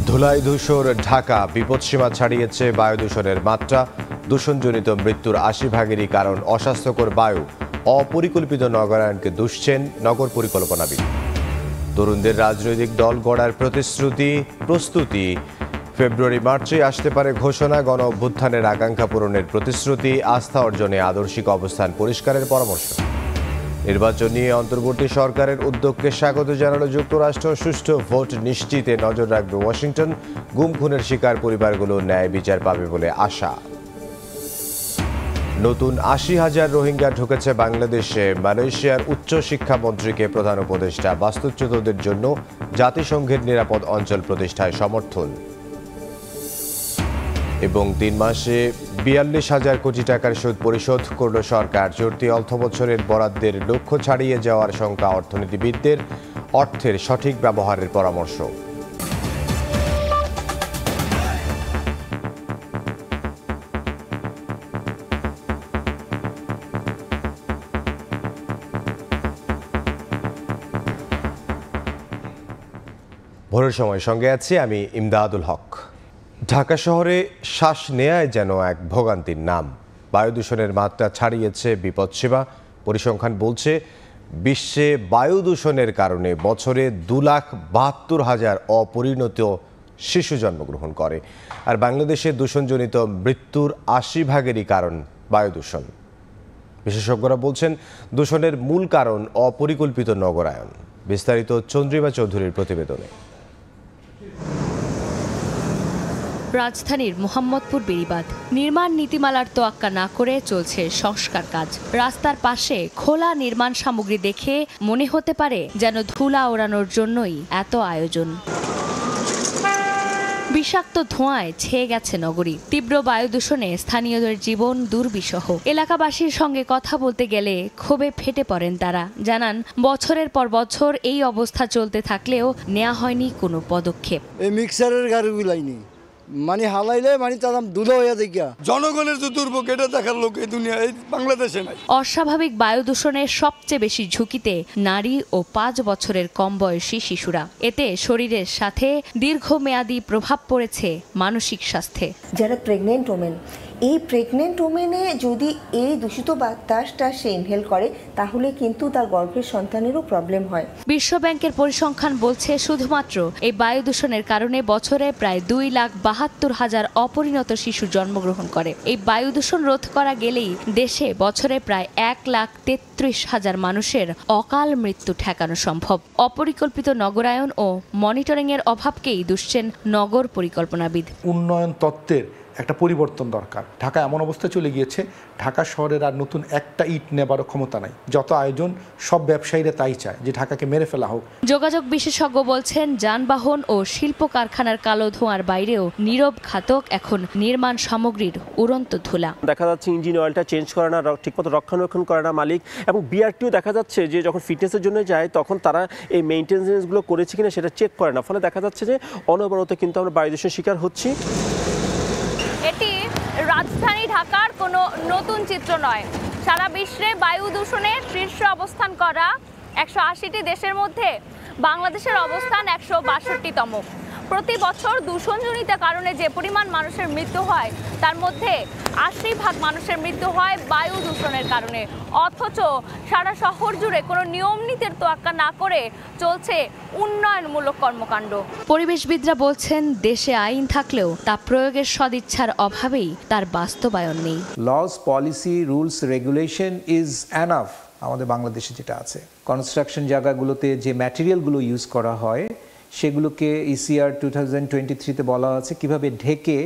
ধুলায় ধূসর ঢাকা, বিপদসীমা ছাড়িয়েছে বায়ু দূষণের মাত্রা। দূষণজনিত মৃত্যুর ৮০% কারণ অস্বাস্থ্যকর বায়ু। অপরিকল্পিত নগরায়নকে দুষছেন নগর পরিকল্পনাবিদ। তরুণদের রাজনৈতিক দল গড়ার প্রস্তুতি। ফেব্রুয়ারি-মার্চে আসতে পারে ঘোষণা। গণ অভ্যুত্থানের আকাঙ্ক্ষা পূরণের প্রতিশ্রুতি। আস্থা অর্জনে আদর্শিক অবস্থান পরিষ্কারের পরামর্শ। নির্বাচন নিয়ে অন্তর্বর্তী সরকারের উদ্যোগকে স্বাগত জানালো যুক্তরাষ্ট্র। সুষ্ঠু ভোট নিশ্চিতে নজর রাখবে ওয়াশিংটন। গুম খুনের শিকার পরিবারগুলো ন্যায় বিচার পাবে বলে আশা। নতুন ৮০,০০০ রোহিঙ্গা ঢুকেছে বাংলাদেশে। মালয়েশিয়ার উচ্চ শিক্ষামন্ত্রীকে প্রধান উপদেষ্টা। বাস্তুচ্যুতদের জন্য জাতিসংঘের নিরাপদ অঞ্চল প্রতিষ্ঠায় সমর্থন। এবং ৩ মাসে ৪২,০০০ কোটি টাকার সুদ পরিশোধ করল সরকার। চলতি অর্থবছরের বরাদ্দের লক্ষ্য ছাড়িয়ে যাওয়ার শঙ্কা অর্থনীতিবিদদের। অর্থের সঠিক ব্যবহারের পরামর্শ। ভোরের সময় সঙ্গে আছি আমি ইমদাদুল হক। ঢাকা শহরে শ্বাস নেয়ায় যেন এক ভোগান্তির নাম। বায়ু দূষণের মাত্রা ছাড়িয়েছে বিপদসীমা। পরিসংখ্যান বলছে বিশ্বে বায়ু দূষণের কারণে বছরে 2,72,000 অপরিণত শিশু জন্মগ্রহণ করে। আর বাংলাদেশে দূষণজনিত মৃত্যুর ৮০%-ই কারণ বায়ু দূষণ। বিশেষজ্ঞরা বলছেন দূষণের মূল কারণ অপরিকল্পিত নগরায়ন। বিস্তারিত চন্দ্রিমা চৌধুরীর প্রতিবেদনে। রাজধানীর মোহাম্মদপুর বেড়িবাঁধ নির্মাণ নীতিমালার তোয়াক্কা না করে চলছে সংস্কার কাজ। রাস্তার পাশে খোলা নির্মাণ সামগ্রী দেখে মনে হতে পারে যেন ধুলা ওড়ানোর জন্যই এত আয়োজন। বিষাক্ত ধোঁয়ায় ছেয়ে গেছে নগরী। তীব্র বায়ু দূষণে স্থানীয়দের জীবন দুর্বিষহ। এলাকাবাসীর সঙ্গে কথা বলতে গেলে ক্ষোভে ফেটে পড়েন তারা। জানান বছরের পর বছর এই অবস্থা চলতে থাকলেও নেওয়া হয়নি কোনো পদক্ষেপ। এই মিক্সারের গাড়িগুলাই নেই, মানে হালাইলে মানে তার দুধ হইয়া দেখিয়া জনগণের যে দুর্ভোগ এটা দেখার লোক এই দুনিয়া এই বাংলাদেশে নাই। অস্বাভাবিক বায়ু দূষণের সবচেয়ে বেশি ঝুঁকিতে নারী ও 5 বছরের কম বয়সী শিশুরা। এতে শরীরের সাথে দীর্ঘমেয়াদী প্রভাব পড়েছে মানসিক স্বাস্থ্যে। যারা প্রেগনেন্ট ওমেন, এই প্রেগনেন্ট ওমেনে যদি এই দূষিত বাতাসটা সে ইনহেল করে তাহলে কিন্তু তার গর্ভের সন্তানেরও প্রবলেম হয়। বিশ্বব্যাংকের পরিসংখ্যান বলছে শুধুমাত্র এই বায়ু দূষণের কারণে বছরে প্রায় 2,72,000 অপরিণত শিশু জন্মগ্রহণ করে। এই বায়ু দূষণ রোধ করা গেলেই দেশে বছরে প্রায় 1,33,000 মানুষের অকাল মৃত্যু ঠেকানো সম্ভব। অপরিকল্পিত নগরায়ন ও মনিটরিংয়ের অভাবকেই দুষছেন নগর পরিকল্পনাবিদ। উন্নয়ন তত্ত্বের একটা পরিবর্তন দরকার। ঢাকা এমন অবস্থায় চলে গিয়েছে, ঢাকা শহরের আর নতুন একটা ইট নেবারও ক্ষমতা নাই। যত আয়োজন সব ব্যবসায়ীরা তাই চায় যে ঢাকাকে মেরে ফেলা হোক। যোগাযোগ বিশেষজ্ঞ বলছেন যানবাহন ও শিল্প কারখানার কালো ধোঁয়ার বাইরেও নীরব ঘাতক এখন নির্মাণ সামগ্রীর উড়ন্ত ধুলা। দেখা যাচ্ছে ইঞ্জিন অয়েলটা চেঞ্জ করে না, ঠিকমতো রক্ষণাবেক্ষণ করে না মালিক, এবং বিআরটিও দেখা যাচ্ছে যে যখন ফিটনেসের জন্য যায় তখন তারা এই মেইনটেন্যান্সগুলো করেছে কিনা সেটা চেক করে না। ফলে দেখা যাচ্ছে যে অনবরত কিন্তু আমরা বায়ু দূষণের শিকার হচ্ছি। এটি রাজধানী ঢাকার কোনো নতুন চিত্র নয়। সারা বিশ্বে বায়ু দূষণের শীর্ষে অবস্থান করা 180টি দেশের মধ্যে বাংলাদেশের অবস্থান 162তম। প্রতি বছর দূষণজনিত কারণে যে পরিমাণ মানুষের মৃত্যু হয় তার মধ্যে 80% মানুষের মৃত্যু হয় বায়ু দূষণের কারণে। অথচ সারা শহর জুড়ে কোনো নিয়ম নীতির তোয়াক্কা না করে চলছে উন্নয়নমূলক কর্মকাণ্ড। পরিবেশবিদরা বলছেন দেশে আইন থাকলেও তা প্রয়োগের সদিচ্ছার অভাবেই তার বাস্তবায়ন নেই। Laws, policy, rules, regulation is enough. আমাদের বাংলাদেশে যেটা আছে, কনস্ট্রাকশন জায়গাগুলোতে যে ম্যাটেরিয়ালগুলো ইউজ করা হয় সেগুলোকে ECR 2023-তে বলা আছে কিভাবে ঢেকে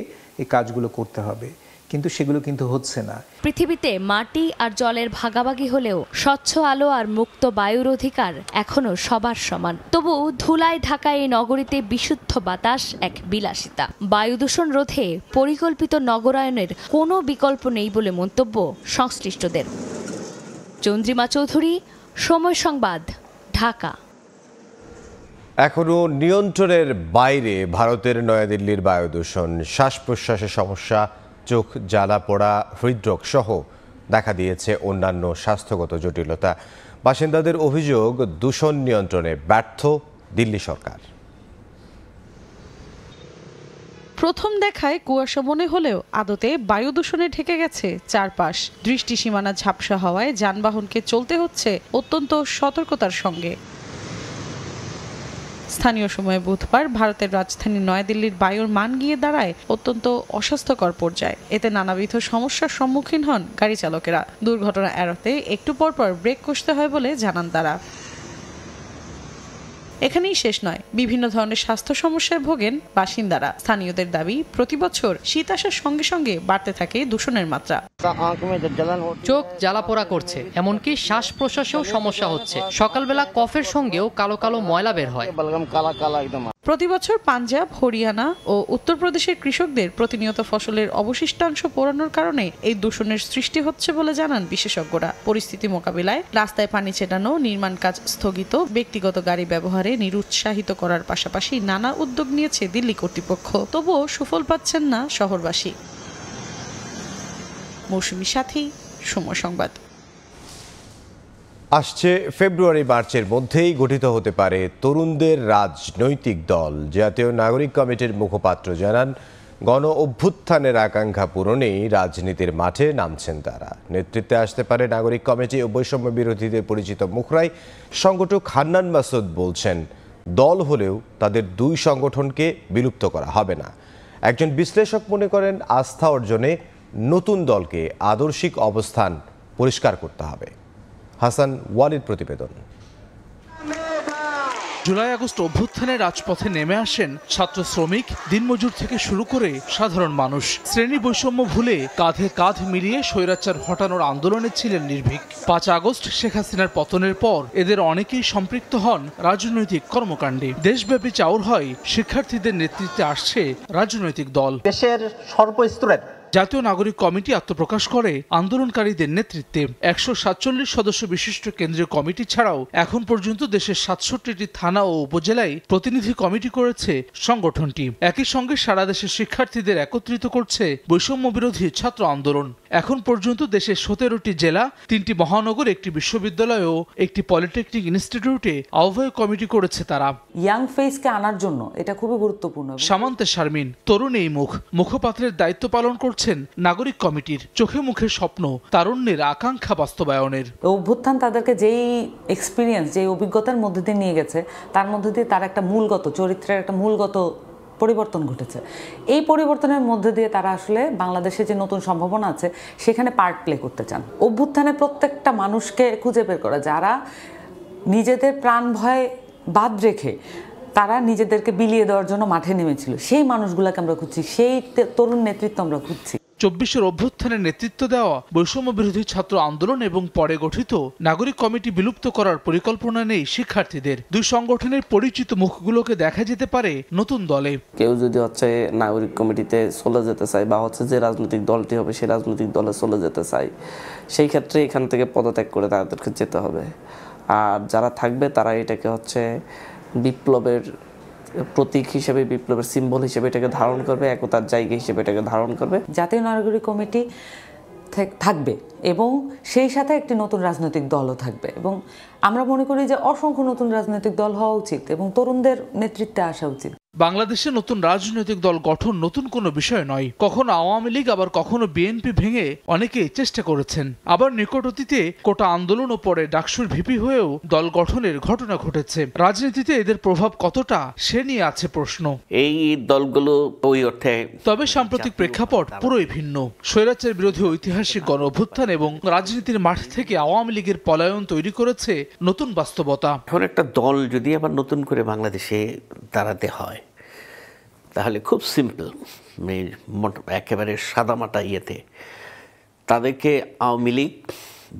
এই কাজগুলো করতে হবে, কিন্তু সেগুলো কিন্তু হচ্ছে না। পৃথিবীতে মাটি আর জলের ভাগাভাগি হলেও স্বচ্ছ আলো আর মুক্ত বায়ুর অধিকার এখনো সবার সমান। তবু ধুলায় ঢাকা এই নগরীতে বিশুদ্ধ বাতাস এক বিলাসিতা। বায়ু দূষণ রোধে পরিকল্পিত নগরায়নের কোনো বিকল্প নেই বলে মন্তব্য সংশ্লিষ্টদের। চন্দ্রিমা চৌধুরী, সময় সংবাদ, ঢাকা। এখনো নিয়ন্ত্রণের বাইরে ভারতের নয়াদিল্লির বায়ু দূষণ। শ্বাস প্রশ্বাসের সমস্যা, চোখ জ্বালা পোড়া, হৃদরোগ সহ দেখা দিয়েছে অন্যান্য স্বাস্থ্যগত জটিলতা। বাসিন্দাদের অভিযোগ দূষণ নিয়ন্ত্রণে ব্যর্থ দিল্লি সরকার। প্রথম দেখায় কুয়াশা মনে হলেও আদতে বায়ু দূষণে ঢেকে গেছে চারপাশ। দৃষ্টি সীমানা ঝাপসা হওয়ায় যানবাহনকে চলতে হচ্ছে অত্যন্ত সতর্কতার সঙ্গে। স্থানীয় সময়ে বুধবার ভারতের রাজধানী নয়াদিল্লির বায়ুর মান গিয়ে দাঁড়ায় অত্যন্ত অস্বাস্থ্যকর পর্যায়ে। এতে নানাবিধ সমস্যার সম্মুখীন হন গাড়ি চালকেরা। দুর্ঘটনা এড়াতে একটু পরপর ব্রেক কষতে হয় বলে জানান তারা। এখানেই শেষ নয়, বিভিন্ন ধরনের স্বাস্থ্য সমস্যায় ভোগেন বাসিন্দারা। স্থানীয়দের দাবি, প্রতি বছর শীত আসার সঙ্গে সঙ্গে বাড়তে থাকে দূষণের মাত্রা। চোখ জ্বালাপোড়া করছে, এমনকি শ্বাস প্রশ্বাসেও সমস্যা হচ্ছে। সকালবেলা কফের সঙ্গেও কালো কালো ময়লা বের হয়। প্রতি বছর পাঞ্জাব, হরিয়ানা ও উত্তরপ্রদেশের কৃষকদের প্রতিনিয়ত ফসলের অবশিষ্টাংশ পোড়ানোর কারণে এই দূষণের সৃষ্টি হচ্ছে বলে জানান বিশেষজ্ঞরা। পরিস্থিতি মোকাবিলায় রাস্তায় পানি ছেটানো, নির্মাণ কাজ স্থগিত, ব্যক্তিগত গাড়ি ব্যবহারে নিরুৎসাহিত করার পাশাপাশি নানা উদ্যোগ নিয়েছে দিল্লি কর্তৃপক্ষ। তবুও সুফল পাচ্ছেন না শহরবাসী। মৌসুমী সাথী, সময় সংবাদ। আসছে ফেব্রুয়ারি মার্চের মধ্যেই গঠিত হতে পারে তরুণদের রাজনৈতিক দল। জাতীয় নাগরিক কমিটির মুখপাত্র জানান, গণ অভ্যুত্থানের আকাঙ্ক্ষা পূরণেই রাজনীতির মাঠে নামছেন তারা। নেতৃত্বে আসতে পারে নাগরিক কমিটি ও বৈষম্য বিরোধীদের পরিচিত মুখরাই। সংগঠক হান্নান মাসুদ বলছেন, দল হলেও তাদের দুই সংগঠনকে বিলুপ্ত করা হবে না। একজন বিশ্লেষক মনে করেন, আস্থা অর্জনে নতুন দলকে আদর্শিক অবস্থান পরিষ্কার করতে হবে। হাসান ওয়ালির প্রতিবেদন। জুলাই আগস্ট অভ্যুত্থানে রাজপথে নেমে আসেন ছাত্র, শ্রমিক, দিনমজুর থেকে শুরু করে সাধারণ মানুষ। শ্রেণী বৈষম্য ভুলে কাঁধে কাঁধ মিলিয়ে স্বৈরাচার হটানোর আন্দোলনে ছিলেন নির্ভীক। ৫ আগস্ট শেখ হাসিনার পতনের পর এদের অনেকেই সম্পৃক্ত হন রাজনৈতিক কর্মকাণ্ডে। দেশব্যাপী চাউর হয় শিক্ষার্থীদের নেতৃত্বে আসছে রাজনৈতিক দল। দেশের সর্বস্তরের জাতীয় নাগরিক কমিটি আত্মপ্রকাশ করে আন্দোলনকারীদের নেতৃত্বে। ১৪৭ সদস্য বিশিষ্ট কেন্দ্রীয় কমিটি ছাড়াও এখন পর্যন্ত দেশের ৬৭টি থানা ও উপজেলায় প্রতিনিধি কমিটি করেছে সংগঠনটি। একই সঙ্গে সারা দেশের শিক্ষার্থীদের একত্রিত করছে বৈষম্য বিরোধী ছাত্র আন্দোলন। এখন পর্যন্ত দেশের ১৭টি জেলা, ৩টি মহানগর, একটি বিশ্ববিদ্যালয় ও একটি পলিটেকনিক ইনস্টিটিউটে আহ্বায়ক কমিটি করেছে তারা। ইয়াং ফেসকে আনার জন্য এটা খুবই গুরুত্বপূর্ণ। সামান্তে শারমিন, তরুণ এই মুখ, মুখপাত্রের দায়িত্ব পালন করছেন নাগরিক কমিটির। চোখে মুখে স্বপ্ন, তারুণ্যের আকাঙ্ক্ষা বাস্তবায়নের। অভ্যুত্থান তাদেরকে যেই এক্সপিরিয়েন্স, যেই অভিজ্ঞতার মধ্যে দিয়ে নিয়ে গেছে, তার মধ্যে দিয়ে তার একটা মূলগত চরিত্রের একটা মূলগত পরিবর্তন ঘটেছে। এই পরিবর্তনের মধ্যে দিয়ে তারা আসলে বাংলাদেশে যে নতুন সম্ভাবনা আছে সেখানে পার্ট প্লে করতে চান। অভ্যুত্থানে প্রত্যেকটা মানুষকে খুঁজে বের করা, যারা নিজেদের প্রাণ ভয় বাদ রেখে তারা নিজেদেরকে বিলিয়ে দেওয়ার জন্য মাঠে নেমেছিল, সেই মানুষগুলোকে আমরা খুঁজছি, সেই তরুণ নেতৃত্ব আমরা খুঁজছি। ২৪ অভ্যুত্থানের নেতৃত্ব দেওয়া বৈষম্য বিরোধী ছাত্র আন্দোলন এবং পরে গঠিত নাগরিক কমিটি বিলুপ্ত করার পরিকল্পনা নেই শিক্ষার্থীদের। দুই সংগঠনের পরিচিত মুখগুলোকে দেখা যেতে পারে নতুন দলে। কেউ যদি নাগরিক কমিটিতে চলে যেতে চায় বা যে রাজনৈতিক দলটি হবে সেই রাজনৈতিক দলে চলে যেতে চায়, সেই ক্ষেত্রে এখান থেকে পদত্যাগ করে তাদেরকে যেতে হবে। আর যারা থাকবে তারা এটাকে বিপ্লবের প্রতীক হিসেবে, বিপ্লবের সিম্বল হিসেবে এটাকে ধারণ করবে, একতার জায়গা হিসেবে এটাকে ধারণ করবে। জাতীয় নাগরিক কমিটি থাকবে এবং সেই সাথে একটি নতুন রাজনৈতিক দলও থাকবে, এবং আমরা মনে করি যে অসংখ্য নতুন রাজনৈতিক দল হওয়া উচিত এবং তরুণদের নেতৃত্বে আসা উচিত। বাংলাদেশে নতুন রাজনৈতিক দল গঠন নতুন কোনো বিষয় নয়। কখনো আওয়ামী লীগ, আবার কখনো বিএনপি ভেঙে অনেকেই চেষ্টা করেছেন। আবার নিকট অতীতে কোটা আন্দোলন ও পরে ডাকসুর ভিপি হয়েও দল গঠনের ঘটনা ঘটেছে। রাজনীতিতে এদের প্রভাব কতটা, সে নিয়ে আছে প্রশ্ন। এই দলগুলো ওই অর্থে, তবে সাম্প্রতিক প্রেক্ষাপট পুরোই ভিন্ন। স্বৈরাচার বিরোধী ঐতিহাসিক গণ অভ্যুত্থান এবং রাজনীতির মাঠ থেকে আওয়ামী লীগের পলায়ন তৈরি করেছে নতুন বাস্তবতা। এখন একটা দল যদি আবার নতুন করে বাংলাদেশে দাঁড়াতে হয়, তাহলে খুব সিম্পল, একেবারে সাদামাটা ইয়েতে তাদেরকে আওয়ামী লীগ,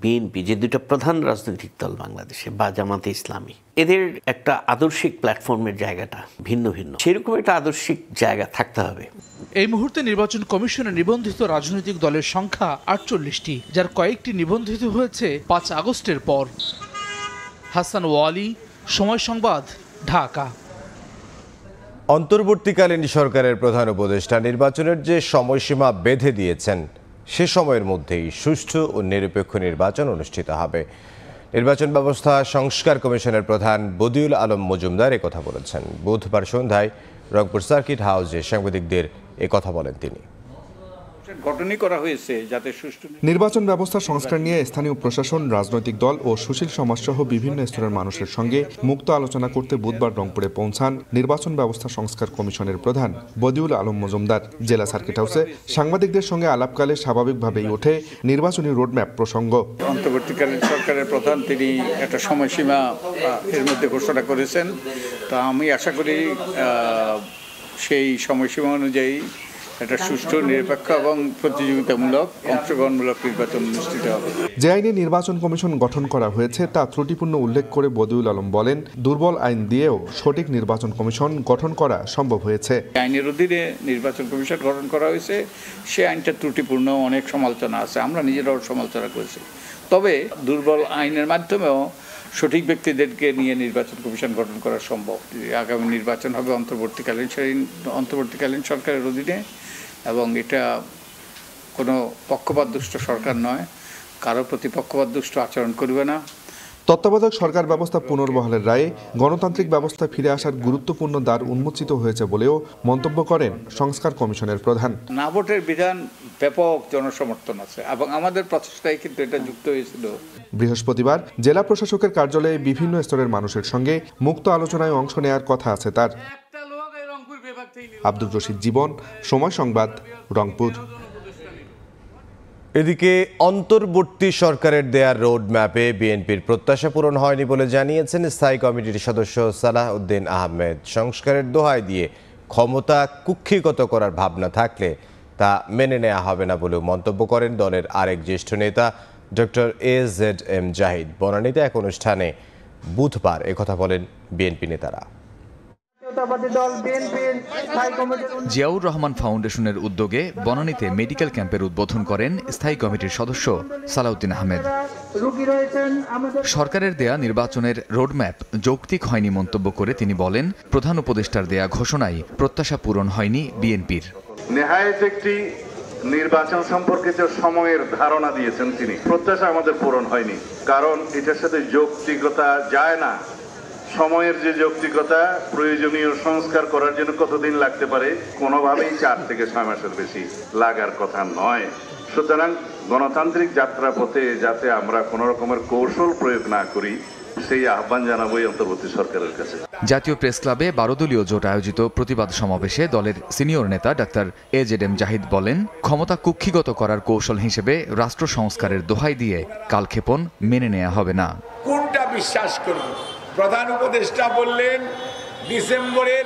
বিএনপি, যে দুটো প্রধান রাজনৈতিক দল বাংলাদেশে, বা জামাতে ইসলামী, এদের একটা আদর্শিক প্ল্যাটফর্মের জায়গাটা ভিন্ন ভিন্ন, সেরকম একটা আদর্শিক জায়গা থাকতে হবে। এই মুহূর্তে নির্বাচন কমিশনে নিবন্ধিত রাজনৈতিক দলের সংখ্যা ৪৮টি, যার কয়েকটি নিবন্ধিত হয়েছে ৫ আগস্টের পর। হাসান ওয়ালি, সময় সংবাদ, ঢাকা। অন্তর্বর্তীকালীন সরকারের প্রধান উপদেষ্টা নির্বাচনের যে সময়সীমা বেঁধে দিয়েছেন, সে সময়ের মধ্যেই সুষ্ঠু ও নিরপেক্ষ নির্বাচন অনুষ্ঠিত হবে। নির্বাচন ব্যবস্থা সংস্কার কমিশনের প্রধান বদিউল আলম মজুমদার একথা বলেছেন বুধবার সন্ধ্যায় রংপুর সার্কিট হাউসে সাংবাদিকদের কথা বলেন তিনি। গঠনই করা হয়েছে যাতে সুষ্ঠু নির্বাচন ব্যবস্থা সংস্কার নিয়ে স্থানীয় প্রশাসন, রাজনৈতিক দল ও সুশীল সমাজসহ বিভিন্ন স্তরের মানুষের সঙ্গে মুক্ত আলোচনা করতে বুধবার রংপুরে পৌঁছান নির্বাচন ব্যবস্থা সংস্কার কমিশনের প্রধান বদিউল আলম মজুমদার। জেলা সার্কিট হাউসে সাংবাদিকদের সঙ্গে আলাপকালে স্বাভাবিকভাবেই ওঠে নির্বাচনী রোডম্যাপ প্রসঙ্গ। অন্তর্বর্তীকালীন সরকারের প্রধান তিনি একটা সময়সীমা এর মধ্যে ঘোষণা করেছেন, তা আমি আশা করি সেই সময়সীমা অনুযায়ী একটা সুষ্ঠু, নিরপেক্ষ এবং প্রতিযোগিতামূলক, অংশগ্রহণমূলক নির্বাচন অনুষ্ঠিত হবে। যে আইনে নির্বাচন কমিশন গঠন করা হয়েছে তা ত্রুটিপূর্ণ উল্লেখ করে বদিউল আলম বলেন, দুর্বল আইন দিয়েও সঠিক নির্বাচন কমিশন গঠন করা সম্ভব হয়েছে। আইনের অধীনে নির্বাচন কমিশন গঠন করা হয়েছে, সে আইনটা ত্রুটিপূর্ণ, অনেক সমালোচনা আছে, আমরা নিজেরাও সমালোচনা করেছি। তবে দুর্বল আইনের মাধ্যমেও সঠিক ব্যক্তিদেরকে নিয়ে নির্বাচন কমিশন গঠন করা সম্ভব। আগামী নির্বাচন হবে অন্তর্বর্তীকালীন সরকারের অধীনে, এবং এটা কোনো পক্ষপাতদুষ্ট সরকার নয়, কারো প্রতি পক্ষপাতদুষ্ট আচরণ করবে না। তত্ত্বাবধায়ক সরকার ব্যবস্থা পুনর্বহালের রায়ে গণতান্ত্রিক ব্যবস্থা ফিরে আসার গুরুত্বপূর্ণ দ্বার উন্মোচিত হয়েছে বলেও মন্তব্য করেন সংস্কার কমিশনের প্রধান। না ভোটের বিধান ব্যাপক জনসমর্থন আছে এবং আমাদের প্রচেষ্টায় কিন্তু এটা যুক্ত হয়েছিল। বৃহস্পতিবার জেলা প্রশাসকের কার্যালয়ে বিভিন্ন স্তরের মানুষের সঙ্গে মুক্ত আলোচনায় অংশ নেয়ার কথা আছে তার। আব্দুর রশিদ জীবন, সময় সংবাদ, রংপুর। এদিকে অন্তর্বর্তী সরকারের দেয়ার রোড ম্যাপে বিএনপির প্রত্যাশা পূরণ হয়নি বলে জানিয়েছেন স্থায়ী কমিটির সদস্য সালাহ উদ্দিন আহমেদ। সংস্কারের দোহাই দিয়ে ক্ষমতা কুক্ষিগত করার ভাবনা থাকলে তা মেনে নেওয়া হবে না বলেও মন্তব্য করেন দলের আরেক জ্যেষ্ঠ নেতা ডক্টর AZM জাহিদ। বনানীতে এক অনুষ্ঠানে বুধবার একথা বলেন বিএনপি নেতারা। জিয়াউর রহমান ফাউন্ডেশনের উদ্যোগে বনানীতে মেডিকেল ক্যাম্পের উদ্বোধন করেন স্থায়ী কমিটির সদস্য সালাউদ্দিন আহমেদ। সরকারের দেয়া নির্বাচনের রোডম্যাপ যৌক্তিক হয়নি মন্তব্য করে তিনি বলেন, প্রধান উপদেষ্টার দেয়া ঘোষণায় প্রত্যাশা পূরণ হয়নি বিএনপির। নেহায়েত একটি নির্বাচন সম্পর্কিত সময়ের ধারণা দিয়েছেন তিনি, প্রত্যাশা আমাদের পূরণ হয়নি, কারণ এটার সাথে যৌক্তিকতা যায় না। সময়ের যে যৌক্তিকতা, প্রয়োজনীয় সংস্কার করার জন্য কতদিন লাগতে পারে, কোনোভাবেই 4 থেকে 6 মাসের বেশি লাগার কথা নয়। সুতরাং গণতান্ত্রিক যাত্রাপথে যাতে আমরা কোনো রকমের কৌশল প্রয়োগ না করি, সেই আহ্বান জানাবোই অন্তর্বর্তী সরকারের কাছে। জাতীয় প্রেস ক্লাবে 12 দলীয় জোট আয়োজিত প্রতিবাদ সমাবেশে দলের সিনিয়র নেতা ডাক্তার AZM জাহিদ বলেন, ক্ষমতা কুক্ষিগত করার কৌশল হিসেবে রাষ্ট্র সংস্কারের দোহাই দিয়ে কালক্ষেপণ মেনে নেওয়া হবে না। কোনটা বিশ্বাস করব? প্রধান উপদেষ্টা বললেন ডিসেম্বরের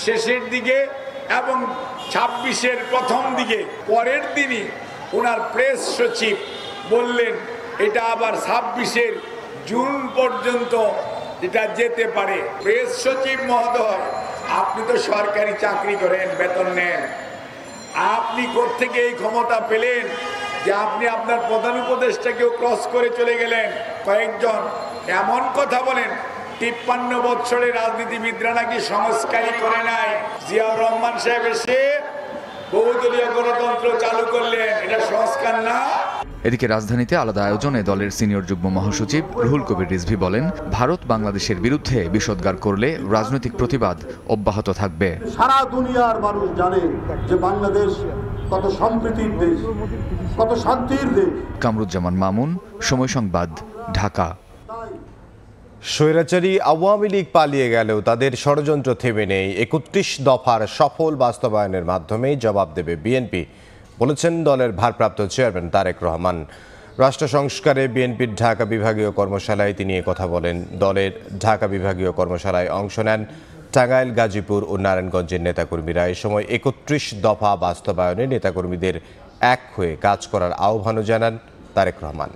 শেষের দিকে এবং 26-এর প্রথম দিকে, পরের দিনই ওনার প্রেস সচিব বললেন এটা আবার 26-এর জুন পর্যন্ত এটা যেতে পারে। প্রেস সচিব মহোদয়, আপনি তো সরকারি চাকরি করেন, বেতন নেন, আপনি কোত্থেকে এই ক্ষমতা পেলেন যে আপনি আপনার প্রধান উপদেষ্টাকেও ক্রস করে চলে গেলেন? কয়েকজন এমন কথা বলেন 53 বছরের রাজনীতিবিদরা নাকি সংস্কারই করে নাই। জিয়াউর রহমান সাহেব এসে বহুদলীয় গণতন্ত্র চালু করলেন, এটা সংস্কার না। এদিকে রাজধানীতে আলাদা আয়োজনে দলের সিনিয়র যুগ্ম মহাসচিব রুহুল কবির রিজভী বলেন, ভারত বাংলাদেশের বিরুদ্ধে বিষোদ্গার করলে রাজনৈতিক প্রতিবাদ অব্যাহত থাকবে। সারা দুনিয়ার মানুষ জানে যে বাংলাদেশ কত সম্প্রীতির দেশ, কত শান্তির দেশ। কামরুজ্জামান মামুন, সময় সংবাদ, ঢাকা। স্বৈরাচারী আওয়ামী লীগ পালিয়ে গেলেও তাদের ষড়যন্ত্র থেমে নেই। 31 দফার সফল বাস্তবায়নের মাধ্যমেই জবাব দেবে বিএনপি, বলেছেন দলের ভারপ্রাপ্ত চেয়ারম্যান তারেক রহমান। রাষ্ট্র সংস্কারে বিএনপির ঢাকা বিভাগীয় কর্মশালায় তিনি কথা বলেন। দলের ঢাকা বিভাগীয় কর্মশালায় অংশ নেন টাঙ্গাইল, গাজীপুর ও নারায়ণগঞ্জের নেতাকর্মীরা। এ সময় 31 দফা বাস্তবায়নে নেতাকর্মীদের এক হয়ে কাজ করার আহ্বানও জানান তারেক রহমান।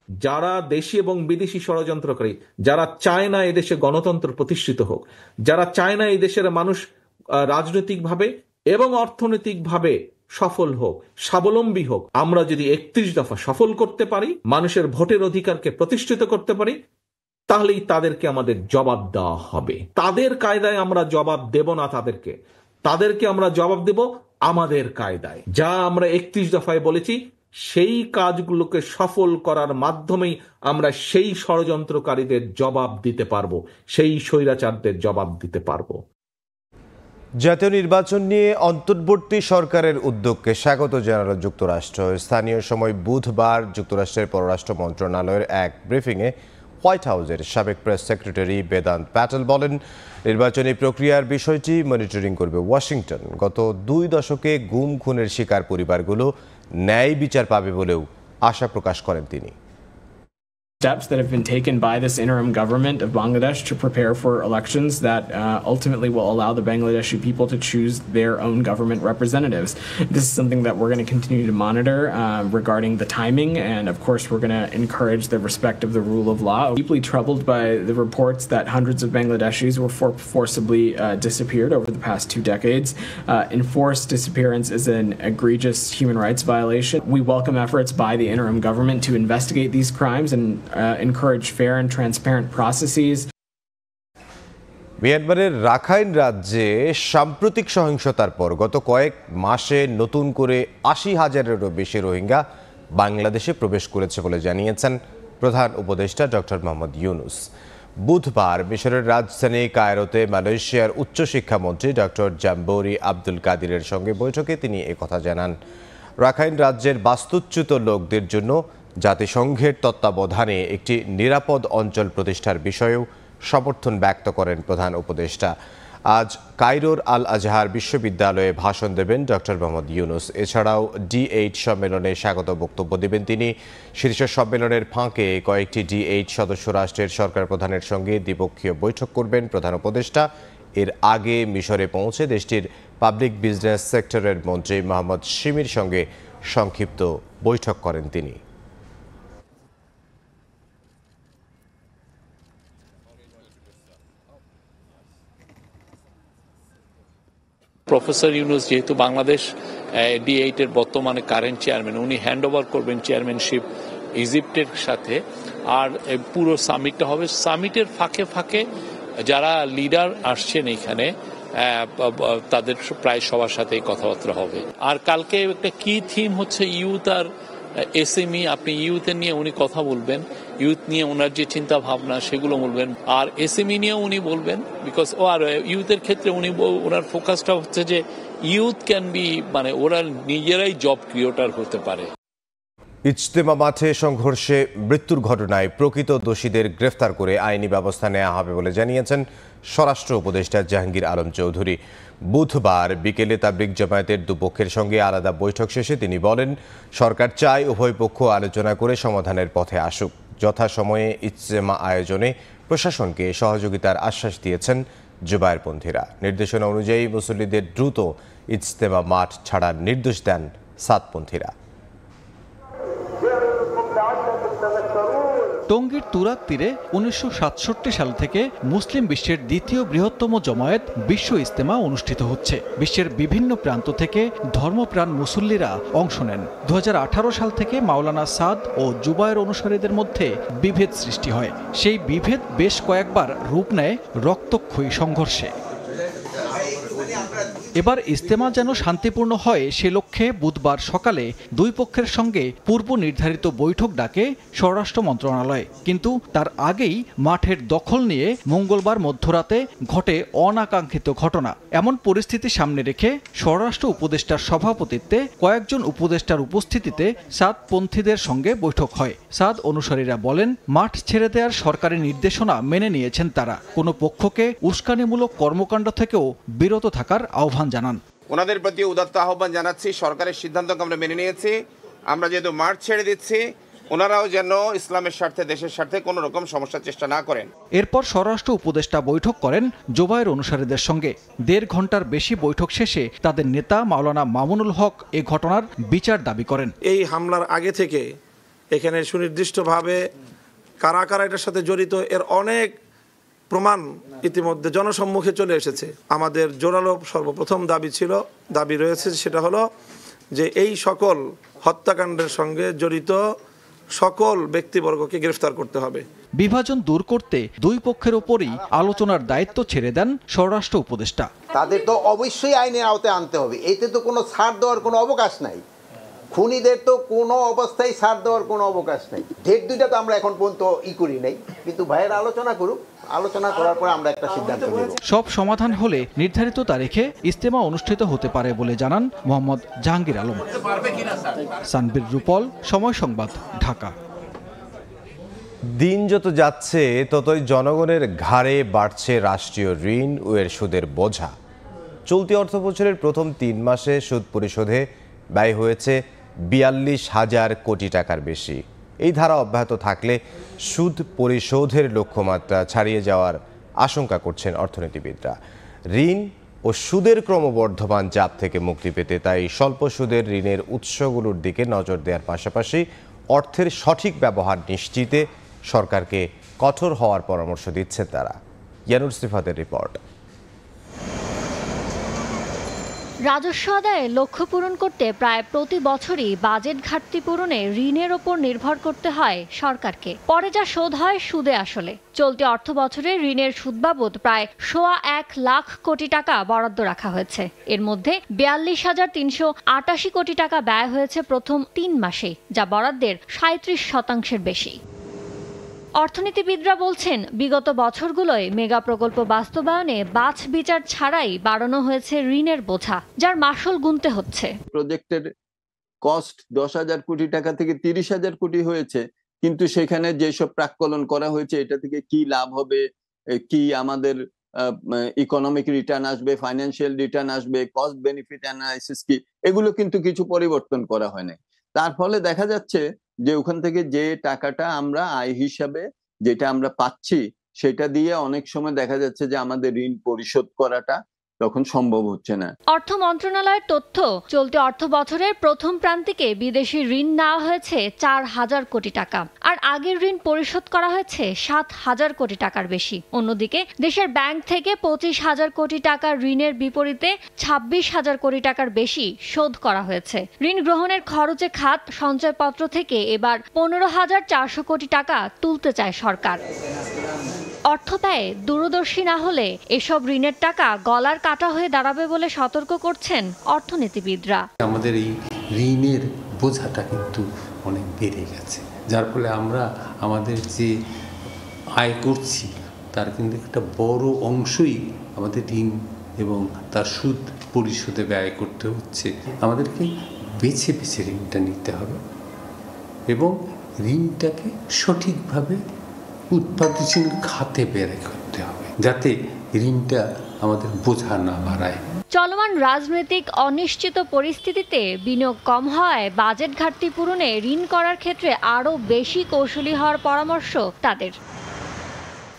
যারা দেশি এবং বিদেশি ষড়যন্ত্রকারী, যারা চায় না এদেশে গণতন্ত্র প্রতিষ্ঠিত হোক, যারা চায় না এই দেশের মানুষ রাজনৈতিকভাবে এবং অর্থনৈতিকভাবে সফল হোক, স্বাবলম্বী হোক, আমরা যদি 31 দফা সফল করতে পারি, মানুষের ভোটের অধিকারকে প্রতিষ্ঠিত করতে পারি, তাহলেই তাদেরকে আমাদের জবাব দেওয়া হবে। তাদের কায়দায় আমরা জবাব দেব না, তাদেরকে আমরা জবাব দেব আমাদের কায়দায়। যা আমরা 31 দফায় বলেছি সেই কাজগুলোকে সফল করার মাধ্যমেই আমরা সেই ষড়যন্ত্রকারীদের জবাব দিতে পারবো, সেই স্বৈরাচারদের জবাব দিতে পারবো। জাতীয় নির্বাচন নিয়ে অন্তর্বর্তী সরকারের উদ্যোগকে স্বাগত জানালো যুক্তরাষ্ট্র। স্থানীয় সময় বুধবার যুক্তরাষ্ট্রের পররাষ্ট্র মন্ত্রণালয়ের এক ব্রিফিংয়ে হোয়াইট হাউসের সাবেক প্রেস সেক্রেটারি বেদান্ত প্যাটেল বলেন, নির্বাচনী প্রক্রিয়ার বিষয়টি মনিটরিং করবে ওয়াশিংটন। গত 2 দশকে গুম খুনের শিকার পরিবারগুলো ন্যায় বিচার পাবে বলেও আশা প্রকাশ করেন তিনি। Steps that have been taken by this interim government of Bangladesh to prepare for elections that ultimately will allow the Bangladeshi people to choose their own government representatives. This is something that we're going to continue to monitor regarding the timing, and of course we're going to encourage the respect of the rule of law. Deeply troubled by the reports that hundreds of Bangladeshis were forcibly disappeared over the past 2 decades. Enforced disappearance is an egregious human rights violation. We welcome efforts by the interim government to investigate these crimes and encourage fair and transparent processes. মিয়ানমারের Rakhine রাজ্যে সাম্প্রতিক সহিংসতার পর গত কয়েক মাসে নতুন করে ৮০,০০০-এরও বেশি রোহিঙ্গা বাংলাদেশে প্রবেশ করেছে বলে জানিয়েছেন প্রধান উপদেষ্টা ডক্টর মোহাম্মদ ইউনুস। বুধবার মিশরের রাজধানী কায়রোতে মালয়েশিয়ার উচ্চশিক্ষামন্ত্রী ডক্টর জাম্বরি আব্দুল কাদিরের সঙ্গে বৈঠকে তিনি একথা জানান। রাখাইন রাজ্যের বাস্তুচ্যুত লোকদের জন্য জাতিসংঘের তত্ত্বাবধানে একটি নিরাপদ অঞ্চল প্রতিষ্ঠার বিষয়েও সমর্থন ব্যক্ত করেন প্রধান উপদেষ্টা। আজ কায়রোর আল আজহার বিশ্ববিদ্যালয়ে ভাষণ দেবেন ডক্টর মোহাম্মদ ইউনুস। এছাড়াও D8 সম্মেলনে স্বাগত বক্তব্য দেবেন তিনি। শীর্ষ সম্মেলনের ফাঁকে কয়েকটি D8 সদস্য রাষ্ট্রের সরকার প্রধানের সঙ্গে দ্বিপক্ষীয় বৈঠক করবেন প্রধান উপদেষ্টা। এর আগে মিশরে পৌঁছে দেশটির পাবলিক বিজনেস সেক্টরের মন্ত্রী মোহাম্মদ শিমির সঙ্গে সংক্ষিপ্ত বৈঠক করেন তিনি। প্রফেসর ইউনুস যেহেতু বাংলাদেশ D8 এর বর্তমানে কারেন্ট চেয়ারম্যান, উনি হ্যান্ড ওভার করবেন চেয়ারম্যানশিপ ইজিপ্টের সাথে। আর পুরো সামিটটা হবে, সামিটের ফাঁকে ফাঁকে যারা লিডার আসছেন এখানে তাদের প্রায় সবার সাথেই কথাবার্তা হবে। আর কালকে একটা কি থিম হচ্ছে ইউথ আর SME। আপনি ইউথের নিয়ে উনি কথা বলবেন, ইউথ নিয়ে ওনার যে চিন্তা ভাবনা সেগুলো বলবেন, আর SME নিয়েও উনি বলবেন। বিকজ আর ইউথের ক্ষেত্রে উনি ওনার ফোকাসটা হচ্ছে যে ইউথ ক্যান বি, মানে ওরা নিজেরাই জব ক্রিয়েটর হতে পারে। ইজতেমা মাঠে সংঘর্ষে মৃত্যুর ঘটনায় প্রকৃত দোষীদের গ্রেফতার করে আইনি ব্যবস্থা নেওয়া হবে বলে জানিয়েছেন স্বরাষ্ট্র উপদেষ্টা জাহাঙ্গীর আলম চৌধুরী। বুধবার বিকেলে তাবলিগ জামায়াতের দুপক্ষের সঙ্গে আলাদা বৈঠক শেষে তিনি বলেন, সরকার চায় উভয় পক্ষ আলোচনা করে সমাধানের পথে আসুক। যথাসময়ে ইজতেমা আয়োজনে প্রশাসনকে সহযোগিতার আশ্বাস দিয়েছেন জুবায়েরপন্থীরা। নির্দেশনা অনুযায়ী মুসল্লিদের দ্রুত ইজতেমা মাঠ ছাড়ার নির্দেশ দেন সাতপন্থীরা। টঙ্গীর তুরাগ তীরে 1967 সাল থেকে মুসলিম বিশ্বের দ্বিতীয় বৃহত্তম জমায়েত বিশ্ব ইজতেমা অনুষ্ঠিত হচ্ছে। বিশ্বের বিভিন্ন প্রান্ত থেকে ধর্মপ্রাণ মুসল্লিরা অংশ নেন। 2018 সাল থেকে মাওলানা সাদ ও জুবায়ের অনুসারীদের মধ্যে বিভেদ সৃষ্টি হয়। সেই বিভেদ বেশ কয়েকবার রূপ নেয় রক্তক্ষয়ী সংঘর্ষে। এবার ইজতেমা যেন শান্তিপূর্ণ হয় সে লক্ষ্যে বুধবার সকালে দুই পক্ষের সঙ্গে পূর্ব নির্ধারিত বৈঠক ডাকে স্বরাষ্ট্র মন্ত্রণালয়। কিন্তু তার আগেই মাঠের দখল নিয়ে মঙ্গলবার মধ্যরাতে ঘটে অনাকাঙ্ক্ষিত ঘটনা। এমন পরিস্থিতি সামনে রেখে স্বরাষ্ট্র উপদেষ্টার সভাপতিত্বে কয়েকজন উপদেষ্টার উপস্থিতিতে সাদপন্থীদের সঙ্গে বৈঠক হয়। সাদ অনুসারীরা বলেন, মাঠ ছেড়ে দেওয়ার সরকারি নির্দেশনা মেনে নিয়েছেন তারা। কোনো পক্ষকে উস্কানিমূলক কর্মকাণ্ড থেকেও বিরত থাকার আহ্বান জানান। ওনাদের প্রতি উদাত্ত আহ্বান জানাচ্ছি, সরকারের সিদ্ধান্তকে আমরা মেনে নিয়েছি। আমরা যেহেতু মাঠ ছেড়ে দিচ্ছি, ওনারাও যেন ইসলামের স্বার্থে, দেশের স্বার্থে কোনো রকম সমস্যার চেষ্টা না করেন। এরপর স্বরাষ্ট্র উপদেষ্টা বৈঠক করেন জুবায়ের অনুসারীদের সঙ্গে। 1.5 ঘন্টার বেশি বৈঠক শেষে তাদের নেতা মাওলানা মামুনুল হক এ ঘটনার বিচার দাবি করেন। এই হামলার আগে থেকে এখানে সুনির্দিষ্টভাবে কারা কারা এটার সাথে জড়িত এর অনেক প্রমাণ ইতিমধ্যে জনসম্মুখে চলে এসেছে। আমাদের জোরালো সর্বপ্রথম দাবি রয়েছে, সেটা হলো যে এই সকল হত্যাকাণ্ডের সঙ্গে জড়িত সকল ব্যক্তিবর্গকে গ্রেফতার করতে হবে। বিভাজন দূর করতে দুই পক্ষের ওপরই আলোচনার দায়িত্ব ছেড়ে দেন স্বরাষ্ট্র উপদেষ্টা। তাদের তো অবশ্যই আইনের আওতায় আনতে হবে, এতে তো কোনো ছাড় দেওয়ার কোনো অবকাশ নাই। খুনিদের তো কোনো অবস্থায় ছাড় দেওয়ার কোনো অবকাশ নেই। ডেট দুইটা তো আমরা এখন পর্যন্ত করি নাই, কিন্তু ভাইয়েরা আলোচনা করুক, আলোচনা করার পর আমরা একটা সিদ্ধান্ত নেব। সব সমাধান হলে নির্ধারিত তারিখে ইজতেমা অনুষ্ঠিত হতে পারে বলে জানান মোহাম্মদ জাহাঙ্গীর আলম। সানবীর রূপল, সময় সংবাদ, ঢাকা। দিন যত যাচ্ছে ততই জনগণের ঘাড়ে বাড়ছে রাষ্ট্রীয় ঋণ ও এর সুদের বোঝা। চলতি অর্থবছরের প্রথম 3 মাসে সুদ পরিশোধে ব্যয় হয়েছে 42,000 কোটি টাকার বেশি। এই ধারা অব্যাহত থাকলে সুদ পরিশোধের লক্ষ্যমাত্রা ছাড়িয়ে যাওয়ার আশঙ্কা করছেন অর্থনীতিবিদরা। ঋণ ও সুদের ক্রমবর্ধমান চাপ থেকে মুক্তি পেতে তাই স্বল্প সুদের ঋণের উৎসগুলোর দিকে নজর দেওয়ার পাশাপাশি অর্থের সঠিক ব্যবহার নিশ্চিতে সরকারকে কঠোর হওয়ার পরামর্শ দিচ্ছেন তারা। ইয়ানুর সিফাতের রিপোর্ট। রাজস্ব আদায়ে লক্ষ্য পূরণ করতে প্রায় প্রতি বছরই বাজেট ঘাটতি পূরণে ঋণের ওপর নির্ভর করতে হয় সরকারকে। পরে যা শোধ হয় সুদে আসলে। চলতি অর্থ বছরে ঋণের সুদ বাবদ প্রায় 1.25 লাখ কোটি টাকা বরাদ্দ রাখা হয়েছে। এর মধ্যে 42,388 কোটি টাকা ব্যয় হয়েছে প্রথম 3 মাসে, যা বরাদ্দের 37% বেশি। অর্থনীতিবিদরা বলছেন, বিগত বছরগুলোয় মেগা প্রকল্প বাস্তবায়নে বাছ বিচার ছাড়াই বাড়ানো হয়েছে ঋণের বোঝা, যার মাসুল গুনতে হচ্ছে। প্রজেক্টের কস্ট 10,000 কোটি টাকা থেকে 30,000 কোটি হয়েছে, কিন্তু সেখানে যেসব প্রাক্কলন করা হয়েছে এটা থেকে কি লাভ হবে, কি আমাদের ইকোনমিক রিটার্ন আসবে, ফাইন্যান্সিয়াল রিটার্ন আসবে, কস্ট বেনিফিট অ্যানালাইসিস কি, এগুলো কিন্তু কিছু পরিবর্তন করা হয় না। তার ফলে দেখা যাচ্ছে যে ওখান থেকে যে টাকাটা আমরা আয় হিসাবে যেটা আমরা পাচ্ছি সেটা দিয়ে অনেক সময় দেখা যাচ্ছে যে আমাদের ঋণ পরিশোধ করাটা তখন সম্ভব হচ্ছে না। অর্থ মন্ত্রণালয়ের তথ্য, চলতি অর্থ বছরের প্রথম প্রান্তিকে বিদেশি ঋণ নেওয়া হয়েছে 4,000 কোটি টাকা, আর আগের ঋণ পরিশোধ করা হয়েছে 7,000 কোটি টাকার বেশি। অন্যদিকে দেশের ব্যাংক থেকে 25,000 কোটি টাকার ঋণের বিপরীতে 26,000 কোটি টাকার বেশি শোধ করা হয়েছে। ঋণ গ্রহণের খরচে খাত সঞ্চয়পত্র থেকে এবার 15,400 কোটি টাকা তুলতে চায় সরকার। অর্থ ব্যয়ে দূরদর্শী না হলে এসব ঋণের টাকা গলার কাটা হয়ে দাঁড়াবে বলে সতর্ক করছেন অর্থনীতিবিদরা। আমাদের এই ঋণের বোঝাটা কিন্তু অনেক বেড়ে গেছে, যার ফলে আমরা আমাদের যে আয় করছি তার কিন্তু একটা বড় অংশই আমাদের ঋণ এবং তার সুদ পরিশোধে ব্যয় করতে হচ্ছে। আমাদেরকে বেছে বেছে ঋণটা নিতে হবে এবং ঋণটাকে সঠিকভাবে উৎপাদনশীল খাতে বের করতে হবে, যাতে ঋণটা আমাদের বোঝা না বাড়ায়। চলমান রাজনৈতিক অনিশ্চিত পরিস্থিতিতে বিনিয়োগ কম হওয়ায় বাজেট ঘাটতি পূরণে ঋণ করার ক্ষেত্রে আরও বেশি কৌশলী হওয়ার পরামর্শ তাদের।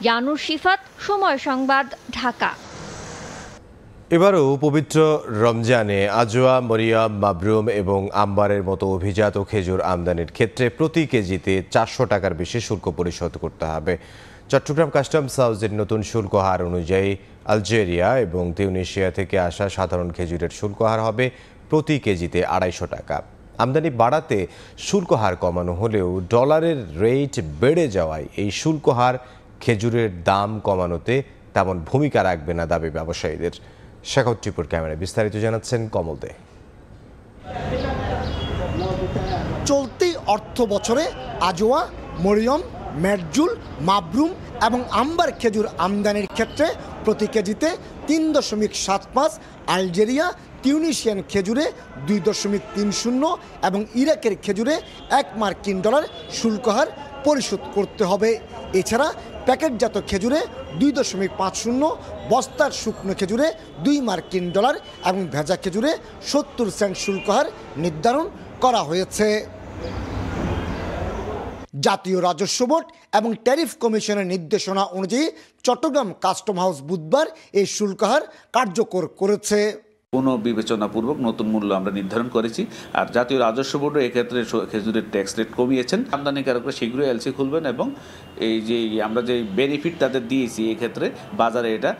ইয়ানুর সিফাত, সময় সংবাদ, ঢাকা। এবারও পবিত্র রমজানে আজওয়া, মরিয়াম, মাবরুম এবং আম্বারের মতো অভিজাত খেজুর আমদানির ক্ষেত্রে প্রতি কেজিতে 400 টাকার বেশি শুল্ক পরিশোধ করতে হবে। চট্টগ্রাম কাস্টমস হাউসের নতুন শুল্ক হার অনুযায়ী আলজেরিয়া এবং তিউনিশিয়া থেকে আসা সাধারণ খেজুরের শুল্ক হার হবে প্রতি কেজিতে 250 টাকা। আমদানি বাড়াতে শুল্ক হার কমানো হলেও ডলারের রেট বেড়ে যাওয়ায় এই শুল্ক হার খেজুরের দাম কমানোতে তেমন ভূমিকা রাখবে না দাবি ব্যবসায়ীদের। শেখর টিপুর ক্যামেরায় বিস্তারিত জানাচ্ছেন কমল দে। চলতি অর্থ বছরে আজওয়া, মরিয়ম, মেরজুল, মাবরুম এবং আম্বার খেজুর আমদানির ক্ষেত্রে প্রতি কেজিতে 3.75, আলজেরিয়া, তিউনিশিয়ান খেজুরে 2.30 এবং ইরাকের খেজুরে $1 শুল্ক হার পরিশোধ করতে হবে। এছাড়া প্যাকেটজাত খেজুরে 2.50, বস্তার শুকনো খেজুরে $2 এবং ভেজা খেজুরে 70 সেন্ট শুল্ক হার নির্ধারণ করা হয়েছে। জাতীয় রাজস্ব বোর্ড এবং ট্যারিফ কমিশনের নির্দেশনা অনুযায়ী চট্টগ্রাম কাস্টম হাউস বুধবার এই শুল্ক হার কার্যকর করেছে। কোনো বিবেচনাপূর্বক নতুন মূল্য আমরা নির্ধারণ করেছি। আর জাতীয় রাজস্ব বোর্ডও এক্ষেত্রে খেজুরের ট্যাক্স রেট কমিয়েছেন। আমদানিকারকরা শীঘ্রই এলসি খুলবেন এবং এই যে আমরা যে বেনিফিট তাদের দিয়েছি এক্ষেত্রে বাজারে এটা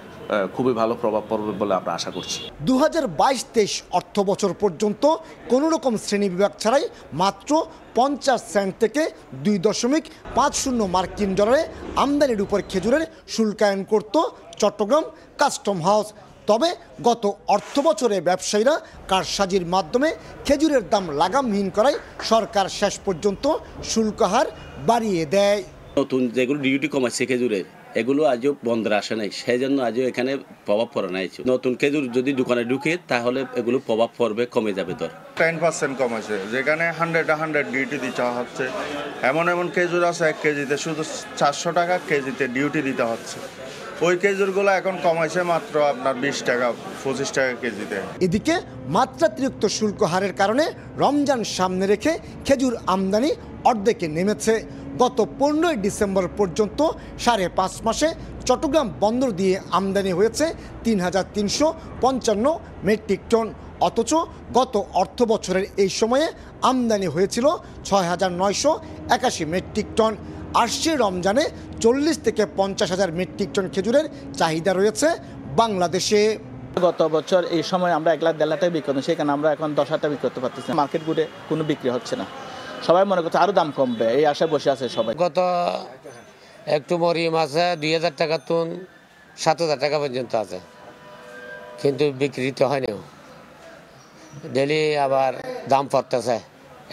খুবই ভালো প্রভাব পড়বে বলে আমরা আশা করছি। 2022-23 অর্থ বছর পর্যন্ত কোনো রকম শ্রেণী বিভাগ ছাড়াই মাত্র 50 সেন্ট থেকে $2.50 আমদানির উপর খেজুরের শুল্কায়ন করত চট্টগ্রাম কাস্টম হাউস। তবে গত অর্থবছরে ব্যবসায়ীরা কারসাজির মাধ্যমে খেজুরের দাম লাগামহীন করায় সরকার শেষ পর্যন্ত শুল্ক হার বাড়িয়ে দেয়। নতুন যেগুলো ডিউটি কমাচ্ছে খেজুরের, এগুলো আজও বন্ধ আসে নাই, সেই জন্য আজও এখানে প্রভাব পড়ে নাই। নতুন খেজুর যদি দোকানে ঢুকে তাহলে এগুলো প্রভাব পড়বে, কমে যাবে দর। 10% কমেছে, যেখানে 100 ডিউটি দিতে হচ্ছে। এমন খেজুর আছে 1 কেজিতে শুধু 400 টাকা কেজিতে ডিউটি দিতে হচ্ছে। ওই খেজুরগুলো এখন কমাইছে মাত্র আপনার 20 টাকা 25 টাকা কেজিতে। এদিকে মাত্রাতিরিক্ত শুল্ক হারের কারণে রমজান সামনে রেখে খেজুর আমদানি অর্ধেকে নেমেছে। গত 15 ডিসেম্বর পর্যন্ত 5.5 মাসে চট্টগ্রাম বন্দর দিয়ে আমদানি হয়েছে 3,355 মেট্রিক টন, অথচ গত অর্থ বছরের এই সময়ে আমদানি হয়েছিল 6,981 মেট্রিক টন। আসছে রমজানে 40 থেকে 50,000 মেট্রিক টন খেজুরের চাহিদা রয়েছে বাংলাদেশে। গত বছর এই সময় আমরা 1 লাখ 1.5 লাখ টাকা বিক্রি করতাম, সেখানে আমরা এখন 10,000 টাকা বিক্রি করতে পারতেছি। মার্কেট গুডে কোনো বিক্রি হচ্ছে না, সবাই মনে করছে আরো দাম কমবে, এই আশায় বসে আছে সবাই। গত একটু মরিয়ম আছে 2,000 টাকা তুন 7,000 টাকা পর্যন্ত আছে, কিন্তু বিক্রি তো হয়নি। ডেলি আবার দাম পড়তেছে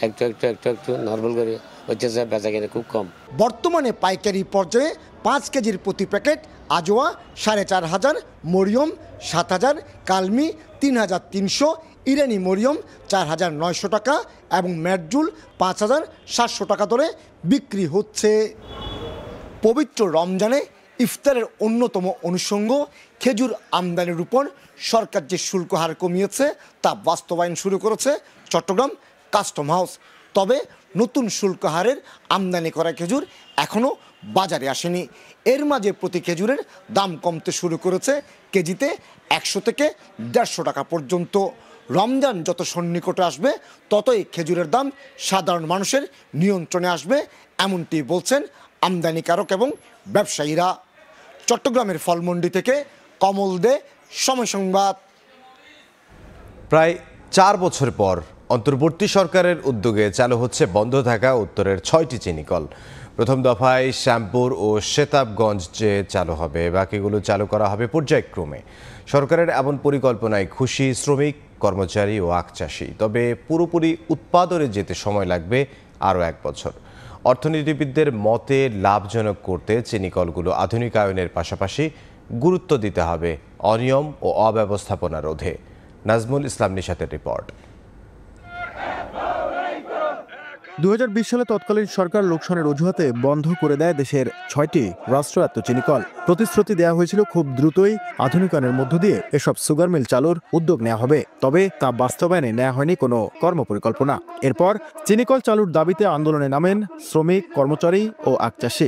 একটু একটু একটু একটু নর্মাল করে হচ্ছে, বেচা কিনে খুব কম। বর্তমানে পাইকারি পর্যায়ে 5 কেজির প্রতি প্যাকেট আজোয়া 4,500, মরিয়ম 7,000, কালমি 3,300, ইরানি মরিয়ম 4,900 টাকা এবং ম্যাটজুল 5,700 টাকা দরে বিক্রি হচ্ছে। পবিত্র রমজানে ইফতারের অন্যতম অনুষঙ্গ খেজুর আমদানির উপর সরকার যে শুল্ক হার কমিয়েছে তা বাস্তবায়ন শুরু করেছে চট্টগ্রাম কাস্টম হাউস। তবে নতুন শুল্ক হারের আমদানি করা খেজুর এখনও বাজারে আসেনি। এর মাঝে প্রতি খেজুরের দাম কমতে শুরু করেছে কেজিতে 100 থেকে 150 টাকা পর্যন্ত। রমজান যত সন্নিকটে আসবে ততই খেজুরের দাম সাধারণ মানুষের নিয়ন্ত্রণে আসবে, এমনটি বলছেন আমদানিকারক এবং ব্যবসায়ীরা। চট্টগ্রামের ফলমন্ডি থেকে কমল দে, সময় সংবাদ। প্রায় 4 বছর পর অন্তর্বর্তী সরকারের উদ্যোগে চালু হচ্ছে বন্ধ থাকা উত্তরের 6টি চিনিকল। প্রথম দফায় শ্যামপুর ও সেতাবগঞ্জে চালু হবে, বাকিগুলো চালু করা হবে পর্যায়ক্রমে। সরকারের এমন পরিকল্পনায় খুশি শ্রমিক, কর্মচারী ও আখ চাষি। তবে পুরোপুরি উৎপাদনে যেতে সময় লাগবে আরও 1 বছর। অর্থনীতিবিদদের মতে লাভজনক করতে চিনিকলগুলো আধুনিকায়নের পাশাপাশি গুরুত্ব দিতে হবে অনিয়ম ও অব্যবস্থাপনা রোধে। নাজমুল ইসলাম নিশাতের রিপোর্ট। 2020 সালে তৎকালীন সরকার লোকসানের অজুহাতে বন্ধ করে দেয় দেশের 6টি রাষ্ট্রায়ত্ত চিনিকল। প্রতিশ্রুতি দেওয়া হয়েছিল খুব দ্রুতই আধুনিকায়নের মধ্য দিয়ে এসব সুগার মিল চালুর উদ্যোগ নেওয়া হবে, তবে তা বাস্তবায়নে নেওয়া হয়নি কোনো কর্মপরিকল্পনা। এরপর চিনিকল চালুর দাবিতে আন্দোলনে নামেন শ্রমিক, কর্মচারী ও আখ চাষি।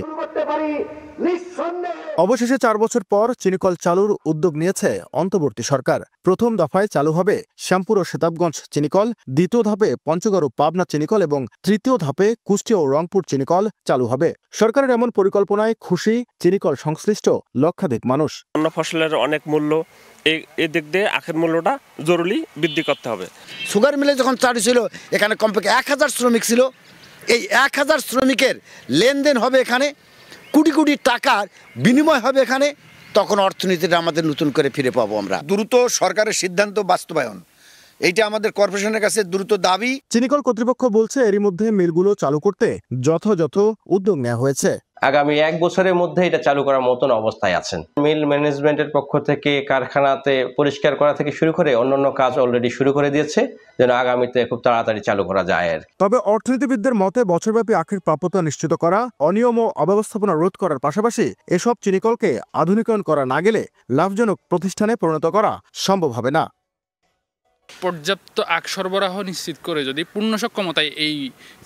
অবশেষে 4 বছর পর চিনিকল চালুর উদ্যোগ নিয়েছে অন্তর্বর্তী সরকার। প্রথম দফায় চালু হবে শ্যামপুর ও সেতাবগঞ্জ চিনিকল, দ্বিতীয় ধাপে পঞ্চগড় ও পাবনা চিনিকল এবং তৃতীয় ধাপে কুষ্টিয়া ও রংপুর চিনিকল চালু হবে। সরকারের এমন পরিকল্পনায় খুশি চিনিকল সংশ্লিষ্ট লক্ষাধিক মানুষ। অন্য ফসলের অনেক মূল্য, এই দিক দিয়ে আখের মূল্যটা জরুরি বৃদ্ধি করতে হবে। সুগার মিলে যখন চালু ছিল এখানে কমপক্ষে 1,000 শ্রমিক ছিল। এই 1,000 শ্রমিকের লেনদেন হবে এখানে, কোটি কোটি টাকার বিনিময় হবে এখানে, তখন অর্থনীতিটা আমাদের নতুন করে ফিরে পাবো আমরা। দ্রুত সরকারের সিদ্ধান্ত বাস্তবায়ন, এইটা আমাদের কর্পোরেশনের কাছে দ্রুত দাবি। চিনিকল কর্তৃপক্ষ বলছে এরই মধ্যে মিলগুলো চালু করতে যথাযথ উদ্যোগ নেওয়া হয়েছে। আগামী 1 বছরের মধ্যে এটা চালু করার মতন অবস্থায় আছেন। মিল ম্যানেজমেন্টের পক্ষ থেকে কারখানাতে পরিষ্কার করা থেকে শুরু করে অন্যান্য কাজ অলরেডি শুরু করে দিয়েছে, যেন আগামীতে খুব তাড়াতাড়ি চালু করা যায়। তবে অর্থনীতিবিদদের মতে বছরব্যাপী আখের প্রাপ্যতা নিশ্চিত করা, অনিয়ম ও অব্যবস্থাপনা রোধ করার পাশাপাশি এসব চিনিকলকে আধুনিকায়ন করা না গেলে লাভজনক প্রতিষ্ঠানে পরিণত করা সম্ভব হবে না। পর্যাপ্ত আখ সরবরাহ নিশ্চিত করে যদি পূর্ণ সক্ষমতায় এই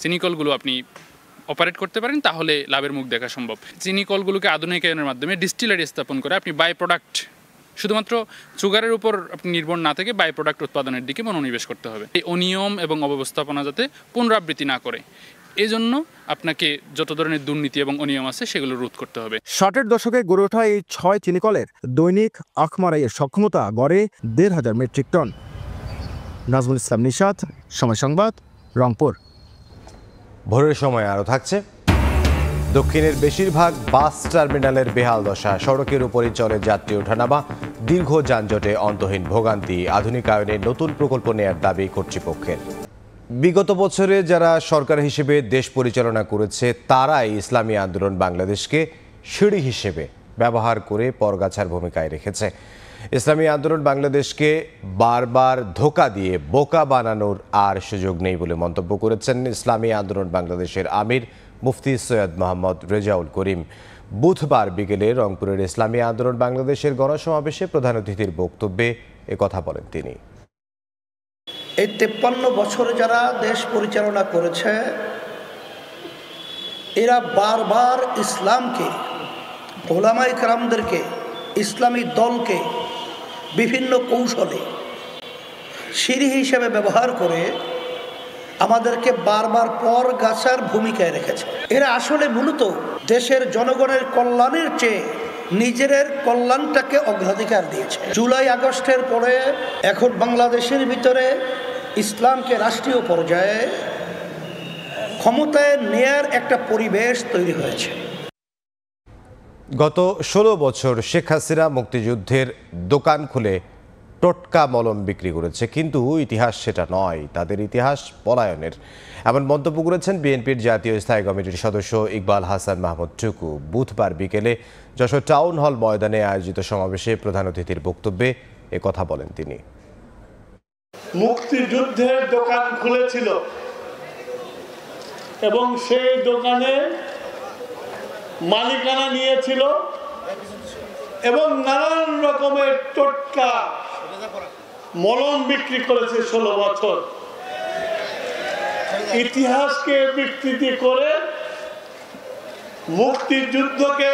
চিনিকলগুলো আপনি অপারেট করতে পারেন তাহলে লাভের মুখ দেখা সম্ভব। চিনিকলগুলোকে আধুনিকায়নের মাধ্যমে ডিস্টিলারি স্থাপন করে আপনি বাই প্রোডাক্ট, শুধুমাত্র সুগারের উপর আপনি নির্ভর না থেকে বাই প্রোডাক্ট উৎপাদনের দিকে মনোনিবেশ করতে হবে। এই অনিয়ম এবং অব্যবস্থাপনা যাতে পুনরাবৃত্তি না করে, এই জন্য আপনাকে যত ধরনের দুর্নীতি এবং অনিয়ম আছে সেগুলো রোধ করতে হবে। 60-এর দশকে গড়ে ওঠা এই 6 চিনিকলের দৈনিক আখ মারাইয়ের সক্ষমতা গড়ে 1,500 মেট্রিক টন। নাজমুল ইসলাম নিশাত, সময় সংবাদ, রংপুর। ভোরের সময় আরও থাকছে। দক্ষিণের বেশিরভাগ বাস টার্মিনালের বেহাল দশা, সড়কের উপরই চলে যাত্রী ওঠানামা, দীর্ঘ যানজটে অন্তহীন ভোগান্তি। আধুনিকায়নে নতুন প্রকল্প নেয়ার দাবি কর্তৃপক্ষের। বিগত বছরে যারা সরকার হিসেবে দেশ পরিচালনা করেছে তারাই ইসলামী আন্দোলন বাংলাদেশকে সিঁড়ি হিসেবে ব্যবহার করে পরগাছার ভূমিকায় রেখেছে। ইসলামী আন্দোলন বাংলাদেশকে বারবার ধোঁকা দিয়ে বোকা বানানোর আর সুযোগ নেই বলে মন্তব্য করেছেন ইসলামী আন্দোলন বাংলাদেশের আমির মুফতি সৈয়দ মোহাম্মদ রেজাউল করিম। বুধবার বিকেলে রংপুরের ইসলামী আন্দোলন বাংলাদেশের গণসমাবেশে প্রধান অতিথির বক্তব্যে একথা বলেন তিনি। এই 53 বছরে যারা দেশ পরিচালনা করেছে এরা বারবার ইসলামকে, ওলামায়ে কেরামদেরকে, ইসলামী দলকে বিভিন্ন কৌশলে সিঁড়ি হিসেবে ব্যবহার করে আমাদেরকে বারবার পরগাছার ভূমিকায় রেখেছে। এরা আসলে মূলত দেশের জনগণের কল্যাণের চেয়ে নিজের কল্যাণটাকে অগ্রাধিকার দিয়েছে। জুলাই আগস্টের পরে এখন বাংলাদেশের ভিতরে ইসলামকে রাষ্ট্রীয় পর্যায়ে ক্ষমতায় নেয়ার একটা পরিবেশ তৈরি হয়েছে। গত 16 বছর শেখ হাসিনা মুক্তিযুদ্ধের দোকান খুলে টোটকা মলম বিক্রি করেছে, কিন্তু ইতিহাস সেটা নয়, তাদের ইতিহাস পলায়নের। এমন মন্তব্য করেছেন বিএনপির জাতীয় স্থায়ী কমিটির সদস্য ইকবাল হাসান মাহমুদ টুকু। বুধবার বিকেলে যশোর টাউন হল ময়দানে আয়োজিত সমাবেশে প্রধান অতিথির বক্তব্যে একথা বলেন তিনি। মুক্তিযুদ্ধের দোকান খুলেছিল এবং সেই দোকানে মালিকানা নিয়েছিল এবং নানান রকমের টোটকা মলম বিক্রি করেছে 16 বছর। ইতিহাসকে বিকৃতি করে মুক্তিযুদ্ধকে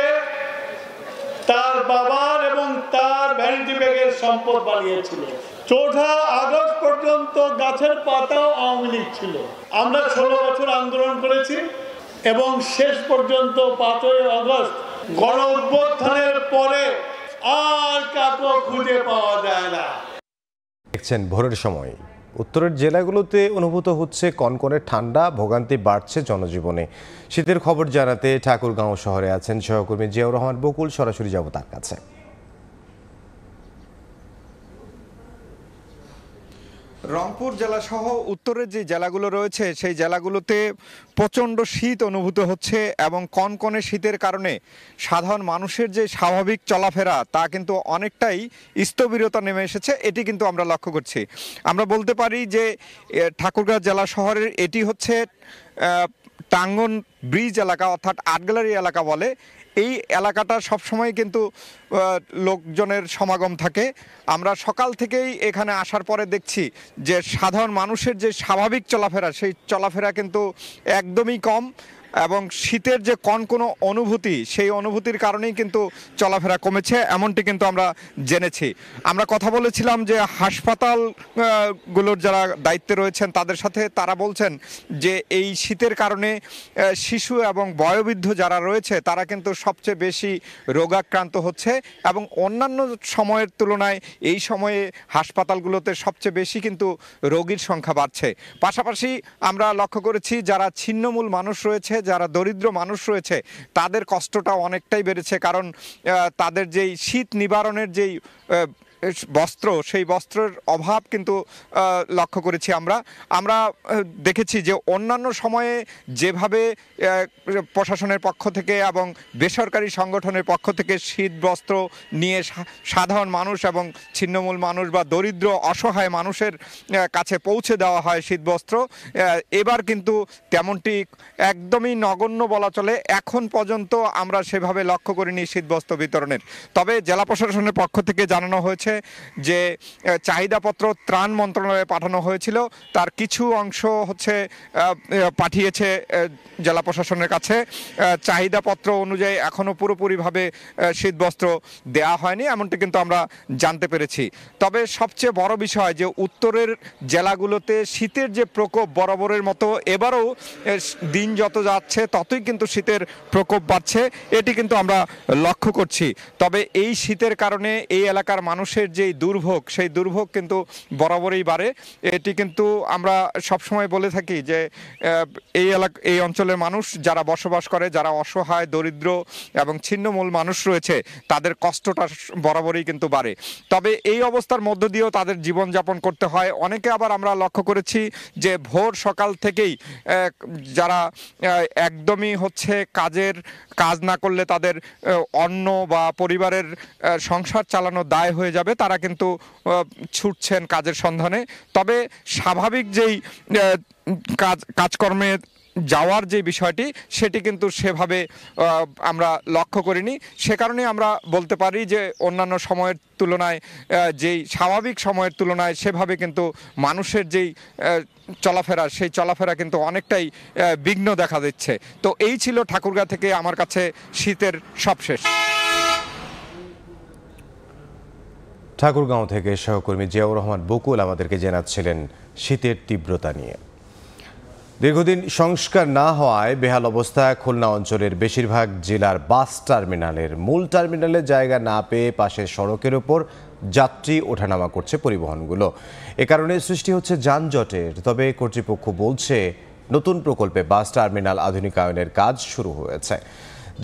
তার বাবার এবং তার ভ্যানিটি ব্যাগের সম্পদ বানিয়েছিল। 4 আগস্ট পর্যন্ত গাছের পাতাও আওয়ামী লীগ ছিল। আমরা 16 বছর আন্দোলন করেছি এবং শেষ পর্যন্ত 5 আগস্ট গণ অভ্যুত্থানের পরে আর কাউকে খুঁজে পাওয়া যায় না। দেখছেন ভোরের সময় উত্তরের জেলাগুলোতে অনুভূত হচ্ছে কনকনে ঠান্ডা, ভোগান্তি বাড়ছে জনজীবনে। শীতের খবর জানাতে ঠাকুরগাঁও শহরে আছেন সহকর্মী জিয়াউর রহমান বকুল, সরাসরি যাব তার কাছে। রংপুর জেলা সহ উত্তরের যে জেলাগুলো রয়েছে সেই জেলাগুলোতে প্রচণ্ড শীত অনুভূত হচ্ছে এবং কনকনে শীতের কারণে সাধারণ মানুষের যে স্বাভাবিক চলাফেরা তা কিন্তু অনেকটাই স্থবিরতা নেমে এসেছে, এটি কিন্তু আমরা লক্ষ্য করছি। আমরা বলতে পারি যে ঠাকুরগাঁও জেলা শহরের এটি হচ্ছে টাঙ্গন ব্রিজ এলাকা, অর্থাৎ আটগ্যালারি এলাকা বলে। এই এলাকাটা সবসময় কিন্তু লোকজনের সমাগম থাকে। আমরা সকাল থেকেই এখানে আসার পরে দেখছি যে সাধারণ মানুষের যে স্বাভাবিক চলাফেরা সেই চলাফেরা কিন্তু একদমই কম এবং শীতের যে কোনো অনুভূতি সেই অনুভূতির কারণেই কিন্তু চলাফেরা কমেছে, এমনটি কিন্তু আমরা জেনেছি। আমরা কথা বলেছিলাম যে হাসপাতালগুলোর যারা দায়িত্বে রয়েছেন তাদের সাথে, তারা বলছেন যে এই শীতের কারণে শিশু এবং বয়োবৃদ্ধ যারা রয়েছে তারা কিন্তু সবচেয়ে বেশি রোগাক্রান্ত হচ্ছে এবং অন্যান্য সময়ের তুলনায় এই সময়ে হাসপাতালগুলোতে সবচেয়ে বেশি কিন্তু রোগীর সংখ্যা বাড়ছে। পাশাপাশি আমরা লক্ষ্য করেছি যারা ছিন্নমূল মানুষ রয়েছে, যারা দরিদ্র মানুষ রয়েছে তাদের কষ্টটা অনেকটাই বেড়েছে, কারণ তাদের যেই শীত নিবারণের যেই বস্ত্র সেই বস্ত্রের অভাব কিন্তু লক্ষ্য করেছি। আমরা দেখেছি যে অন্যান্য সময়ে যেভাবে প্রশাসনের পক্ষ থেকে এবং বেসরকারি সংগঠনের পক্ষ থেকে শীত বস্ত্র নিয়ে সাধারণ মানুষ এবং ছিন্নমূল মানুষ বা দরিদ্র অসহায় মানুষের কাছে পৌঁছে দেওয়া হয় শীত বস্ত্র, এবার কিন্তু তেমনটি একদমই নগণ্য বলা চলে। এখন পর্যন্ত আমরা সেভাবে লক্ষ্য করিনি শীত বস্ত্র বিতরণের। তবে জেলা প্রশাসনের পক্ষ থেকে জানানো হয়েছে যে চাহিদাপত্র ত্রাণ মন্ত্রণালয়ে পাঠানো হয়েছিল, তার কিছু অংশ পাঠিয়েছে জেলা প্রশাসনের কাছে। চাহিদাপত্র অনুযায়ী এখনো পুরোপুরিভাবে শীতবস্ত্র দেওয়া হয়নি, এমনটি কিন্তু আমরা জানতে পেরেছি। তবে সবচেয়ে বড় বিষয় যে উত্তরের জেলাগুলোতে শীতের যে প্রকোপ বরাবরের মতো এবারও দিন যত যাচ্ছে ততই কিন্তু শীতের প্রকোপ বাড়ছে, এটি কিন্তু আমরা লক্ষ্য করছি। তবে এই শীতের কারণে এই এলাকার মানুষের মানুষের যেই দুর্ভোগ, সেই দুর্ভোগ কিন্তু বরাবরই বাড়ে। এটি কিন্তু আমরা সবসময় বলে থাকি যে এই অঞ্চলের মানুষ যারা বসবাস করে, যারা অসহায়, দরিদ্র এবং ছিন্নমূল মানুষ রয়েছে, তাদের কষ্টটা বরাবরই কিন্তু বাড়ে। তবে এই অবস্থার মধ্য দিয়েও তাদের জীবনযাপন করতে হয়। অনেকে আবার আমরা লক্ষ্য করেছি যে ভোর সকাল থেকেই যারা একদমই হচ্ছে কাজ না করলে তাদের অন্ন বা পরিবারের সংসার চালানো দায় হয়ে যাবে, তারা কিন্তু ছুটছেন কাজের সন্ধানে। তবে স্বাভাবিক যেই কাজকর্মে যাওয়ার যে বিষয়টি, সেটি কিন্তু সেভাবে আমরা লক্ষ্য করিনি। সে কারণে আমরা বলতে পারি যে অন্যান্য সময়ের তুলনায়, যেই স্বাভাবিক সময়ের তুলনায় সেভাবে কিন্তু মানুষের যেই চলাফেরা, সেই চলাফেরা কিন্তু অনেকটাই বিঘ্ন দেখা দিচ্ছে। তো এই ছিল ঠাকুরগাঁ থেকে আমার কাছে শীতের সবশেষ। ঠাকুরগাঁও থেকে সহকর্মী জিয়াউর রহমান বকুল আমাদেরকে জানাচ্ছিলেন শীতের তীব্রতা নিয়ে। দীর্ঘদিন সংস্কার না হওয়ায় বেহাল অবস্থায় খুলনা অঞ্চলের বেশিরভাগ জেলার বাস টার্মিনালের মূল টার্মিনালে জায়গা না পেয়ে পাশের সড়কের ওপর যাত্রী ওঠানামা করছে পরিবহনগুলো। এ কারণে সৃষ্টি হচ্ছে যানজটের। তবে কর্তৃপক্ষ বলছে নতুন প্রকল্পে বাস টার্মিনাল আধুনিকায়নের কাজ শুরু হয়েছে।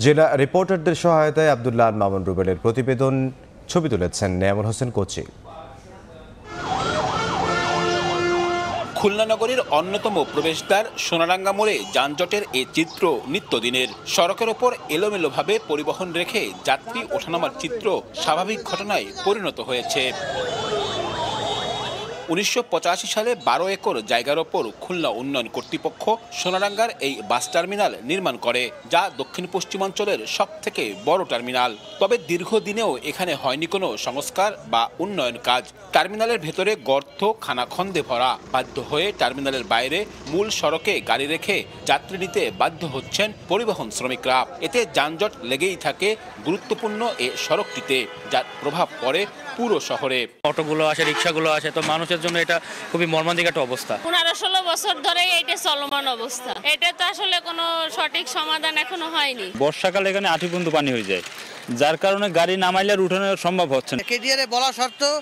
জেলা রিপোর্টারদের সহায়তায় আব্দুল্লাহ আল মামুন রুবেলের প্রতিবেদন, ছবি তুলেছেন নেয়ামুল হোসেন কোচি। খুলনা নগরীর অন্যতম প্রবেশদ্বার সোনারাঙ্গা মোড়ে যানজটের এ চিত্র নিত্যদিনের। সড়কের ওপর এলোমেলোভাবে পরিবহন রেখে যাত্রী ওঠানামার চিত্র স্বাভাবিক ঘটনায় পরিণত হয়েছে। 1985 সালে 12 একর জায়গার ওপর খুলনা উন্নয়ন কর্তৃপক্ষ সোনারাঙ্গার এই বাস টার্মিনাল নির্মাণ করে, যা দক্ষিণ পশ্চিমাঞ্চলের সবথেকে বড় টার্মিনাল। তবে দীর্ঘদিনেও এখানে হয়নি কোনো সংস্কার বা উন্নয়ন কাজ। টার্মিনালের ভেতরে গর্ত, খানাখন্দে ভরা। বাধ্য হয়ে টার্মিনালের বাইরে মূল সড়কে গাড়ি রেখে যাত্রী নিতে বাধ্য হচ্ছেন পরিবহন শ্রমিকরা। এতে যানজট লেগেই থাকে গুরুত্বপূর্ণ এ সড়কটিতে, যার প্রভাব পড়ে পুরো শহরে। অটোগুলো আসে, রিক্সাগুলো আসে, তো মানুষের জন্য এটা খুবই মর্মান্তিক একটা অবস্থা। 15-16 বছর ধরে এটা চলমান অবস্থা। এটা তো আসলে কোনো সঠিক সমাধান এখনো হয়নি। বর্ষাকালে এখানে আঁঠি পর্যন্ত পানি হয়ে যায়, যার কারণে গাড়ি নামাইলে উঠানো সম্ভব হচ্ছে না। কেডিআরে বলা সত্ত্বেও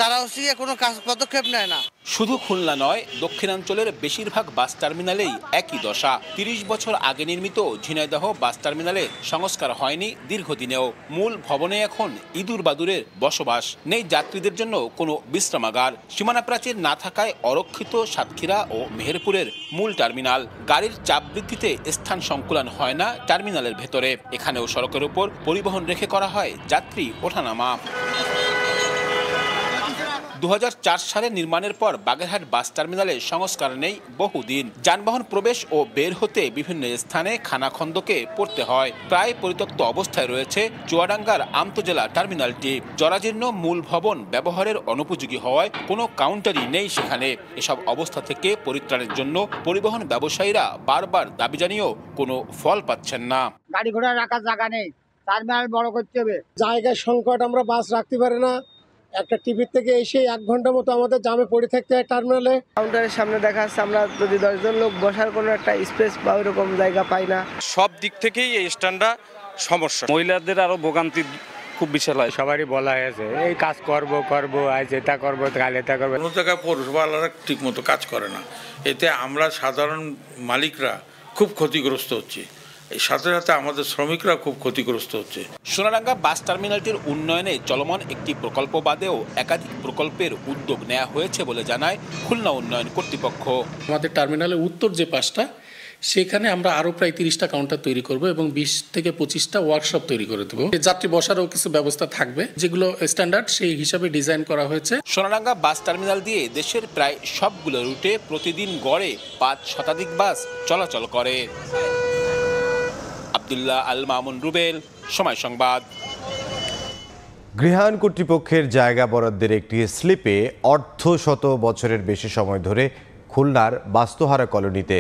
তারা কোনো পদক্ষেপ নেয় না। শুধু খুলনা নয়, দক্ষিণাঞ্চলের বেশিরভাগ বাস টার্মিনালেই একই দশা। 30 বছর আগে নির্মিত ঝিনাইদহ বাস টার্মিনালে সংস্কার হয়নি দীর্ঘদিনেও। মূল ভবনে এখন ইঁদুর বাদুরের বসবাস। নেই যাত্রীদের জন্য কোনো বিশ্রামাগার। সীমানা প্রাচীর না থাকায় অরক্ষিত সাতক্ষীরা ও মেহেরপুরের মূল টার্মিনাল। গাড়ির চাপ বৃদ্ধিতে স্থান সংকুলান হয় না টার্মিনালের ভেতরে। এখানেও সড়কের উপর পরিবহন রেখে করা হয় যাত্রী ওঠানামা। 2004 সালে নির্মাণের পর বাগেরহাট বাস টার্মিনালে সংস্কার নেই বহুদিন। যানবাহন প্রবেশ ও বের হতে বিভিন্ন স্থানে খানাখন্দকে পড়তে হয়। প্রায় পরিত্যক্ত অবস্থায় রয়েছে চুয়াডাঙ্গার আন্তজেলা টার্মিনালটি। জরাজীর্ণ মূল ভবন ব্যবহারের অনুপযোগী হওয়ায় কোনো কাউন্টারই নেই সেখানে। এসব অবস্থা থেকে পরিত্রাণের জন্য পরিবহন ব্যবসায়ীরা বারবার দাবি জানিয়েও কোনো ফল পাচ্ছেন না। গাড়ি ঘোড়া রাখার জায়গা নেই, টার্মিনাল বড় করতে হবে। জায়গার সংকট, আমরা বাস রাখতে পারি না। একটা টিভির থেকে এসে 1 ঘন্টা মতো আমাদের জামে পড়ে থাকতে হয় টার্মিনালে। কাউন্টারের সামনে দেখা যাচ্ছে আমরা যদি 10 জন লোক বসার কোনো একটা স্পেস বা ওইরকম জায়গা পাই না। সব দিক থেকেই এই স্ট্যান্ডটা সমস্যা। মহিলাদের আরো ভোগান্তি খুব বিশাল হয়। সবারই বলা হয়েছে এই কাজ করব আজ এটা করবো, কাল এটা করবো। কোনো জায়গায় পৌরসভাওয়ালারা ঠিক মতো কাজ করে না। এতে আমরা সাধারণ মালিকরা খুব ক্ষতিগ্রস্ত হচ্ছি। এই সাথে সাথে আমাদের শ্রমিকরা খুব ক্ষতিগ্রস্ত হচ্ছে। সোনারাঙ্গা বাস টার্মিনালটির উন্নয়নে চলমান একটি প্রকল্প বাদেও একাধিক প্রকল্পের উদ্যোগ নেওয়া হয়েছে বলে জানায় খুলনা উন্নয়ন কর্তৃপক্ষ। আমাদের টার্মিনালের উত্তর যে পাশটা, সেখানে আমরা আরো প্রায় 30টা কাউন্টার তৈরি করব এবং 20 থেকে 25টা ওয়ার্কশপ তৈরি করে দেবো। যাত্রী বসারও কিছু ব্যবস্থা থাকবে, যেগুলো স্ট্যান্ডার্ড সেই হিসাবে ডিজাইন করা হয়েছে। সোনারাঙ্গা বাস টার্মিনাল দিয়ে দেশের প্রায় সবগুলো রুটে প্রতিদিন গড়ে 5 শতাধিক বাস চলাচল করে। আব্দুল্লাহ আল মামুন রুবেল, সময় সংবাদ। গৃহায়ণ কর্তৃপক্ষের জায়গা বরাদ্দের একটি স্লিপে অর্ধশত বছরের বেশি সময় ধরে খুলনার বাস্তুহারা কলোনিতে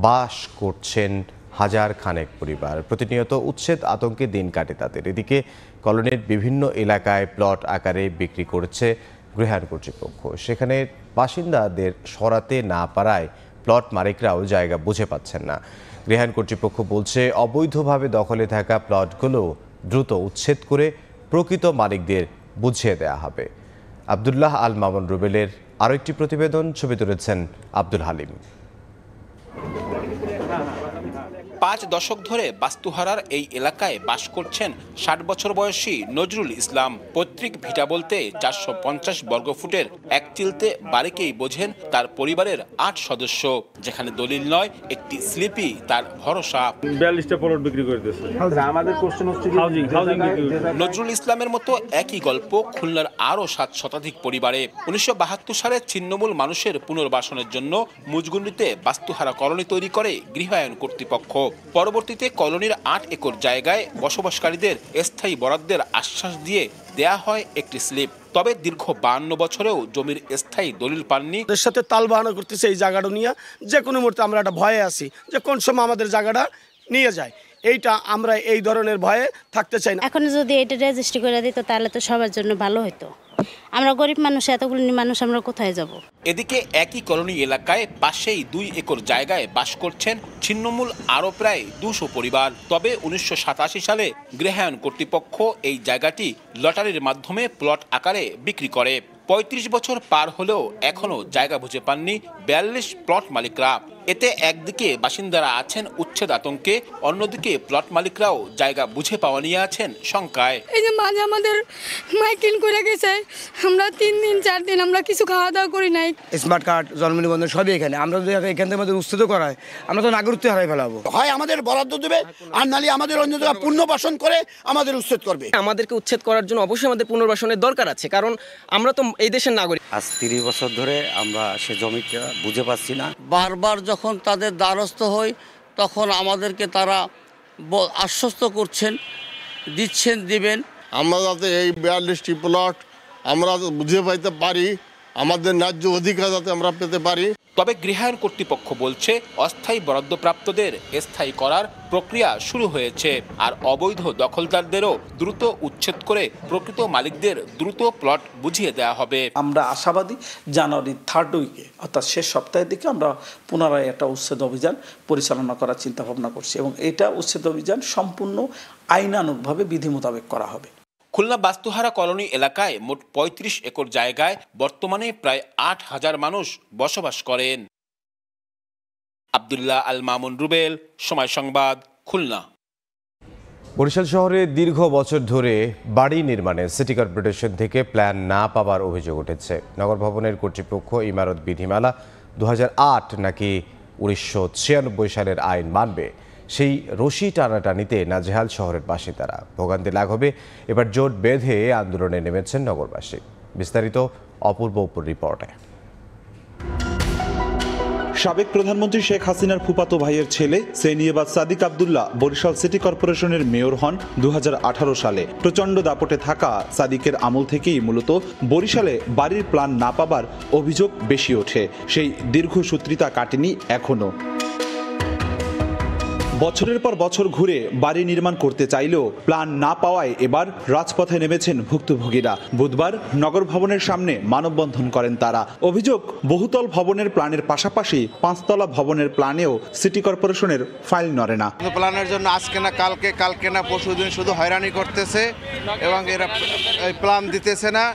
বাস করছেন হাজার খানেক পরিবার। প্রতিনিয়ত উচ্ছেদ আতঙ্কে দিন কাটে তাদের। এদিকে কলোনির বিভিন্ন এলাকায় প্লট আকারে বিক্রি করছে গৃহায়ণ কর্তৃপক্ষ। সেখানে বাসিন্দাদের সরাতে না পারায় প্লট মালিকরাও জায়গা বুঝে পাচ্ছেন না। গৃহায়ণ কর্তৃপক্ষ বলছে অবৈধভাবে দখলে থাকা প্লটগুলো দ্রুত উচ্ছেদ করে প্রকৃত মালিকদের বুঝিয়ে দেওয়া হবে। আব্দুল্লাহ আল মামুন রুবেলের আরও একটি প্রতিবেদন, ছবি তুলেছেন আব্দুল হালিম। 5 দশক ধরে বাস্তুহারার এই এলাকায় বাস করছেন 60 বছর বয়সী নজরুল ইসলাম। পৈতৃক ভিটা বলতে 450 বর্গফুটের এক চিলতে বাড়িকেই বোঝেন তার পরিবারের 8 সদস্য। যেখানে দলিল নয়, একটি স্লিপই তার ভরসা। 42টা প্লট বিক্রি করে দিয়েছে। আমাদের কোশ্চেন হচ্ছে নজরুল ইসলামের মতো একই গল্প খুলনার আরও 7 শতাধিক পরিবারে। 1972 সালে ছিন্নমূল মানুষের পুনর্বাসনের জন্য মুজগুন্ডিতে বাস্তুহারা কলোনি তৈরি করে গৃহায়ন কর্তৃপক্ষ। পরবর্তীতে কলোনির 8 একর জায়গায় বসবাসকারীদের স্থায়ী বরাদ্দের আশ্বাস দিয়ে দেয়া হয় একটি স্লিপ। তবে দীর্ঘ 52 বছরেও জমির স্থায়ী দলিল পাননি। এর সাথে তাল বাহানা করতেছে এই জায়গাটা নিয়ে, যে কোনো মুহূর্তে আমরা একটা ভয়ে আছি যে কোন সময় আমাদের জায়গাটা নিয়ে যায়। এইটা আমরা এই ধরনের ভয়ে থাকতে চাই না। এখন যদি এটা রেজিস্ট্রি করে দিত তাহলে তো সবার জন্য ভালো হতো। আমরা গরিব মানুষ, এতগুলো মানুষ আমরা কোথায় যাব? এদিকে একই কলোনি এলাকায় পাশেই 2 একর জায়গায় বাস করছেন ছিন্নমূল আরও প্রায় 200 পরিবার। তবে 1987 সালে গৃহায়ন কর্তৃপক্ষ এই জায়গাটি লটারির মাধ্যমে প্লট আকারে বিক্রি করে। 35 বছর পার হলেও এখনও জায়গা বুঝে পাননি 42 প্লট মালিকরা। এতে একদিকে বাসিন্দারা আছেন উচ্ছেদ আতঙ্কে, অন্যদিকে প্লট মালিকরাও জায়গা বুঝে পাওয়া নিয়ে আছেন শঙ্কায়। এই যে মাঝে আমাদের মাইকিং করে গেছে, আমরা 3 দিন 4 দিন আমরা কিছু খাওয়া দাওয়া করি নাই। স্মার্ট কার্ড, জন্ম নিবন্ধন সবই এখানে। আমরা যদি এখান থেকে আমাদের উচ্ছেদ করা হয়, আমরা তো নাগরিকত্ব হারাই ফেলাবো। হয় আমাদের বরাদ্দ দেবে, আর নালি আমাদের অন্য জায়গায় পুনর্বাসন করে আমাদের উচ্ছেদ করবে। আমাদেরকে উচ্ছেদ করার জন্য অবশ্যই আমাদের পুনর্বাসনের দরকার আছে, কারণ আমরা তো এই দেশের নাগরিক। আজ 30 বছর ধরে আমরা সে জমিটা বুঝে পাচ্ছি না। বারবার যখন তাদের দ্বারস্থ হই তখন আমাদেরকে তারা আশ্বস্ত করছেন, দিচ্ছেন, দিবেন। আমরা যাতে এই 42টি প্লট আমরা বুঝে পাইতে পারি, আমাদের ন্যায্য অধিকার যাতে আমরা পেতে পারি। তবে গৃহায়ন কর্তৃপক্ষ বলছে অস্থায়ী বরাদ্দপ্রাপ্তদের স্থায়ী করার প্রক্রিয়া শুরু হয়েছে, আর অবৈধ দখলদারদেরও দ্রুত উচ্ছেদ করে প্রকৃত মালিকদের দ্রুত প্লট বুঝিয়ে দেওয়া হবে। আমরা আশাবাদী জানুয়ারির 3rd উইকে অর্থাৎ শেষ সপ্তাহের দিকে আমরা পুনরায় একটা উচ্ছেদ অভিযান পরিচালনা করার চিন্তা ভাবনা করছি, এবং এটা উচ্ছেদ অভিযান সম্পূর্ণ আইনানুগভাবে বিধি মোতাবেক করা হবে। খুলনা বাস্তুহারা কলোনি এলাকায় মোট 35 একর জায়গায় বর্তমানে প্রায় 8000 মানুষ বসবাস করেন। আব্দুল্লাহ আল মামুন রুবেল, সময় সংবাদ, খুলনা। বরিশাল শহরে দীর্ঘ বছর ধরে বাড়ি নির্মাণে সিটি কর্পোরেশন থেকে প্ল্যান না পাওয়ার অভিযোগ উঠেছে। নগর ভবনের কর্তৃপক্ষ ইমারত বিধিমালা 2008 নাকি 1996 সালের আইন মানবে, সেই রশি টানাটানিতে নাজেহাল শহরের বাসিন্দারা। ভোগান্তি লাঘবে এবার জোট বেঁধে আন্দোলনে নেমেছেন নগরবাসী। বিস্তারিত অপূর্ব রিপোর্টে। সাবেক প্রধানমন্ত্রী শেখ হাসিনার ফুফাতো ভাইয়ের ছেলে সেনিয়েবাদ সাদিক আব্দুল্লাহ বরিশাল সিটি কর্পোরেশনের মেয়র হন 2018 সালে। প্রচণ্ড দাপটে থাকা সাদিকের আমল থেকেই মূলত বরিশালে বাড়ির প্ল্যান না পাবার অভিযোগ বেশি ওঠে। সেই দীর্ঘসূত্রিতা কাটেনি এখনো। বছরের পর বছর ঘুরে বাড়ি নির্মাণ করতে চাইলেও প্ল্যান না পাওয়ায় এবার রাজপথে নেমেছেন ভুক্তভোগীরা। বুধবার নগর ভবনের সামনে মানববন্ধন করেন তারা। অভিযোগ, বহুতল ভবনের প্ল্যানের পাশাপাশি 5 তলা ভবনের প্ল্যানেও সিটি কর্পোরেশনের ফাইল নড়ে না। প্ল্যানের জন্য আজকে না কালকে না পরশুদিন শুধু হয়রানি করতেছে, এবং এরা প্ল্যান দিতেছে না,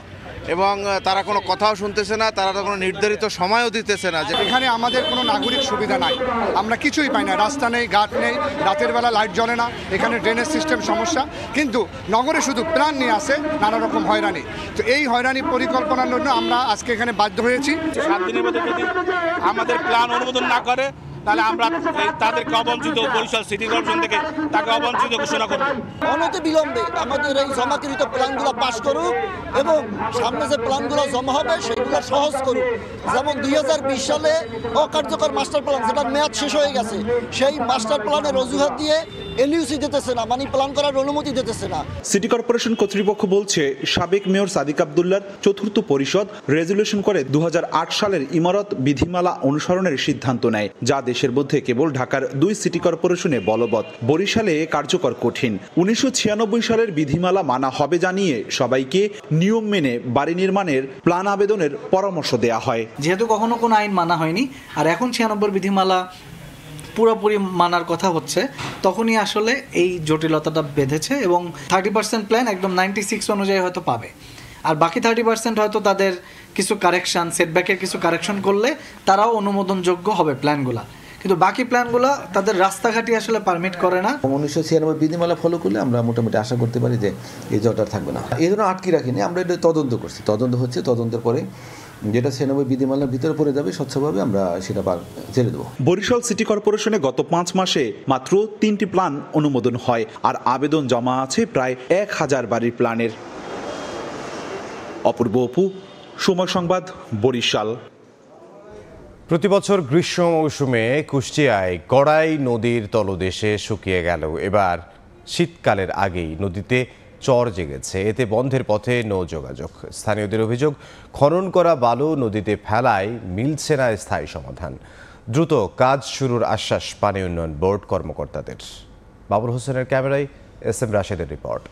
এবং তারা কোনো কথাও শুনতেছে না, তারা কোনো নির্ধারিত সময়ও দিতেছে না। এখানে আমাদের কোনো নাগরিক সুবিধা নাই, আমরা কিছুই পাই না। রাস্তা নেই, ঘাট নেই, রাতের বেলা লাইট জ্বলে না, এখানে ড্রেনেজ সিস্টেম সমস্যা। কিন্তু নগরে শুধু প্ল্যান নিয়ে আসে নানা রকম হয়রানি। তো এই হয়রানি পরিকল্পনার জন্য আমরা আজকে এখানে বাধ্য হয়েছি। 7 দিনের মধ্যে যদি আমাদের প্ল্যান অনুমোদন না করে তাহলে আমরা তাদেরকে অবঞ্চিত, বরিশাল সিটি কর্পোরেশন থেকে তাকে অবঞ্চিত ঘোষণা করব। অনতি বিলম্বে আমাদের এই জমাকৃত প্ল্যানগুলো পাস করুক, এবং সামনে যে প্ল্যানগুলো জমা হবে সেগুলো সহজ করুক। যেমন 2020 সালে অকার্যকর মাস্টার প্ল্যান, যেটার মেয়াদ শেষ হয়ে গেছে, সেই মাস্টার প্ল্যানের অজুহাত দিয়ে এলইউসি দিতেছে না, মানে প্ল্যান করার অনুমতি দিতেছে না। সিটি কর্পোরেশন কর্তৃপক্ষ বলছে সাবেক মেয়র সাদিক আব্দুল্লাহর চতুর্থ পরিষদ রেজলিউশন করে 2008 সালের ইমারত বিধিমালা অনুসরণের সিদ্ধান্ত নেয়, যা দেশের মধ্যে কেবল ঢাকার 2 সিটি কর্পোরেশনে বলবৎ। বরিশালে কার্যকর কঠিন। 1996 সালের বিধিমালা মানা হবে জানিয়ে সবাইকে নিয়ম মেনে বাড়ি নির্মাণের প্ল্যান আবেদনের পরামর্শ দেয়া হয়। যেহেতু কখনো কোনো আইন মানা হয়নি, আর এখন 96 বিধিমালা পুরোপুরি মানার কথা হচ্ছে, তখনই আসলে এই জটিলতাটা বেঁধেছে, এবং 30% প্ল্যান একদম 96 অনুযায়ী হয়তো পাবে। আর বাকি 30% হয়তো তাদের কিছু কারেকশন, সেটব্যাকের কিছু কারেকশন করলে তারাও অনুমোদনযোগ্য হবে প্ল্যানগুলা। কিন্তু বাকি প্ল্যানগুলো তাদের রাস্তাঘাটই আসলে পারমিট করে না। 1996 বিধিমালা ফলো করলে আমরা মোটামুটি আশা করতে পারি যে এই জটটা থাকবে না। এই জন্য আটকে রাখিনি, আমরা এটা তদন্ত করছি, তদন্ত হচ্ছে, তদন্তের পরে যেটা 96 বিধিমালার ভিতরে পড়ে যাবে স্বচ্ছভাবে আমরা সেটা ছেড়ে দেবো। বরিশাল সিটি কর্পোরেশনে গত 5 মাসে মাত্র 3টি প্ল্যান অনুমোদন হয়, আর আবেদন জমা আছে প্রায় 1000 বাড়ির প্ল্যানের। অপূর্ব অপু, সময় সংবাদ, বরিশাল। প্রতিবছর গ্রীষ্ম মৌসুমে কুষ্টিয়ায় গড়াই নদীর তলদেশে শুকিয়ে গেল, এবার শীতকালের আগেই নদীতে চর জেগেছে। এতে বন্ধের পথে নৌ যোগাযোগ। স্থানীয়দের অভিযোগ, খনন করা বালু নদীতে ফেলায় মিলছে না স্থায়ী সমাধান। দ্রুত কাজ শুরুর আশ্বাস পানি উন্নয়ন বোর্ড কর্মকর্তাদের। বাবুল হোসেনের ক্যামেরায় SM রাশেদের রিপোর্ট।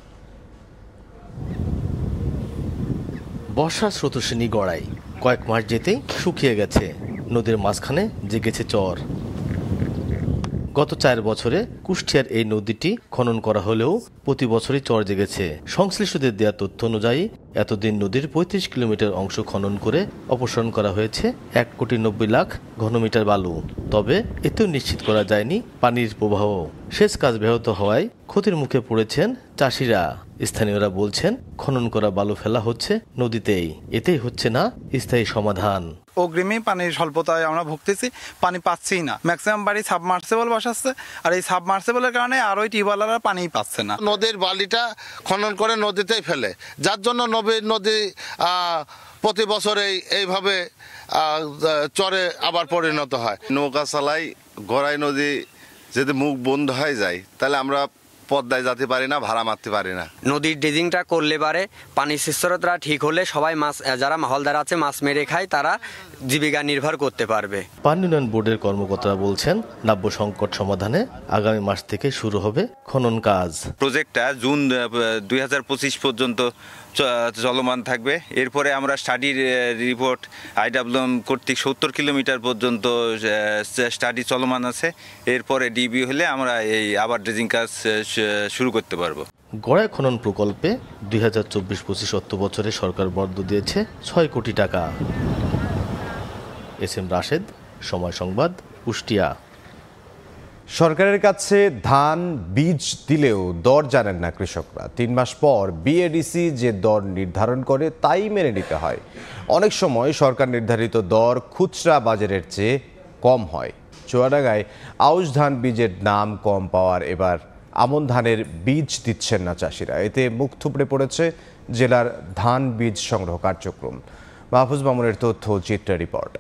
বর্ষার স্রোতস্বিনী গড়াই কয়েক মাস যেতেই শুকিয়ে গেছে, নদীর মাঝখানে জেগেছে চর। গত 4 বছরে কুষ্টিয়ার এই নদীটি খনন করা হলেও প্রতি বছরই চর জেগেছে। সংশ্লিষ্টদের দেওয়া তথ্য অনুযায়ী এতদিন নদীর 35 কিলোমিটার অংশ খনন করে অপসারণ করা হয়েছে 1,90,00,000 ঘনমিটার বালু। তবে এতেও নিশ্চিত করা যায়নি পানির প্রবাহ। সেচ কাজ ব্যাহত হওয়ায় ক্ষতির মুখে পড়েছেন চাষিরা। স্থানীয়রা বলছেন, খনন করা বালু ফেলা হচ্ছে নদীতেই, এতেই হচ্ছে না স্থায়ী সমাধান। অগ্রিমে পানির স্বল্পতায় আমরা ভুগতেছি, পানি পাচ্ছি না। ম্যাক্সিমাম বাড়ি সাবমার্সিবল বসাচ্ছে, আর এই সাবমার্সিবলের কারণে আরও টিউবওয়েলাররা পানি পাচ্ছে না। নদীর বালিটা খনন করে নদীতেই ফেলে, যার জন্য নদী প্রতি বছরে এইভাবে চরে আবার পরিণত হয়। নৌকা চালাই, গড়াই নদী যদি মুখ বন্ধ হয়ে যায় তাহলে আমরা পদ্মায় যেতে পারি না, ভাড়া মারতে পারি না। নদীর ড্রেজিংটা করলে পারে পানির স্থিরতা ঠিক হলে সবাই মাছ, যারা মাহলদার আছে মাছ মেরে খায়, তারা জীবিকা নির্ভর করতে পারবে। পানি উন্নয়ন বোর্ডের কর্মকর্তারা বলছেন, নাব্য সংকট সমাধানে আগামী মাস থেকে শুরু হবে খনন কাজ। প্রজেক্টটা জুন 2025 পর্যন্ত চলমান থাকবে। এরপরে আমরা স্টাডির রিপোর্ট IWM কর্তৃক 70 কিলোমিটার পর্যন্ত স্টাডি চলমান আছে। এরপরে ডিবি হলে আমরা এই আবার ড্রেজিং কাজ শুরু করতে পারবো। গড়াই খনন প্রকল্পে 2024-25 অর্থ বছরে সরকার বরাদ্দ দিয়েছে 6 কোটি টাকা। SM রাশেদ, সময় সংবাদ, কুষ্টিয়া। সরকারের কাছে ধান বীজ দিলেও দর জানেন না কৃষকরা। 3 মাস পর বিএডিসি যে দর নির্ধারণ করে তাই মেনে নিতে হয়। অনেক সময় সরকার নির্ধারিত দর খুচরা বাজারের চেয়ে কম হয়। চুয়াডাঙ্গায় আউশ ধান বীজের দাম কম পাওয়ার এবার আমন ধানের বীজ দিচ্ছেন না চাষিরা। এতে মুখ থুবড়ে পড়েছে জেলার ধান বীজ সংগ্রহ কার্যক্রম। মাহফুজ মামুনের তথ্য, চিত্র রিপোর্ট।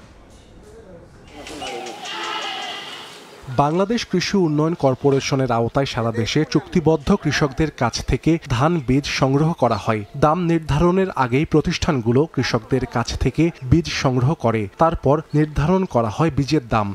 বাংলাদেশ কৃষি উন্নয়ন কর্পোরেশনের আওতায় সারা দেশে চুক্তিবদ্ধ কৃষকদের কাছ থেকে ধান বীজ সংগ্রহ করা হয়। দাম নির্ধারণের আগেই প্রতিষ্ঠানগুলো কৃষকদের কাছ থেকে বীজ সংগ্রহ করে, তারপর নির্ধারণ করা হয় বীজের দাম।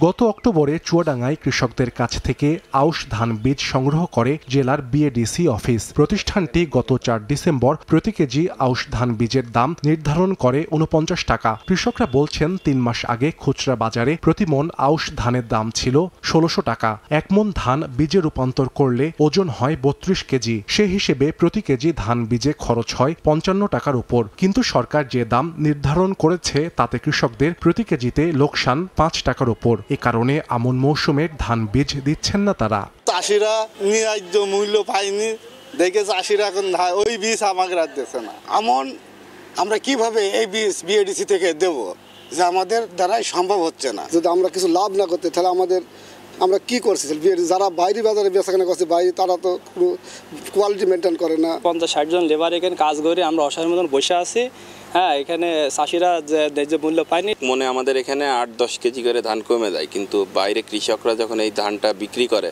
গত অক্টোবরে চুয়াডাঙ্গায় কৃষকদের কাছ থেকে আউশ ধান বীজ সংগ্রহ করে জেলার বিএডিসি অফিস। প্রতিষ্ঠানটি গত 4 ডিসেম্বর প্রতি কেজি আউশ ধান বীজের দাম নির্ধারণ করে 49 টাকা। কৃষকরা বলছেন, 3 মাস আগে খুচরা বাজারে প্রতি মন আউশ ধানের দাম ছিল 1600 টাকা। 1 মন ধান বীজে রূপান্তর করলে ওজন হয় 32 কেজি। সে হিসেবে প্রতি কেজি ধান বীজে খরচ হয় 55 টাকার উপর। কিন্তু সরকার যে দাম নির্ধারণ করেছে তাতে কৃষকদের প্রতি কেজিতে লোকসান 5 টাকার উপর। এ কারণে আমন মৌসুমের ধান বীজ দিচ্ছেন না তারা। চাষিরা ন্যায্য মূল্য পায়নি দেখে চাষিরা এখন ওই বীজ আমাকে দিচ্ছে না। আমরা কিভাবে এই বীজ বিএডিসি থেকে দেব, যে আমাদের দ্বারাই সম্ভব হচ্ছে না। যদি আমরা কিছু লাভ না করতে তাহলে আমরা কি করছি, যারা বাইরে বাজারে বেচাকেনা করছে বাইরে, তারা তো কোনো কোয়ালিটি মেনটেন করে না। 50-60 জন লেবার এখানে কাজ করে আমরা অসহায়ের মতন বসে আছি। হ্যাঁ, এখানে চাষিরা যে মূল্য পায়নি। মনে আমাদের এখানে 8-10 কেজি করে ধান কমে যায়, কিন্তু বাইরে কৃষকরা যখন এই ধানটা বিক্রি করে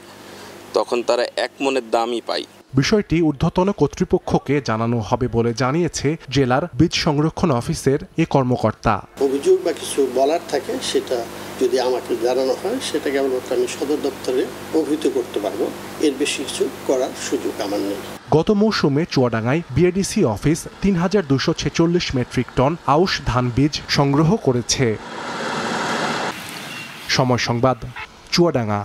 তখন তারা 1 মনের দামই পায়। বিষয়টি ঊর্ধ্বতন কর্তৃপক্ষকে জানানো হবে বলে জানিয়েছে জেলার বীজ সংরক্ষণ অফিসের এ কর্মকর্তা। অভিযোগ বা কিছু বলার থাকে সেটা যদি আমাকে জানানো হয়, সেটা কেবলমাত্র আমি সদর দপ্তরে অভিহিত করতে পারবো। এর বেশি কিছু করার সুযোগ আমার নেই। গত মৌসুমে চুয়াডাঙ্গায় বিএডিসি অফিস 3246 মেট্রিক টন আউশ ধান বীজ সংগ্রহ করেছে। সময় সংবাদ, চুয়াডাঙ্গা।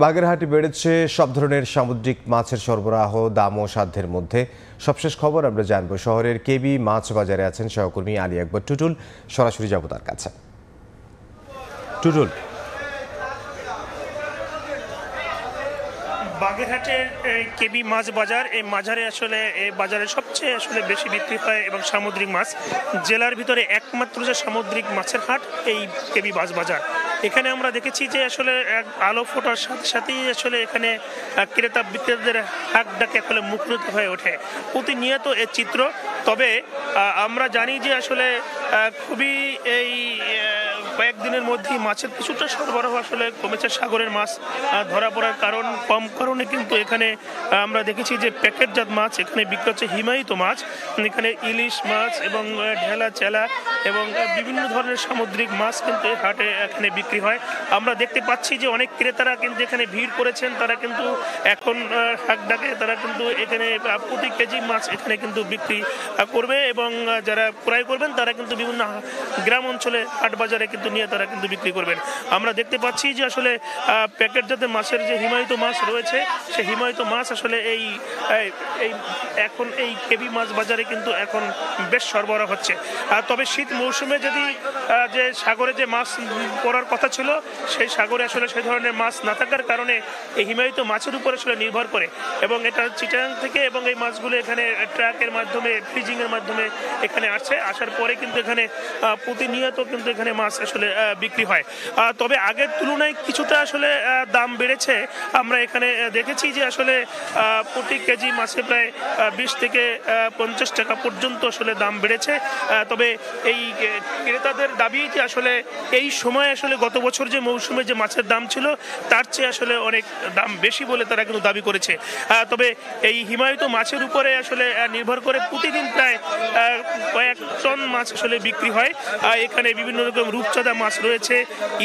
বাগেরহাটে বেড়েছে সব ধরনের সামুদ্রিক মাছের সরবরাহ, দাম ও সাধ্যের মধ্যে। সবশেষ খবর আমরা জানবো। শহরের কেবি মাছ বাজারে আছেন সহকর্মী আলী আকবর টুটুল। সরাসরি যাব তার কাছে। টুটুল, বাগেরহাটের কেবি মাছ বাজার, এই বাজারে আসলে এই বাজারে সবচেয়ে আসলে বেশি বিক্রি হয় এবং সামুদ্রিক মাছ। জেলার ভিতরে একমাত্র যে সামুদ্রিক মাছের হাট এই কেবি মাছ বাজার। এখানে আমরা দেখেছি যে আসলে আলো ফোটার সাথে সাথেই আসলে এখানে ক্রেতা বিক্রেতাদের হাক ডাকে আসলে মুখরিত হয়ে ওঠে প্রতিনিয়ত এর চিত্র। তবে আমরা জানি যে আসলে খুবই এই কয়েকদিনের মধ্যেই মাছের কিছুটা সরবরাহ আসলে কমেছে। সাগরের মাছ ধরা পড়ার কম কারণে কিন্তু এখানে আমরা দেখেছি যে প্যাকেটজাত মাছ এখানে বিক্রি হচ্ছে। হিমায়িত মাছ, এখানে ইলিশ মাছ এবং ঢেলা, চেলা এবং বিভিন্ন ধরনের সামুদ্রিক মাছ কিন্তু এই হাটে এখানে বিক্রি হয়। আমরা দেখতে পাচ্ছি যে অনেক ক্রেতারা কিন্তু এখানে ভিড় করেছেন। তারা কিন্তু এখন হাক ডাকে তারা কিন্তু এখানে প্রতি কেজি মাছ এখানে কিন্তু বিক্রি করবে এবং যারা ক্রয় করবেন তারা কিন্তু বিভিন্ন গ্রাম অঞ্চলে হাট বাজারে কিন্তু নিয়ে তারা কিন্তু বিক্রি করবেন। আমরা দেখতে পাচ্ছি যে আসলে প্যাকেটজাত মাছের যে হিমায়িত মাছ রয়েছে, সেই হিমায়িত মাছ আসলে এই এখন এই কেবি মাছ বাজারে কিন্তু এখন বেশ সরবরাহ হচ্ছে। তবে শীত মৌসুমে যদি যে সাগরে যে মাছ পড়ার কথা ছিল, সেই সাগরে আসলে সেই ধরনের মাছ না থাকার কারণে এই হিমায়িত মাছের উপর আসলে নির্ভর করে এবং এটা চিটাং থেকে এবং এই মাছগুলো এখানে ট্রাকের মাধ্যমে, ফ্রিজিংয়ের মাধ্যমে এখানে আসছে। আসার পরে কিন্তু এখানে প্রতিনিয়ত কিন্তু এখানে মাছ আসলে বিক্রি হয়। তবে আগের তুলনায় কিছুটা আসলে দাম বেড়েছে। আমরা এখানে দেখেছি যে আসলে প্রতি কেজি মাছে প্রায় 20 থেকে 50 টাকা পর্যন্ত আসলে দাম বেড়েছে। তবে এই ক্রেতাদের দাবি যে আসলে এই সময় আসলে গত বছর যে মৌসুমে যে মাছের দাম ছিল তার চেয়ে আসলে অনেক দাম বেশি বলে তারা কিন্তু দাবি করেছে। তবে এই হিমায়িত মাছের উপরে আসলে নির্ভর করে প্রতিদিন প্রায় কয়েক টন মাছ আসলে বিক্রি হয়। এখানে বিভিন্ন রকম রূপচাঁদা মাছ রয়েছে,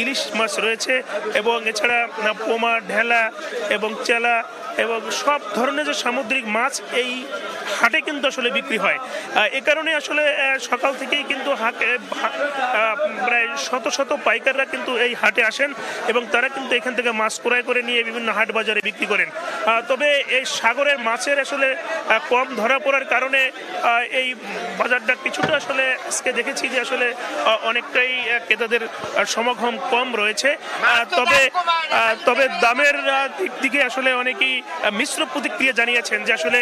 ইলিশ মাছ রয়েছে এবং এছাড়া পোমা, ঢেলা এবং চেলা এবং সব ধরনের যে সামুদ্রিক মাছ এই হাটে কিন্তু আসলে বিক্রি হয়। এ কারণে আসলে সকাল থেকেই কিন্তু প্রায় শত শত পাইকাররা কিন্তু এই হাটে আসেন এবং তারা কিন্তু এখান থেকে মাছ ক্রয় করে নিয়ে বিভিন্ন হাট বাজারে বিক্রি করেন। তবে এই সাগরের মাছের আসলে কম ধরা পড়ার কারণে এই বাজারটা কিছুটা আসলে আজকে দেখেছি যে আসলে অনেকটাই ক্রেতাদের সমাগম কম রয়েছে। তবে দামের দিক থেকে আসলে অনেকেই মিশ্র প্রতিক্রিয়া জানিয়েছেন যে আসলে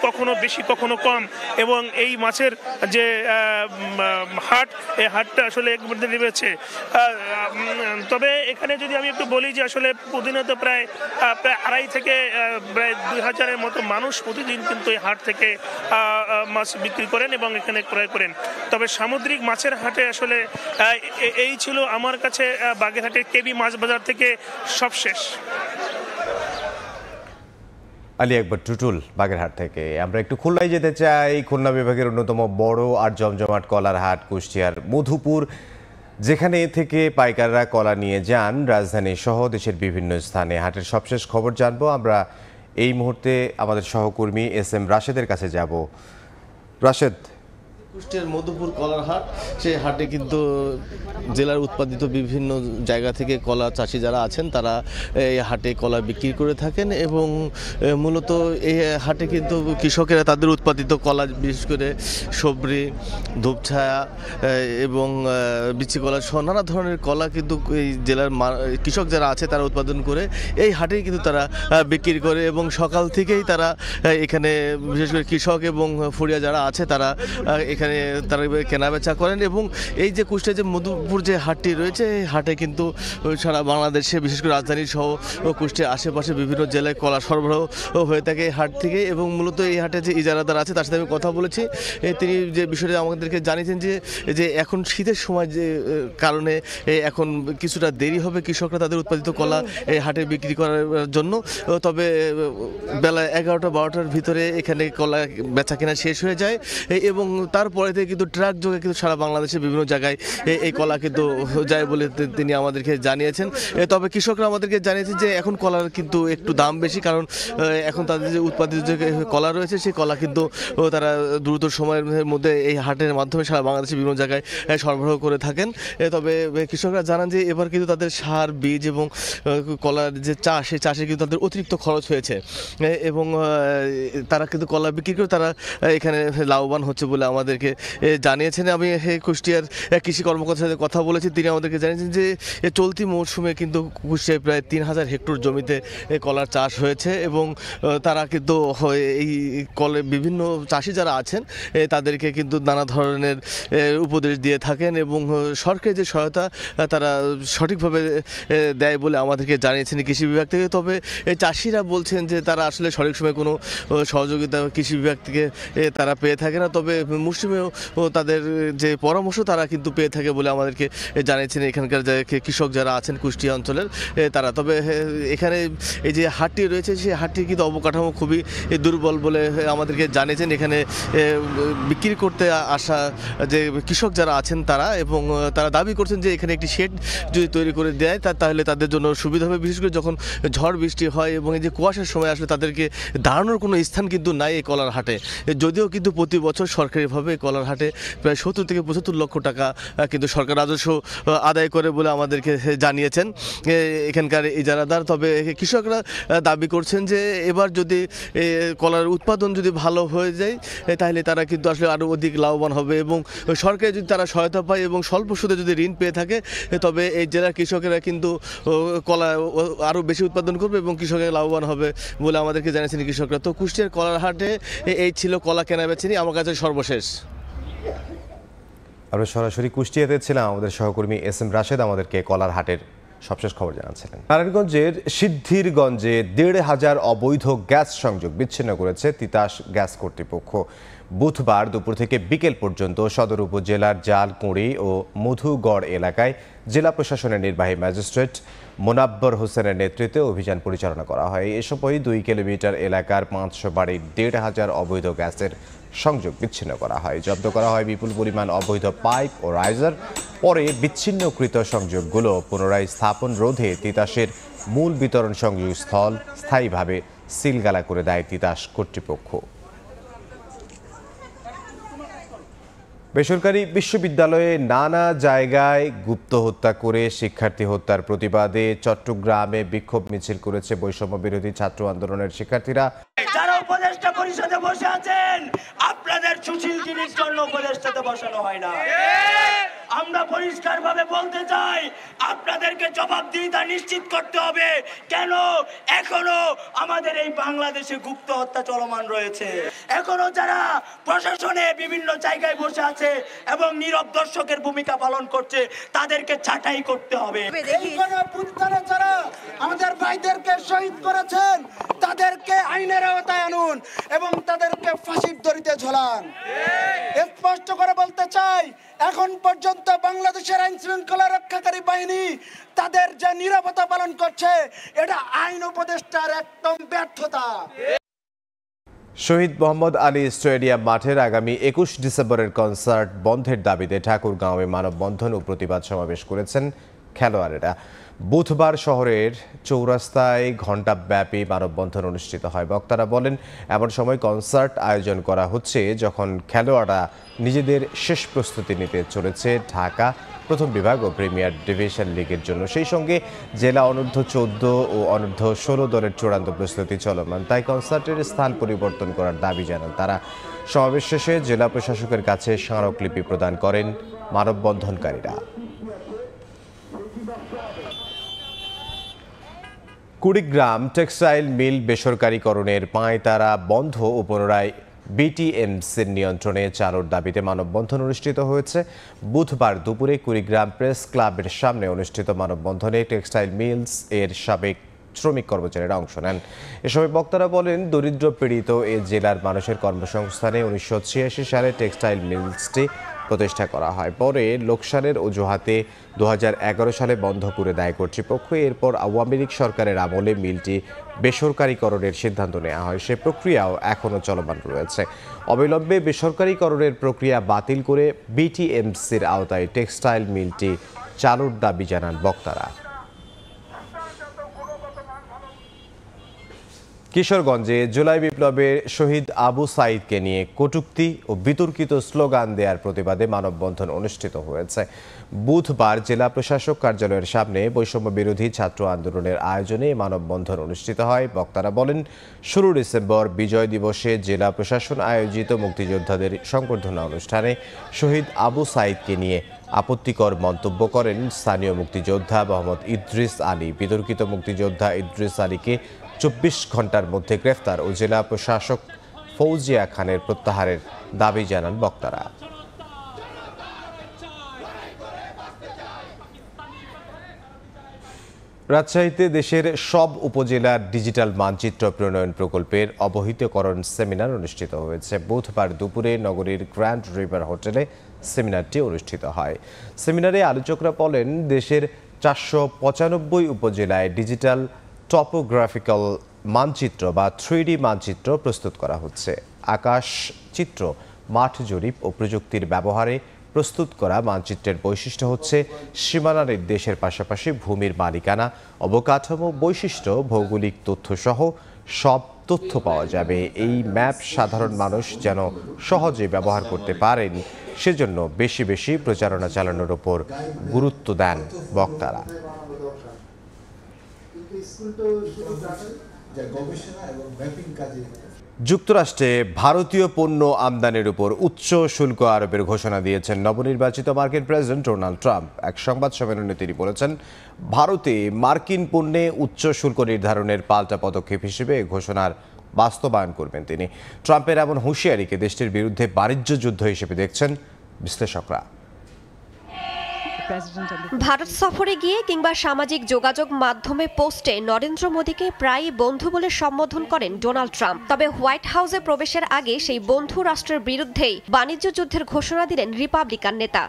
কখনো বেশি কখনো কম এবং এই মাছের যে হাট, এই হাটটা আসলে এক মধ্যে নেমেছে। তবে এখানে যদি আমি একটু বলি যে আসলে প্রতিনিয়ত প্রায় 2.5 থেকে প্রায় 2000-এর মতো মানুষ প্রতিদিন কিন্তু এই হাট থেকে মাছ বিক্রি করেন এবং এখানে ক্রয় করেন। তবে সামুদ্রিক মাছের হাটে আসলে এই ছিল আমার কাছে বাগেরহাটের কেবি মাছ বাজার থেকে সবশেষ। আলী আকবর টুটুল, বাগেরহাট থেকে। আমরা একটু খুলনায় যেতে চাই। খুলনা বিভাগের অন্যতম বড় আর জমজমাট কলার হাট কুষ্টিয়ার মধুপুর, যেখানে থেকে পাইকাররা কলা নিয়ে যান রাজধানী সহ দেশের বিভিন্ন স্থানে। হাটের সবশেষ খবর জানবো আমরা এই মুহূর্তে আমাদের সহকর্মী SM রাশেদের কাছে যাব। রাশেদ, কুষ্টিয়ার মধুপুর কলার হাট, সেই হাটে কিন্তু জেলার উৎপাদিত বিভিন্ন জায়গা থেকে কলা চাষি যারা আছেন তারা এই হাটে কলা বিক্রি করে থাকেন এবং মূলত এই হাটে কিন্তু কৃষকেরা তাদের উৎপাদিত কলা, বিশেষ করে সবরি, ধূপছায়া এবং বিচি কলা সহ নানা ধরনের কলা কিন্তু এই জেলার কৃষক যারা আছে তারা উৎপাদন করে এই হাটেই কিন্তু তারা বিক্রি করে এবং সকাল থেকেই তারা এখানে বিশেষ করে কৃষক এবং ফুরিয়া যারা আছে তারা এখানে কেনাবেচা করেন। এবং এই যে কুষ্টিয়া যে মধুপুর যে হাটটি রয়েছে, এই হাটে কিন্তু সারা বাংলাদেশে বিশেষ করে রাজধানী সহ কুষ্টিয়ার আশেপাশে বিভিন্ন জেলায় কলা সরবরাহ হয়ে থাকে এই হাট থেকে। এবং মূলত এই হাটে যে ইজারাদার আছে তার সাথে আমি কথা বলেছি, তিনি যে বিষয়টা আমাদেরকে জানিয়েছেন যে এখন শীতের সময় যে কারণে এখন কিছুটা দেরি হবে কৃষকরা তাদের উৎপাদিত কলা এই হাটে বিক্রি করার জন্য। তবে বেলা 11টা-12টার ভিতরে এখানে কলা বেচা কেনা শেষ হয়ে যায় এবং তারপর পরে থেকে কিন্তু ট্রাক যোগে কিন্তু সারা বাংলাদেশে বিভিন্ন জায়গায় এই কলা কিন্তু যায় বলে তিনি আমাদেরকে জানিয়েছেন। তবে কৃষকরা আমাদেরকে জানিয়েছেন যে এখন কলার কিন্তু একটু দাম বেশি, কারণ এখন তাদের যে উৎপাদিত যে কলা রয়েছে সেই কলা কিন্তু তারা দ্রুত সময়ের মধ্যে এই হাটের মাধ্যমে সারা বাংলাদেশে বিভিন্ন জায়গায় সরবরাহ করে থাকেন। তবে কৃষকরা জানান যে এবার কিন্তু তাদের সার, বীজ এবং কলার যে চাষ, সেই চাষে কিন্তু তাদের অতিরিক্ত খরচ হয়েছে এবং তারা কিন্তু কলা বিক্রি করে তারা এখানে লাভবান হচ্ছে বলে আমাদেরকে জানিয়েছেন। আমি কুষ্টিয়ার কৃষি কর্মকর্তার সাথে কথা বলেছি, তিনি আমাদেরকে জানিয়েছেন যে চলতি মৌসুমে কিন্তু কুষ্টিয়ায় প্রায় 3000 হেক্টর জমিতে কলার চাষ হয়েছে এবং তারা কিন্তু এই কলে বিভিন্ন চাষি যারা আছেন তাদেরকে কিন্তু নানা ধরনের উপদেশ দিয়ে থাকেন এবং সরকারি যে সহায়তা তারা সঠিকভাবে দেয় বলে আমাদেরকে জানিয়েছেন কৃষি বিভাগ থেকে। তবে চাষিরা বলছেন যে তারা আসলে সঠিক সময় কোনো সহযোগিতা কৃষি বিভাগ থেকে তারা পেয়ে থাকে না, তবে মৌসুমেও তাদের যে পরামর্শ তারা কিন্তু পেয়ে থাকে বলে আমাদেরকে জানিয়েছেন এখানকার যে কৃষক যারা আছেন কুষ্টিয়া অঞ্চলের তারা। তবে এখানে এই যে হাটটি রয়েছে সেই হাটটির কিন্তু অবকাঠামো খুবই দুর্বল বলে আমাদেরকে জানিয়েছেন এখানে বিক্রি করতে আসা যে কৃষক যারা আছেন তারা, এবং তারা দাবি করছেন যে এখানে একটি শেড যদি তৈরি করে দেয় তাহলে তাদের জন্য সুবিধা হবে, বিশেষ করে যখন ঝড় বৃষ্টি হয় এবং এই যে কুয়াশার সময় আসলে তাদেরকে দাঁড়ানোর কোনো স্থান কিন্তু নাই এই কলার হাটে। যদিও কিন্তু প্রতি বছর সরকারিভাবে কলার হাটে প্রায় 70 থেকে 75 লক্ষ টাকা কিন্তু সরকার রাজস্ব আদায় করে বলে আমাদেরকে জানিয়েছেন এখানকার ইজারাদার। তবে কৃষকরা দাবি করছেন যে এবার যদি কলার উৎপাদন যদি ভালো হয়ে যায় তাহলে তারা কিন্তু আসলে আরও অধিক লাভবান হবে এবং সরকারি যদি তারা সহায়তা পায় এবং স্বল্প সুদে যদি ঋণ পেয়ে থাকে তবে এই জেলার কৃষকেরা কিন্তু কলা আরও বেশি উৎপাদন করবে এবং কৃষকেরা লাভবান হবে বলে আমাদেরকে জানিয়েছেন কৃষকরা। তো কুষ্টিয়ার কলার হাটে এই ছিল কলা কেনাবেচেনি আমার কাছে সর্বশেষ। আমরা সরাসরি কুষ্টিয়াতে ছিলাম, আমাদের সহকর্মী এস এম রাশেদ আমাদেরকে কলার হাটের সবশেষ খবর জানাচ্ছিলেন। নারায়ণগঞ্জের সিদ্ধিরগঞ্জে 1500 অবৈধ গ্যাস সংযোগ বিচ্ছিন্ন করেছে তিতাস গ্যাস কর্তৃপক্ষ। বুধবার দুপুর থেকে বিকেল পর্যন্ত সদর উপজেলার জালকুঁড়ি ও মধুগড় এলাকায় জেলা প্রশাসনের নির্বাহী ম্যাজিস্ট্রেট মোনাব্বর হোসেনের নেতৃত্বে অভিযান পরিচালনা করা হয়। এ সময় 2 কিলোমিটার এলাকার 500 বাড়ির 1500 অবৈধ গ্যাসের সংযোগ বিচ্ছিন্ন করা হয়। জব্দ করা হয় বিপুল পরিমাণ অবৈধ পাইপ ও রাইজার। পরে বিচ্ছিন্নকৃত সংযোগগুলো পুনরায় স্থাপন রোধে তিতাসের মূল বিতরণ সংযোগস্থল স্থায়ীভাবে সিলগালা করে দেয় তিতাস কর্তৃপক্ষ। বেসরকারি বিশ্ববিদ্যালয়ে নানা জায়গায় গুপ্ত হত্যা করে শিক্ষার্থী হত্যার প্রতিবাদে চট্টগ্রামে বিক্ষোভ মিছিল করেছে বৈষম্য বিরোধী ছাত্র আন্দোলনের শিক্ষার্থীরা। যারা উপদেষ্টা পরিষদে বসে আছেন, আপনাদের সুশীল জিনিস জন্য উপদেষ্টাতে বসানো হয় না। আমরা পরিষ্কারভাবে বলতে চাই, আপনাদেরকে জবাবদিহিতা নিশ্চিত করতে হবে। কেন এখনো আমাদের এই বাংলাদেশে গুপ্ত হত্যা চলমান রয়েছে? এখনো যারা প্রশাসনে বিভিন্ন জায়গায় বসে আছে এবং নীরব দর্শকের ভূমিকা পালন করছে, তাদেরকে ছাঁটাই করতে হবে। যারা আমাদের ভাইদেরকে শহীদ করেছেন তাদেরকে আইনের আওতায় আনুন এবং তাদেরকে ফাঁসির দড়িতে ঝোলান। স্পষ্ট করে বলতে চাই, এখন পর্যন্ত বাংলাদেশের আইন শৃঙ্খলা রক্ষাকারী বাহিনী তাদের যে নীরবতা পালন করছে, এটা আইন উপদেষ্টার একদম ব্যর্থতা। শহীদ মোহাম্মদ আলী স্টেডিয়াম মাঠের আগামী 21 ডিসেম্বরের কনসার্ট বন্ধের দাবিতে ঠাকুরগাঁওয়ে মানববন্ধন ও প্রতিবাদ সমাবেশ করেছেন খেলোয়াড়েরা। বুধবার শহরের চৌরাস্তায় ঘণ্টাব্যাপী মানববন্ধন অনুষ্ঠিত হয়। বক্তারা বলেন, এমন সময় কনসার্ট আয়োজন করা হচ্ছে যখন খেলোয়াড়রা নিজেদের শেষ প্রস্তুতি নিতে চলেছে ঢাকা প্রথম বিভাগ ও প্রিমিয়ার ডিভিশন লিগের জন্য। সেই সঙ্গে জেলা অনূর্ধ্ব 14 ও অনূর্ধ্ব 16 দলের চূড়ান্ত প্রস্তুতি চলমান, তাই কনসার্টের স্থান পরিবর্তন করার দাবি জানান তারা। সমাবেশ শেষে জেলা প্রশাসকের কাছে স্মারকলিপি প্রদান করেন মানববন্ধনকারীরা। কুড়িগ্রাম টেক্সটাইল মিল বেসরকারীকরণের পাঁয়তারা বন্ধ ও পুনরায় বিটিএমসির নিয়ন্ত্রণে চালুর দাবিতে মানববন্ধন অনুষ্ঠিত হয়েছে। বুধবার দুপুরে কুড়িগ্রাম প্রেস ক্লাবের সামনে অনুষ্ঠিত মানববন্ধনে টেক্সটাইল মিলস এর সাবেক শ্রমিক কর্মচারীরা অংশ নেন। এ সময় বক্তারা বলেন, দরিদ্র পীড়িত এ জেলার মানুষের কর্মসংস্থানে 1986 সালে টেক্সটাইল মিলসটি প্রতিষ্ঠা করা হয়। পরে লোকসানের অজুহাতে 2011 সালে বন্ধ করে দেয় কর্তৃপক্ষ। এরপর আওয়ামী লীগ সরকারের আমলে মিলটি বেসরকারীকরণের সিদ্ধান্ত নেওয়া হয়। সে প্রক্রিয়াও এখনও চলমান রয়েছে। অবিলম্বে বেসরকারীকরণের প্রক্রিয়া বাতিল করে বিটিএমসির আওতায় টেক্সটাইল মিলটি চালুর দাবি জানান বক্তারা। কিশোরগঞ্জে জুলাই বিপ্লবে শহীদ আবু সাঈদকে নিয়ে কটূক্তি ও বিতর্কিত স্লোগান দেওয়ার প্রতিবাদে মানববন্ধন অনুষ্ঠিত হয়েছে। বুধবার জেলা প্রশাসক কার্যালয়ের সামনে বৈষম্য বিরোধী ছাত্র আন্দোলনের আয়োজনে মানববন্ধন অনুষ্ঠিত হয়। বক্তারা বলেন, 16 ডিসেম্বর বিজয় দিবসে জেলা প্রশাসন আয়োজিত মুক্তিযোদ্ধাদের সংবর্ধনা অনুষ্ঠানে শহীদ আবু সাঈদকে নিয়ে আপত্তিকর মন্তব্য করেন স্থানীয় মুক্তিযোদ্ধা মোহাম্মদ ইদ্রিস আলী। বিতর্কিত মুক্তিযোদ্ধা ইদ্রিস আলীকে 24 ঘন্টার মধ্যে গ্রেফতার ও জেলা প্রশাসক ফৌজিয়া খানের প্রত্যাহারের দাবি জানান বক্তারা। রাজশাহীতে দেশের সব উপজেলার ডিজিটাল মানচিত্র প্রণয়ন প্রকল্পের অবহিতকরণ সেমিনার অনুষ্ঠিত হয়েছে। বুধবার দুপুরে নগরীর গ্র্যান্ড রিভার হোটেলে সেমিনারটি অনুষ্ঠিত হয়। সেমিনারে আলোচকরা বলেন, দেশের 495 উপজেলায় ডিজিটাল টপোগ্রাফিক্যাল মানচিত্র বা 3D মানচিত্র প্রস্তুত করা হচ্ছে। আকাশ চিত্র, মাঠ জরিপ ও প্রযুক্তির ব্যবহারে প্রস্তুত করা মানচিত্রের বৈশিষ্ট্য হচ্ছে সীমানা নির্দেশের পাশাপাশি ভূমির মালিকানা, অবকাঠামো, বৈশিষ্ট্য, ভৌগোলিক তথ্য সহ সব তথ্য পাওয়া যাবে। এই ম্যাপ সাধারণ মানুষ যেন সহজে ব্যবহার করতে পারেন, সেজন্য বেশি বেশি প্রচারণা চালানোর উপর গুরুত্ব দেন বক্তারা। যুক্তরাষ্ট্রে ভারতীয় পণ্য আমদানির উপর উচ্চ শুল্ক আরোপের ঘোষণা দিয়েছেন নবনির্বাচিত মার্কিন প্রেসিডেন্ট ডোনাল্ড ট্রাম্প। এক সংবাদ সম্মেলনে তিনি বলেছেন, ভারতে মার্কিন পণ্যে উচ্চ শুল্ক নির্ধারণের পাল্টা পদক্ষেপ হিসেবে ঘোষণার বাস্তবায়ন করবেন তিনি। ট্রাম্পের এমন হুঁশিয়ারিকে দেশটির বিরুদ্ধে বাণিজ্য যুদ্ধ হিসেবে দেখছেন বিশ্লেষকরা। ভারত সফরে গিয়ে কিংবা সামাজিক যোগাযোগ মাধ্যমে পোস্টে নরেন্দ্র মোদীকে প্রায়ই বন্ধু বলে সম্বোধন করেন ডোনাল্ড ট্রাম্প। তবে হোয়াইট হাউসে প্রবেশের আগে সেই বন্ধু রাষ্ট্রের বিরুদ্ধেই বাণিজ্য যুদ্ধের ঘোষণা দিলেন রিপাবলিকান নেতা।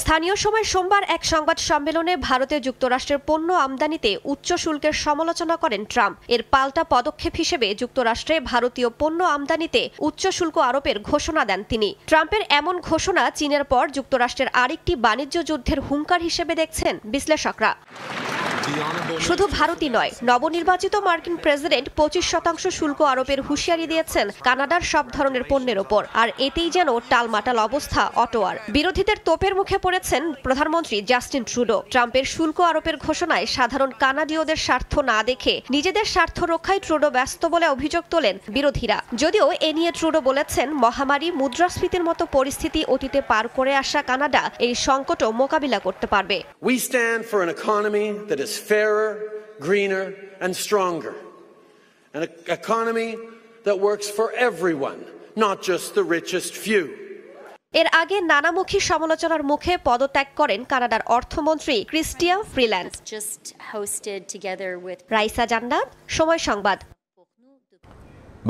স্থানীয় সময় সোমবার এক সংবাদ সম্মেলনে ভারতে যুক্তরাষ্ট্রের পণ্য আমদানিতে উচ্চ শুল্কের সমালোচনা করেন ট্রাম্প। এর পাল্টা পদক্ষেপ হিসেবে যুক্তরাষ্ট্রে ভারতীয় পণ্য আমদানিতে উচ্চ শুল্ক আরোপের ঘোষণা দেন তিনি। ট্রাম্পের এমন ঘোষণা চীনের পর যুক্তরাষ্ট্রের আরেকটি বাণিজ্য যুদ্ধের হুঙ্কার হিসেবে দেখছেন বিশ্লেষকরা। শুধু ভারতই নয়, নবনির্বাচিত মার্কিন প্রেসিডেন্ট 25% শুল্ক আরোপের হুঁশিয়ারি দিয়েছেন কানাডার সব ধরনের পণ্যের ওপর। আর এতেই যেন টালমাটাল অবস্থা অটোয়ার। বিরোধীদের তোপের মুখে পড়েছেন প্রধানমন্ত্রী জাস্টিন ট্রুডো। ট্রাম্পের শুল্ক আরোপের ঘোষণায় সাধারণ কানাডীয়দের স্বার্থ না দেখে নিজেদের স্বার্থ রক্ষায় ট্রুডো ব্যস্ত বলে অভিযোগ তোলেন বিরোধীরা। যদিও এ নিয়ে ট্রুডো বলেছেন, মহামারী, মুদ্রাস্ফীতির মতো পরিস্থিতি অতীতে পার করে আসা কানাডা এই সংকটও মোকাবিলা করতে পারবে। We stand for an economy that is fairer, greener and stronger. An economy that works for everyone, not just the richest few. এর আগে নানামুখী সমালোচনার মুখে পদত্যাগ করেন কানাডার অর্থমন্ত্রী ক্রিস্টিয়া ফ্রিল্যান্ড। রাইসা জান্নাত, সময় সংবাদ।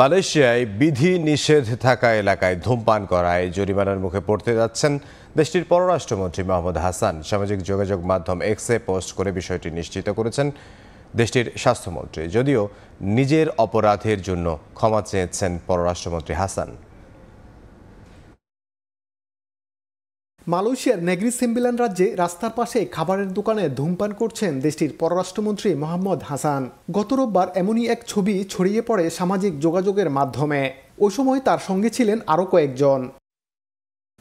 মালয়েশিয়ায় বিধি নিষেধ থাকা এলাকায় ধূমপান করায় জরিমানার মুখে পড়তে যাচ্ছেন দেশটির পররাষ্ট্রমন্ত্রী মোহাম্মদ হাসান। সামাজিক যোগাযোগ মাধ্যম এক্সে পোস্ট করে বিষয়টি নিশ্চিত করেছেন দেশটির স্বাস্থ্যমন্ত্রী। যদিও নিজের অপরাধের জন্য ক্ষমা চেয়েছেন পররাষ্ট্রমন্ত্রী হাসান। মালয়েশিয়ার নেগ্রি সেম্বিলান রাজ্যে রাস্তার পাশে খাবারের দোকানে ধূমপান করছেন দেশটির পররাষ্ট্রমন্ত্রী মোহাম্মদ হাসান। গত রোববার এমনই এক ছবি ছড়িয়ে পড়ে সামাজিক যোগাযোগের মাধ্যমে। ওই সময় তার সঙ্গে ছিলেন আরও কয়েকজন।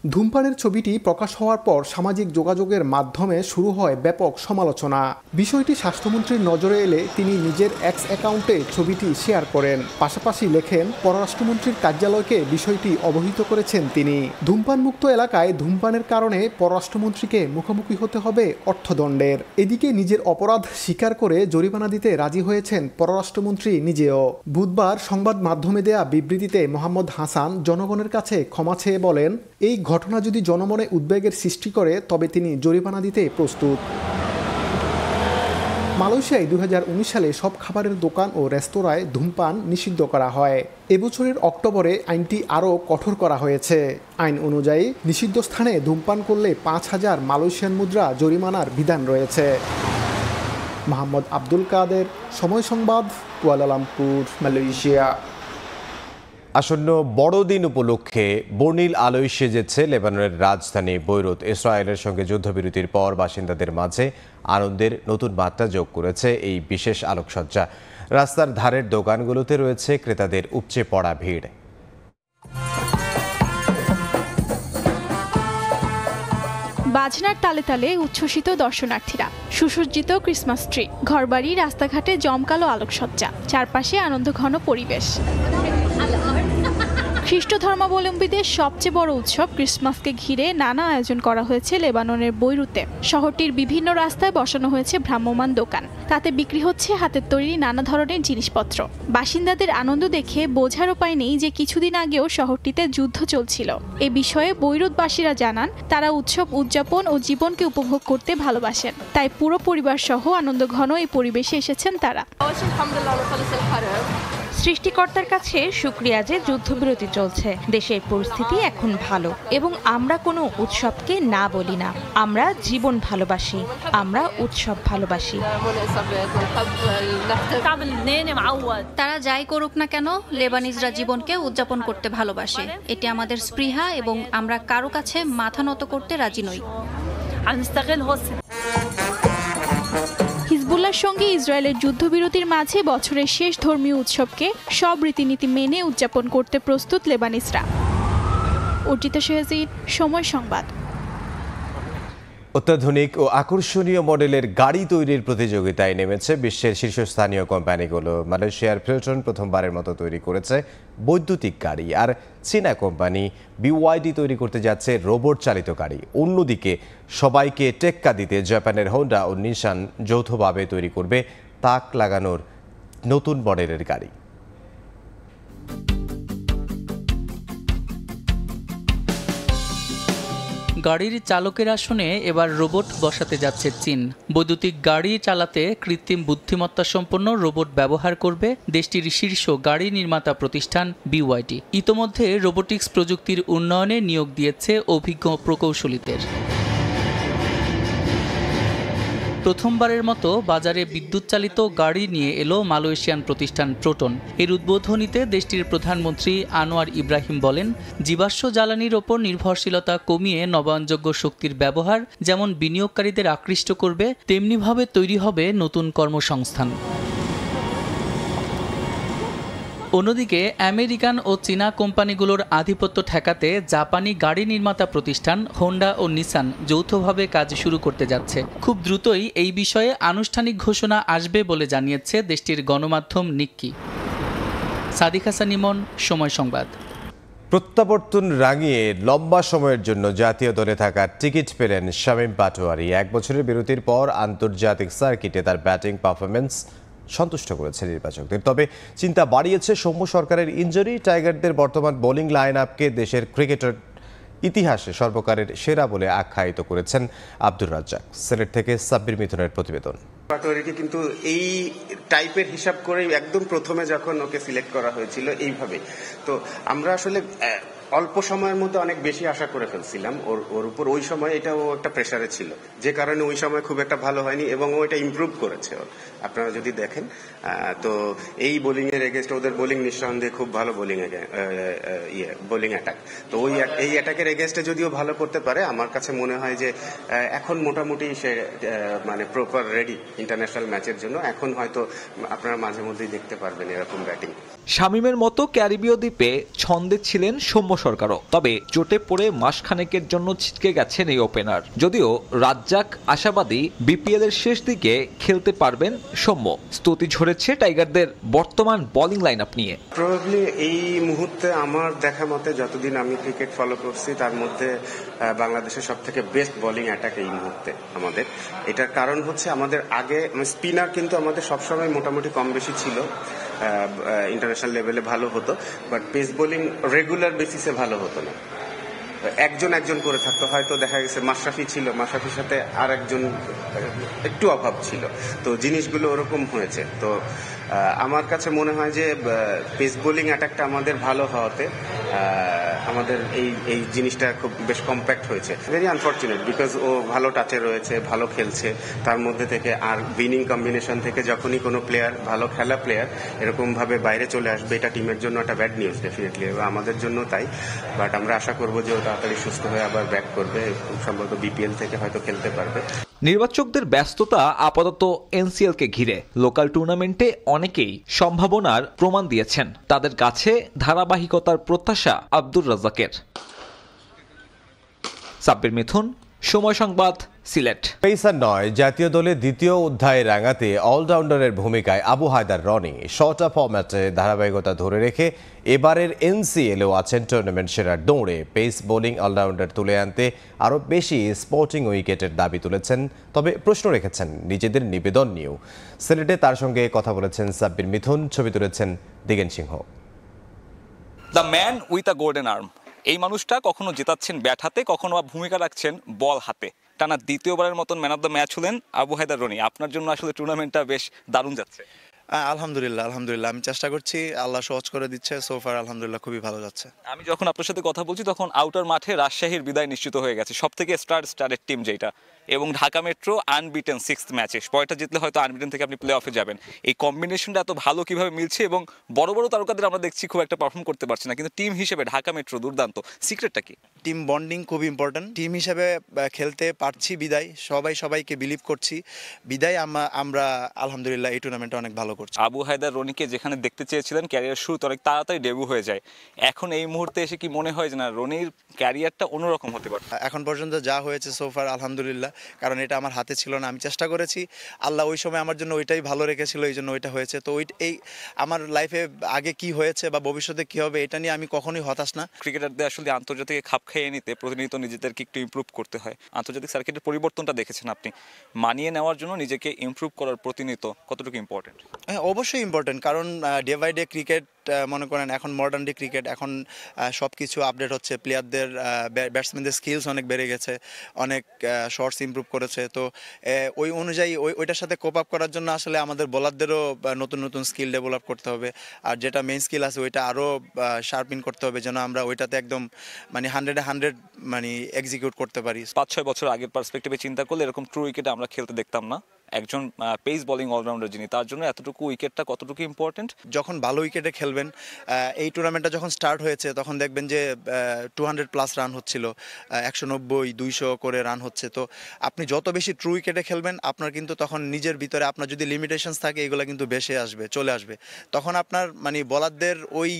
ধূমপানের ছবিটি প্রকাশ হওয়ার পর সামাজিক যোগাযোগের মাধ্যমে শুরু হয় ব্যাপক সমালোচনা। বিষয়টি স্বাস্থ্যমন্ত্রীর নজরে এলে তিনি নিজের এক্স অ্যাকাউন্টে ছবিটি শেয়ার করেন। পাশাপাশি লেখেন, পররাষ্ট্রমন্ত্রীর কার্যালয়কে বিষয়টি অবহিত করেছেন তিনি। ধূমপানমুক্ত এলাকায় ধূমপানের কারণে পররাষ্ট্রমন্ত্রীকে মুখোমুখি হতে হবে অর্থদণ্ডের। এদিকে নিজের অপরাধ স্বীকার করে জরিমানা দিতে রাজি হয়েছেন পররাষ্ট্রমন্ত্রী নিজেও। বুধবার সংবাদ মাধ্যমে দেয়া বিবৃতিতে মোহাম্মদ হাসান জনগণের কাছে ক্ষমা চেয়ে বলেন, এই ঘটনা যদি জনমনে উদ্বেগের সৃষ্টি করে তবে তিনি জরিমানা দিতে প্রস্তুত। মালয়েশিয়ায় 2019 সালে সব খাবারের দোকান ও রেস্তোরাঁয় ধূমপান নিষিদ্ধ করা হয়। এবছরের অক্টোবরে আইনটি আরও কঠোর করা হয়েছে। আইন অনুযায়ী নিষিদ্ধ স্থানে ধূমপান করলে 5,000 মালয়েশিয়ান মুদ্রা জরিমানার বিধান রয়েছে। মোহাম্মদ আব্দুল কাদের, সময় সংবাদ, কুয়ালালামপুর, মালয়েশিয়া। আসন্ন বড়দিন উপলক্ষে বর্ণিল আলোয় সেজেছে লেবাননের রাজধানী বৈরুত। ইসরায়েলের সঙ্গে যুদ্ধবিরতির পর বাসিন্দাদের মাঝে আনন্দের নতুন মাত্রা যোগ করেছে এই বিশেষ আলোকসজ্জা। রাস্তার ধারের দোকানগুলোতে রয়েছে ক্রেতাদের উপচে পড়া ভিড়। বাজনার তালে তালে উচ্ছ্বসিত দর্শনার্থীরা, সুসজ্জিত ক্রিসমাস ট্রি, ঘরবাড়ি, রাস্তাঘাটে জমকালো আলোকসজ্জা, চারপাশে আনন্দঘন পরিবেশ। খ্রিস্ট ধর্মাবলম্বীদের সবচেয়ে বড় উৎসব ক্রিসমাসকে ঘিরে নানা আয়োজন করা হয়েছে লেবাননের বৈরুতে। শহরটির বিভিন্ন রাস্তায় বসানো হয়েছে ভ্রাম্যমাণ দোকান, তাতে বিক্রি হচ্ছে হাতের তৈরি নানা ধরনের জিনিসপত্র। বাসিন্দাদের আনন্দ দেখে বোঝার উপায় নেই যে কিছুদিন আগেও শহরটিতে যুদ্ধ চলছিল। এ বিষয়ে বৈরুতবাসীরা জানান, তারা উৎসব উদযাপন ও জীবনকে উপভোগ করতে ভালোবাসেন, তাই পুরো পরিবার সহ আনন্দঘন এই পরিবেশে এসেছেন তারা। সৃষ্টিকর্তার কাছে শুকরিয়া যে যুদ্ধবিরতি চলছে। দেশের পরিস্থিতি এখন ভালো এবং আমরা কোনো উৎসবকে না বলি না। আমরা জীবন ভালোবাসি, আমরা উৎসব ভালোবাসি। তারা যাই করুক না কেন, লেবানিজরা জীবনকে উদযাপন করতে ভালোবাসে। এটি আমাদের স্পৃহা এবং আমরা কারো কাছে মাথা নত করতে রাজি নই। হিজবুল্লাহর সঙ্গে ইসরায়েলের যুদ্ধবিরতির মাঝে বছরের শেষ ধর্মীয় উৎসবকে সব রীতিনীতি মেনে উদযাপন করতে প্রস্তুত লেবানিজরা। অর্জিতা শেহজিদ, সময় সংবাদ। অত্যাধুনিক ও আকর্ষণীয় মডেলের গাড়ি তৈরির প্রতিযোগিতায় নেমেছে বিশ্বের শীর্ষস্থানীয় কোম্পানিগুলো। মালয়েশিয়ার ফিল্টন প্রথমবারের মতো তৈরি করেছে বৈদ্যুতিক গাড়ি, আর চীনা কোম্পানি বিওয়াইডি তৈরি করতে যাচ্ছে রোবট চালিত গাড়ি। অন্যদিকে সবাইকে টেক্কা দিতে জাপানের হোন্ডা ও নিসান যৌথভাবে তৈরি করবে তাক লাগানোর নতুন মডেলের গাড়ি। গাড়ির চালকের আসনে এবার রোবট বসাতে যাচ্ছে চীন। বৈদ্যুতিক গাড়ি চালাতে কৃত্রিম বুদ্ধিমত্তা সম্পন্ন রোবট ব্যবহার করবে দেশটির শীর্ষ গাড়ি নির্মাতা প্রতিষ্ঠান বিওয়াইডি। ইতোমধ্যে রোবোটিক্স প্রযুক্তির উন্নয়নে নিয়োগ দিয়েছে অভিজ্ঞ প্রকৌশলীদের। প্রথমবারের মতো বাজারে বিদ্যুৎ চালিত গাড়ি নিয়ে এলো মালয়েশিয়ান প্রতিষ্ঠান প্রোটন। এর উদ্বোধনীতে দেশটির প্রধানমন্ত্রী আনোয়ার ইব্রাহিম বলেন, জীবাশ্ম জ্বালানির ওপর নির্ভরশীলতা কমিয়ে নবায়নযোগ্য শক্তির ব্যবহার যেমন বিনিয়োগকারীদের আকৃষ্ট করবে, তেমনিভাবে তৈরি হবে নতুন কর্মসংস্থান। অন্যদিকে আমেরিকান ও চীনা কোম্পানিগুলোর আধিপত্য ঠেকাতে জাপানি গাড়ি নির্মাতা প্রতিষ্ঠান হোন্ডা ও নিসান যৌথভাবে কাজ শুরু করতে যাচ্ছে। খুব দ্রুতই এই বিষয়ে আনুষ্ঠানিক ঘোষণা আসবে বলে জানিয়েছে দেশটির গণমাধ্যম নিক্কি। সাদিক হাসান ইমন, সময় সংবাদ। প্রত্যাবর্তন রাঙিয়ে লম্বা সময়ের জন্য জাতীয় দলে থাকার টিকিট পেলেন শামীম পাটোয়ারি। 1 বছরের বিরতির পর আন্তর্জাতিক সার্কিটে তার ব্যাটিং পারফরমেন্স সন্তুষ্ট করেছে নির্বাচকদের। তবে চিন্তা বাড়িয়েছে সৌম্য সরকারের ইনজুরি। টাইগারদের বর্তমান বোলিং লাইন আপকে দেশের ক্রিকেটের ইতিহাসে সর্বকালের সেরা বলে আখ্যায়িত করেছেন আব্দুর রাজ্জাক। সিলেট থেকে সাব্বির মিথুনের প্রতিবেদন। পাটোয়ারিকে কিন্তু এই টাইপের হিসাব করে একদম প্রথমে যখন ওকে সিলেক্ট করা হয়েছিল এইভাবে, তো আমরা আসলে অল্প সময়ের মধ্যে অনেক বেশি আশা করে ফেলছিলাম ওর উপর। ওই সময় এটা ও একটা প্রেসারে ছিল, যে কারণে ওই সময় খুব একটা ভালো হয়নি এবং ও এটা ইমপ্রুভ করেছে। আপনারা যদি দেখেন তো এই বোলিং এর এগেনস্ট ওদের বোলিং নিঃসন্দেহে খুব ভালো বোলিং অ্যাটাক। তো এই অ্যাটাকের এগেনস্টে যদিও ভালো করতে পারে, আমার কাছে মনে হয় যে এখন মোটামুটি সে মানে প্রপার রেডি ইন্টারন্যাশনাল ম্যাচের জন্য। এখন হয়তো আপনারা মাঝে মধ্যেই দেখতে পারবেন এরকম ব্যাটিং। শামীমের মতো ক্যারিবীয় দ্বীপে ছন্দে ছিলেন সৌম্য সরকারও, তবে চোটে পড়ে মাসখানেকের জন্য ছিটকে গেছেন এই ওপেনার। যদিও রাজ্জাক আশাবাদী বিপিএল এর শেষ দিকে খেলতে পারবেন সৌম্য। স্তুতি ঝরেছে টাইগারদের বর্তমান বোলিং লাইন আপ নিয়ে। প্রবাবলি এই মুহূর্তে আমার দেখা মতে যতদিন আমি ক্রিকেট ফলো করছি তার মধ্যে বাংলাদেশের সব থেকে বেস্ট বোলিং অ্যাটাক এই মুহূর্তে আমাদের। এটার কারণ হচ্ছে আমাদের আগে স্পিনার কিন্তু আমাদের সবসময় মোটামুটি কম বেশি ছিল, ইন্টারন্যাশনাল লেভেলে ভালো হতো, বাট পেস বোলিং রেগুলার বেসিসে ভালো হতো না। একজন করে থাকতো, হয়তো দেখা গেছে মাশরাফি ছিল, মাশরাফির সাথে আর একজন একটু অভাব ছিল, তো জিনিসগুলো ওরকম হয়েছে। তো আমার কাছে মনে হয় যে পেস বোলিং অ্যাটাকটা আমাদের ভালো হওয়াতে আমাদের এই জিনিসটা খুব বেশ কম্প্যাক্ট হয়েছে। ভেরি আনফর্চুনেট, বিকজ ও ভালো টাচে রয়েছে, ভালো খেলছে, তার মধ্যে থেকে আর উইনিং কম্বিনেশন থেকে যখনই কোনো প্লেয়ার, ভালো খেলা প্লেয়ার এরকমভাবে বাইরে চলে আসবে, এটা টিমের জন্য একটা ব্যাড নিউজ ডেফিনেটলি, এবং আমাদের জন্য তাই। বাট আমরা আশা করবো যে ও তাড়াতাড়ি সুস্থ হয়ে আবার ব্যাক করবে, খুব সম্ভবত বিপিএল থেকে হয়তো খেলতে পারবে। নির্বাচকদের ব্যস্ততা আপাতত এনসিএলকে ঘিরে। লোকাল টুর্নামেন্টে অনেকেই সম্ভাবনার প্রমাণ দিয়েছেন। তাদের কাছে ধারাবাহিকতার প্রত্যাশা আব্দুর রাজ্জাকের। সাব্বির মিথুন, সময় সংবাদ, সিলেট। পেসার নয়, জাতীয় দলে দ্বিতীয় অধ্যায়ে রাঙাতে অলরাউন্ডারের ভূমিকায় আবু হায়দার রনি শর্ট ফরম্যাটে ধারাবাহিকতা ধরে রেখে এবারের এনসিএলেও আছেন টুর্নামেন্ট সেরার দৌড়ে। পেস বোলিং অলরাউন্ডার তুলে আনতে আরও বেশি স্পোর্টিং উইকেটের দাবি তুলেছেন, তবে প্রশ্ন রেখেছেন নিজেদের নিবেদন নিয়েও। সিলেটে তার সঙ্গে কথা বলেছেন সাব্বির মিথুন, ছবি তুলেছেন Digen Sinha. The man with a golden arm, এই মানুষটা কখনো জেতাচ্ছেন ব্যাট হাতে, কখনো বা ভূমিকা রাখছেন বল হাতে। টানা দ্বিতীয়বারের মতন ম্যান অফ দ্য ম্যাচ হলেন আবু হায়দার রনি। আপনার জন্য আসলে টুর্নামেন্টটা বেশ দারুণ যাচ্ছে। আলহামদুলিল্লাহ, আমি চেষ্টা করছি, আল্লাহ সহজ করে দিচ্ছে। সোফার আলহামদুলিল্লাহ খুবই ভালো যাচ্ছে। আমি যখন আপনার সাথে কথা বলছি তখন আউটার মাঠে রাজশাহীর বিদায় নিশ্চিত হয়ে গেছে, সব থেকে স্টারের টিম যেটা, এবং ঢাকা মেট্রো আনবিটেন 6th ম্যাচে। পরেরটা জিতলে হয়তো আনবিটেন থেকে আপনি প্লে অফে যাবেন। এই কম্বিনেশনটা এত ভালো কিভাবে মিলছে, এবং বড় বড় তারকাদের আমরা দেখছি খুব একটা পারফর্ম করতে পারছি না, কিন্তু টিম হিসেবে ঢাকা মেট্রো দুর্দান্ত। সিক্রেটটা কি? টিম বন্ডিং খুব ইম্পর্টেন্ট। টিম হিসেবে খেলতে পারছি বিদায়, সবাইকে বিলিভ করছি বিদায়, আমরা আলহামদুলিল্লাহ এই টুর্নামেন্টে অনেক ভালো করছি। আবু হায়দার রনিকে যেখানে দেখতে চেয়েছিলেন ক্যারিয়ার শুরুতে অনেক তাড়াতাড়ি ডেবিউ হয়ে যায়, এখন এই মুহূর্তে এসে কি মনে হয় যে না, রনির ক্যারিয়ারটা অন্যরকম হতে পারে? এখন পর্যন্ত যা হয়েছে সোফার আলহামদুলিল্লাহ, কারণ এটা আমার হাতে ছিল না, আমি চেষ্টা করেছি, আল্লাহ ওই সময় আমার জন্য ওইটাই ভালো রেখেছিল, এই জন্য ওইটা হয়েছে। তো এই আমার লাইফে আগে কি হয়েছে বা ভবিষ্যতে কি হবে এটা নিয়ে আমি কখনোই হতাশ না। ক্রিকেটারদের আসলে আন্তর্জাতিক খাপ খাইয়ে নিতে প্রতিনিয়ত নিজেদেরকে একটু ইমপ্রুভ করতে হয়। আন্তর্জাতিক সার্কিটের পরিবর্তনটা দেখেছেন আপনি, মানিয়ে নেওয়ার জন্য নিজেকে ইমপ্রুভ করার প্রতিনিয়ত কতটুকু ইম্পর্টেন্ট? হ্যাঁ, অবশ্যই ইম্পর্টেন্ট, কারণ ডে বাই ডে ক্রিকেট, মনে করেন এখন মডার্ন ডে ক্রিকেট, এখন সব কিছু আপডেট হচ্ছে, প্লেয়ারদের ব্যাটসম্যানদের স্কিলস অনেক বেড়ে গেছে, অনেক শর্টস ইমপ্রুভ করেছে। তো ওই অনুযায়ী ওইটার সাথে কোপ আপ করার জন্য আসলে আমাদের বোলারদেরও নতুন নতুন স্কিল ডেভেলপ করতে হবে, আর যেটা মেইন স্কিল আছে ওইটা আরও শার্পিন করতে হবে, যেন আমরা ওইটাতে একদম 100 এক্সিকিউট করতে পারি। 5-6 বছর আগের পার্সপেক্টিভে চিন্তা করলে এরকম ট্রু উইকেটে আমরা খেলতে দেখতাম না। একজন পেস বোলিং অলরাউন্ডার যিনি, তার জন্য এতটুকু উইকেটটা কতটুকু ইম্পর্টেন্ট? যখন ভালো উইকেটে খেলবেন, এই টুর্নামেন্টটা যখন স্টার্ট হয়েছে তখন দেখবেন যে 200+ রান হচ্ছিল, 190-200 করে রান হচ্ছে। তো আপনি যত বেশি ট্রু উইকেটে খেলবেন, আপনার কিন্তু তখন নিজের ভিতরে আপনার যদি লিমিটেশনস থাকে এগুলো কিন্তু বেশি চলে আসবে, তখন আপনার বোলারদের ওই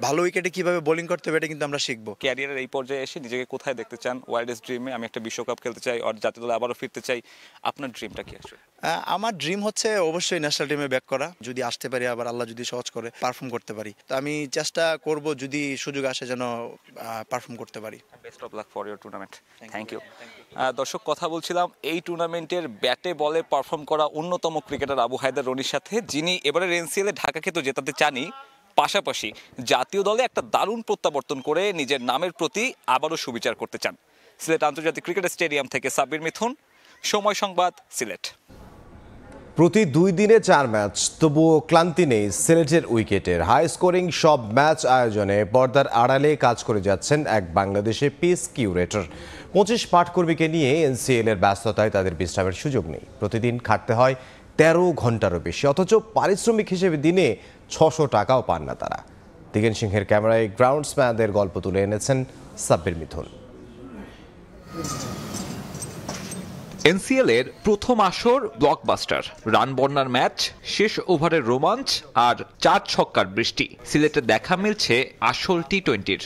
ভালো উইকেটে কিভাবে বোলিং করতে হবে এটা কিন্তু আমরা শিখবো। ক্যারিয়ারের এই পর্যায়ে এসে নিজেকে কোথায় দেখতে চান? ওয়াইল্ডেস্ট ড্রিমে আমি একটা বিশ্বকাপ খেলতে চাই, আর জাতীয় দলে আবারও ফিরতে চাই, আপনার ড্রিমটা কি আসলে? আমার ড্রিম হচ্ছে অবশ্যই ন্যাশনাল টিমে ব্যাক করা, যদি আসতে পারি, আবার আল্লাহ যদি সহজ করে পারফর্ম করতে পারি, তো আমি চেষ্টা করব যদি সুযোগ আসে যেন পারফর্ম করতে পারি। Best of luck for your tournament. Thank you. দর্শক, কথা বলছিলাম এই টুর্নামেন্টের ব্যাটে বলে পারফর্ম করা অন্যতম ক্রিকেটার আবু হায়দার রনির সাথে, যিনি এবারের এনসিএলে ঢাকাকে তো জেতাতে চানি, পাশাপাশি জাতীয় দলে একটা দারুণ প্রত্যাবর্তন করে নিজের নামের প্রতি আবারও সুবিচার করতে চান। সিলেট আন্তর্জাতিক ক্রিকেট স্টেডিয়াম থেকে সাব্বির মিথুন, সময় সংবাদ, সিলেট। প্রতি 2 দিনে 4 ম্যাচ, তবুও ক্লান্তি নেই সিলেটের উইকেটের। হাই স্কোরিং সব ম্যাচ আয়োজনে পর্দার আড়ালে কাজ করে যাচ্ছেন এক বাংলাদেশি পিস কিউরেটর। 25 পাঠকর্মীকে নিয়ে এনসিএল এর ব্যস্ততায় তাদের বিশ্রামের সুযোগ নেই। প্রতিদিন খাটতে হয় 13 ঘন্টারও বেশি, অথচ পারিশ্রমিক হিসেবে দিনে 600 টাকাও পান না তারা। দিগেন সিংহের ক্যামেরায় গ্রাউন্ডসম্যানদের গল্প তুলে এনেছেন সাব্বির মিথুন। এনসিএল এর প্রথম আসর ব্লকবাস্টার, রান বন্যার ম্যাচ, শেষ ওভারের রোমাঞ্চ আর 4 ছক্কার বৃষ্টি। সিলেটে দেখা মিলছে আসল টি20-র।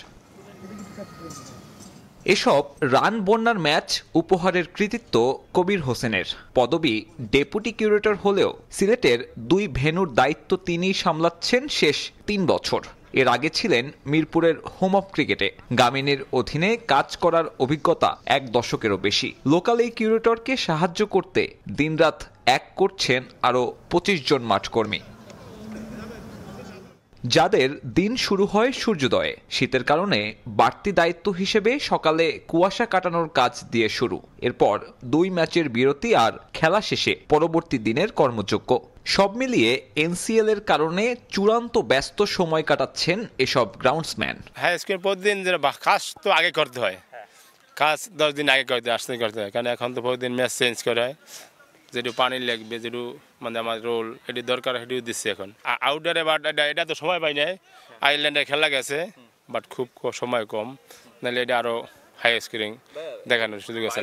এসব রান বন্যার ম্যাচ উপহারের কৃতিত্ব কবির হোসেনের। পদবি ডেপুটি কিউরেটর হলেও সিলেটের 2 ভেন্যুর দায়িত্ব তিনিই সামলাচ্ছেন শেষ 3 বছর। এর আগে ছিলেন মিরপুরের হোম অফ ক্রিকেটে। গামিনীর অধীনে কাজ করার অভিজ্ঞতা 1 দশকেরও বেশি। লোকাল এই কিউরেটরকে সাহায্য করতে দিনরাত এক করছেন আরও 25 জন মাঠকর্মী। যাদের দিন শুরু হয় সূর্যোদয়ে। শীতের কারণে বাড়তি দায়িত্ব হিসেবে সকালে কুয়াশা কাটানোর কাজ দিয়ে শুরু, এরপর 2 ম্যাচের বিরতি আর খেলা শেষে পরবর্তী দিনের কর্মযোগ্য। সব মিলিয়ে এনসিএল এর কারণে চূড়ান্ত ব্যস্ত সময় কাটাচ্ছেন এসব গ্রাউন্ডসম্যান। হ্যাঁ, প্রতিদিন কাজ তো আগে করতে হয়, কাজ 10 দিন আগে করতে হয়, কারণ এখন তো প্রতিদিন ম্যাচ চেঞ্জ করে হয়। যেটু পানি লাগবে, যেটু মানে আমার রোল এটি দরকার সেটিও দিচ্ছে এখন। আউটডোরে বাট এটা তো সময় পাই নাই, আয়ারল্যান্ডে খেলা গেছে বাট খুব সময় কম, নাহলে এটা আরো হাই স্কোরিং দেখানোর সুযোগ আছে।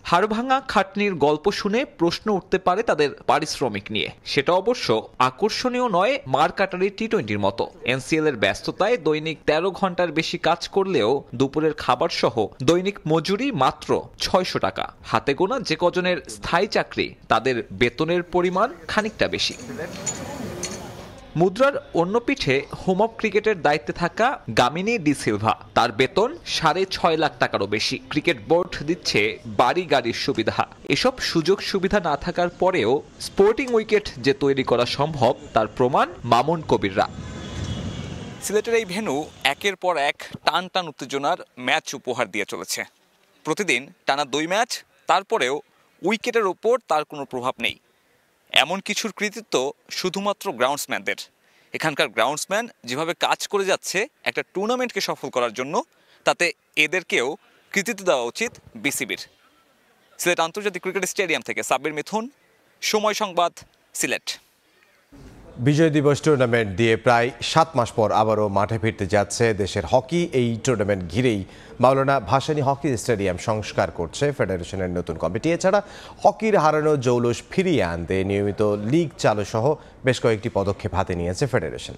হাড়ভাঙা খাটনির গল্প শুনে প্রশ্ন উঠতে পারে তাদের পারিশ্রমিক নিয়ে। সেটা অবশ্য আকর্ষণীয় নয় মারকাটারি টি-20-র মতো। এনসিএল এর ব্যস্ততায় দৈনিক 13 ঘন্টার বেশি কাজ করলেও দুপুরের খাবার সহ দৈনিক মজুরি মাত্র 600 টাকা। হাতে গোনা যে কজনের স্থায়ী চাকরি তাদের বেতনের পরিমাণ খানিকটা বেশি। মুদ্রার অন্য পিঠে হোম অফ ক্রিকেটের দায়িত্বে থাকা গামিনী ডি সিলভা। তার বেতন 6.5 লাখ টাকারও বেশি। ক্রিকেট বোর্ড দিচ্ছে বাড়ি গাড়ির সুবিধা। এসব সুযোগ সুবিধা না থাকার পরেও স্পোর্টিং উইকেট যে তৈরি করা সম্ভব তার প্রমাণ মামুন কবিররা। সিলেটের এই ভেন্যু একের পর এক টান টান উত্তেজনার ম্যাচ উপহার দিয়ে চলেছে। প্রতিদিন টানা 2 ম্যাচ, তারপরেও উইকেটের উপর তার কোনো প্রভাব নেই। এমন কিছুর কৃতিত্ব শুধুমাত্র গ্রাউন্ডসম্যানদের। এখানকার গ্রাউন্ডসম্যান যেভাবে কাজ করে যাচ্ছে একটা টুর্নামেন্টকে সফল করার জন্য, তাতে এদেরকেও কৃতিত্ব দেওয়া উচিত বিসিবির। সিলেট আন্তর্জাতিক ক্রিকেট স্টেডিয়াম থেকে সাব্বির মিথুন, সময় সংবাদ, সিলেট। বিজয় দিবস টুর্নামেন্ট দিয়ে প্রায় 7 মাস পর আবারও মাঠে ফিরতে যাচ্ছে দেশের হকি। এই টুর্নামেন্ট ঘিরেই মাওলানা ভাসানী হকি স্টেডিয়াম সংস্কার করছে ফেডারেশনের নতুন কমিটি। এছাড়া হকির হারানো জৌলুস ফিরিয়ে আনতে নিয়মিত লিগ চালু সহ বেশ কয়েকটি পদক্ষেপ হাতে নিয়েছে ফেডারেশন।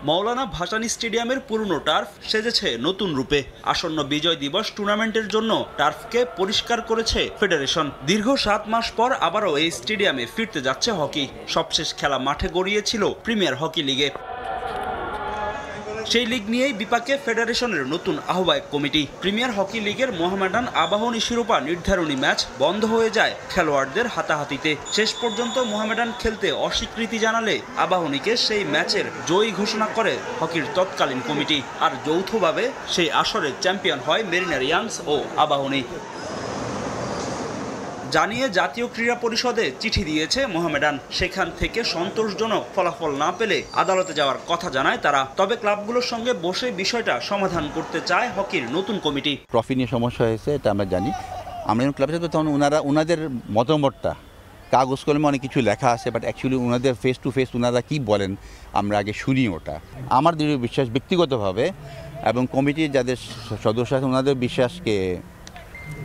মাওলানা ভাসানী স্টেডিয়ামের পুরনো টার্ফ সেজেছে নতুন রূপে। আসন্ন বিজয় দিবস টুর্নামেন্টের জন্য টার্ফকে পরিষ্কার করেছে ফেডারেশন। দীর্ঘ 7 মাস পর আবারও এই স্টেডিয়ামে ফিরতে যাচ্ছে হকি। সবশেষ খেলা মাঠে গড়িয়েছিল প্রিমিয়ার হকি লিগে। সেই লিগ নিয়েই বিপাকে ফেডারেশনের নতুন আহ্বায়ক কমিটি। প্রিমিয়ার হকি লিগের মোহামেডান আবাহনী শিরোপা নির্ধারণী ম্যাচ বন্ধ হয়ে যায় খেলোয়াড়দের হাতাহাতিতে। শেষ পর্যন্ত মোহামেডান খেলতে অস্বীকৃতি জানালে আবাহনীকে সেই ম্যাচের জয়ী ঘোষণা করে হকির তৎকালীন কমিটি। আর যৌথভাবে সেই আসরে চ্যাম্পিয়ন হয় মেরিনারিয়ান্স ও আবাহনী। জানিয়ে জাতীয় ক্রীড়া পরিষদে চিঠি দিয়েছে মোহামেডান। সেখান থেকে সন্তোষজনক ফলাফল না পেলে আদালতে যাওয়ার কথা জানায় তারা। তবে ক্লাবগুলোর সঙ্গে বসে বিষয়টা সমাধান করতে চায় হকির নতুন কমিটি। ট্রফি নিয়ে সমস্যা হয়েছে, এটা আমরা জানি। আমরা যখন ক্লাবে তখন ওনাদের মতামতটা কাগজ কলমে অনেক কিছু লেখা আছে, বাট অ্যাকচুয়ালি ওনাদের ফেস টু ফেস ওনারা কী বলেন আমরা আগে শুনি ওটা। আমার দৃঢ় বিশ্বাস ব্যক্তিগতভাবে এবং কমিটির যাদের সদস্য আছে ওনাদের বিশ্বাসকে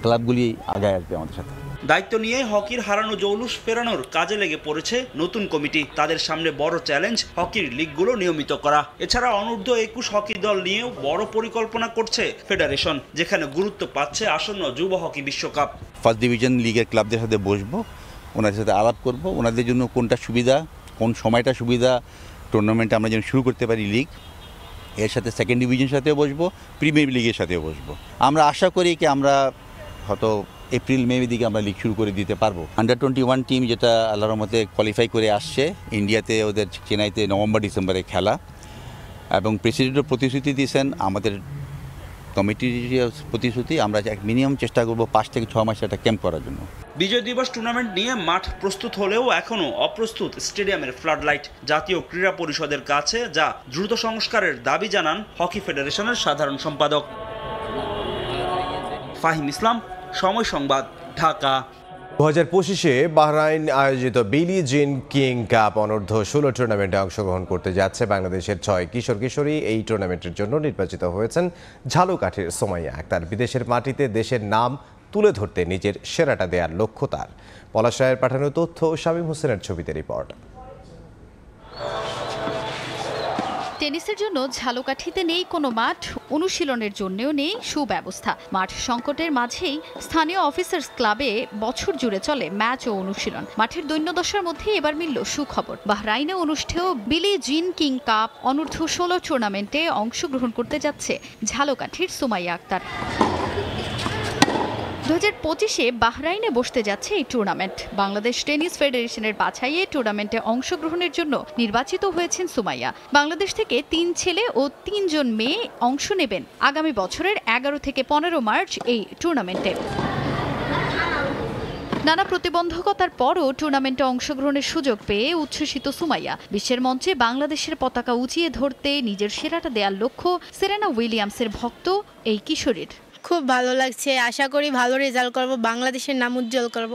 ক্লাবগুলি আগায় আসবে আমাদের সাথে। দায়িত্ব নিয়ে হকির হারানো জৌলুস ফেরানোর কাজে লেগে পড়েছে নতুন কমিটি। তাদের সামনে বড় চ্যালেঞ্জ হকির লিগগুলো নিয়মিত করা। এছাড়া অনূর্ধ্ব 21 হকি দল নিয়েও বড় পরিকল্পনা করছে ফেডারেশন, যেখানে গুরুত্ব পাচ্ছে আসন্ন যুব হকি বিশ্বকাপ। ফার্স্ট ডিভিশন লিগের ক্লাবদের সাথে বসবো, ওনাদের সাথে আলাপ করব, ওনাদের জন্য কোনটা সুবিধা, কোন সময়টা সুবিধা টুর্নামেন্টে আমরা যেন শুরু করতে পারি লিগ। এর সাথে সেকেন্ড ডিভিশনের সাথেও বসবো, প্রিমিয়ার লিগের সাথেও বসবো। আমরা আশা করি কি আমরা হয়তো এপ্রিল মে দিকে আমরা লিগ শুরু করে দিতে পারবো। আন্ডার 21 টিম যেটা আল্লাহর রহমতে কোয়ালিফাই করে আসছে, ইন্ডিয়াতে ওদের চেন্নাইতে নভেম্বর ডিসেম্বরে খেলা, এবং প্রেসিডেন্টও প্রতিশ্রুতি দিয়েছেন, আমাদের কমিটির প্রতিশ্রুতি, আমরা মিনিমাম চেষ্টা করবো 5 থেকে 6 মাস একটা ক্যাম্প করার জন্য। বিজয় দিবস টুর্নামেন্ট নিয়ে মাঠ প্রস্তুত হলেও এখনও অপ্রস্তুত স্টেডিয়ামের ফ্লাডলাইট। জাতীয় ক্রীড়া পরিষদের কাছে যা দ্রুত সংস্কারের দাবি জানান হকি ফেডারেশনের সাধারণ সম্পাদক ফাহিম ইসলাম। সময় সংবাদ, ঢাকা। 2025-এ বাহরাইন আয়োজিত বিলি জিন কিং কাপ অনূর্ধ্ব-16 টুর্নামেন্টে অংশগ্রহণ করতে যাচ্ছে বাংলাদেশের 6 কিশোর কিশোরী। এই টুর্নামেন্টের জন্য নির্বাচিত হয়েছেন ঝালকাঠির সোমাইয়া আক্তার। বিদেশের মাটিতে দেশের নাম তুলে ধরতে নিজের সেরাটা দেওয়ার লক্ষ্য তার। পলাশ রায়ের পাঠানো তথ্য, শামীম হোসেনের ছবিতে রিপোর্ট। টেনিসের জন্য ঝালকাঠিতে নেই কোনো মাঠ, অনুশীলনের জন্যও নেই সুব্যবস্থা। মাঠ সংকটের মাঝেই স্থানীয় অফিসার্স ক্লাবে বছর জুড়ে চলে ম্যাচ ও অনুশীলন। মাঠের দৈন্যদশার মধ্যে এবার মিলল সুখবর। বাহরাইনে অনুষ্ঠেয় বিলি জিন কিং কাপ অনূর্ধ্ব-16 টুর্নামেন্টে অংশগ্রহণ করতে যাচ্ছে ঝালকাঠির সোমাইয়া আক্তার। 2025-এ বাহরাইনে বসতে যাচ্ছে এই টুর্নামেন্ট। বাংলাদেশ টেনিস ফেডারেশনের বাছাইয়ে টুর্নামেন্টে অংশগ্রহণের জন্য নির্বাচিত হয়েছেন সুমাইয়া। বাংলাদেশ থেকে 3 ছেলে ও 3 জন মেয়ে অংশ নেবেন আগামী বছরের 11 থেকে 15 মার্চ এই টুর্নামেন্টে। নানা প্রতিবন্ধকতার পরও টুর্নামেন্টে অংশগ্রহণের সুযোগ পেয়ে উচ্ছ্বসিত সুমাইয়া। বিশ্বের মঞ্চে বাংলাদেশের পতাকা উঁচিয়ে ধরতে নিজের সেরাটা দেওয়ার লক্ষ্য সেরেনা উইলিয়ামসের ভক্ত এই কিশোরীর। খুব ভালো লাগছে, আশা করি ভালো রেজাল্ট করব, বাংলাদেশের নাম উজ্জ্বল করব।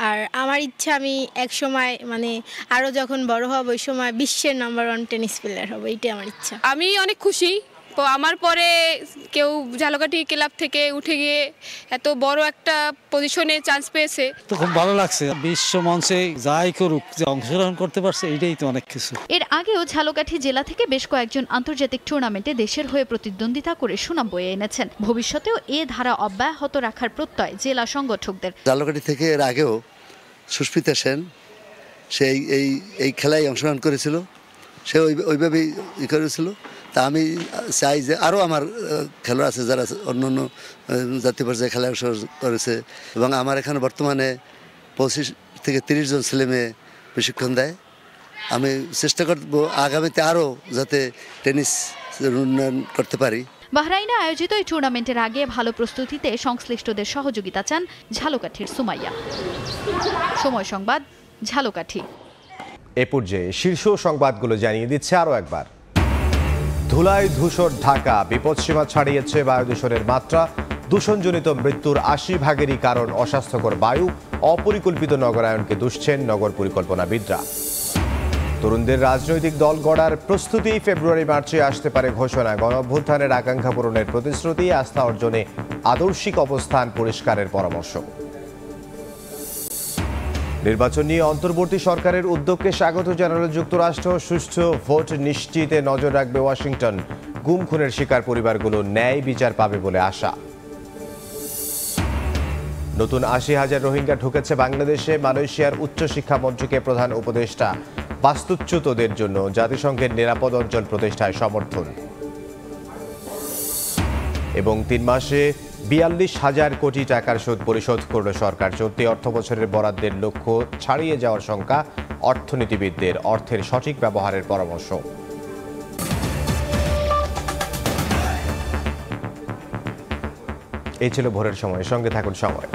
আর আমার ইচ্ছা আমি এক সময় আরও যখন বড় হব ওই সময় বিশ্বের নাম্বার 1 টেনিস প্লেয়ার হব, এইটাই আমার ইচ্ছা। আমি অনেক খুশি, তো আমার পরে কেউ ঝালকাঠি ক্লাব থেকে উঠে গিয়ে এত বড় একটা পজিশনে চান্স পেয়েছে, তো খুব ভালো লাগছে। বিশ্ব মঞ্চে যাই করুক, যে অংশগ্রহণ করতে পারছে এইটাই তো অনেক কিছু। এর আগেও ঝালকাঠি জেলা থেকে বেশ কয়েকজন আন্তর্জাতিক টুর্নামেন্টে দেশের হয়ে প্রতিদ্বন্দ্বিতা করে সুনাম বয়ে এনেছেন। ভবিষ্যতেও এ ধারা অব্যাহত রাখার প্রত্যয় জেলা সংগঠকদের। ঝালকাঠি থেকে এর আগেও সুস্মিতা সেন সে এই খেলায় অংশগ্রহণ করেছিল, সে ওইভাবেই করেছিল। তা আমি চাই যে আরও আমার খেলোয়াড় আছে যারা অন্য অন্য জাতীয় পর্যায়ে খেলায় অংশগ্রহণ করেছে, এবং আমার এখানে বর্তমানে 25 থেকে 30 জন ছেলে মেয়ে প্রশিক্ষণ দেয়। আমি চেষ্টা করব আগামীতে আরও যাতে টেনিস উন্নয়ন করতে পারি। বাহরাইনে আয়োজিত এই টুর্নামেন্টের আগে ভালো প্রস্তুতিতে সংশ্লিষ্টদের সহযোগিতা চান ঝালকাঠির সুমাইয়া। সময় সংবাদ, ঝালকাঠি। এ পর্যায়ে শীর্ষ সংবাদগুলো জানিয়ে দিচ্ছে আরও একবার। ধুলায় ধূসর ঢাকা, বিপদসীমা ছাড়িয়েছে বায়ু দূষণের মাত্রা। দূষণজনিত মৃত্যুর 80% কারণ অস্বাস্থ্যকর বায়ু। অপরিকল্পিত নগরায়নকে দুষছেন নগর পরিকল্পনাবিদরা। তরুণদের রাজনৈতিক দল গড়ার প্রস্তুতি, ফেব্রুয়ারি মার্চে আসতে পারে ঘোষণা। গণঅভ্যুত্থানের আকাঙ্ক্ষা পূরণের প্রতিশ্রুতি, আস্থা অর্জনে আদর্শিক অবস্থান পরিষ্কারের পরামর্শ। নির্বাচন নিয়ে অন্তর্বর্তী সরকারের উদ্যোগকে স্বাগত জানালো যুক্তরাষ্ট্র। সুষ্ঠু ভোট নিশ্চিতে নজর রাখবে ওয়াশিংটন। গুম খুনের শিকার পরিবারগুলো ন্যায় বিচার পাবে বলে আশা। নতুন 80,000 রোহিঙ্গা ঢুকেছে বাংলাদেশে। মালয়েশিয়ার উচ্চশিক্ষা মন্ত্রীকে প্রধান উপদেষ্টা। বাস্তুচ্যুতদের জন্য জাতিসংঘের নিরাপদ অঞ্চল প্রতিষ্ঠায় সমর্থন। এবং 3 মাসে 42,000 কোটি টাকার সুদ পরিশোধ করল সরকার। চলতি অর্থবছরের বরাদ্দের লক্ষ্য ছাড়িয়ে যাওয়ার শঙ্কা অর্থনীতিবিদদের। অর্থের সঠিক ব্যবহারের পরামর্শ। এই ছিল ভোরের সময়। সঙ্গে থাকুন সময়।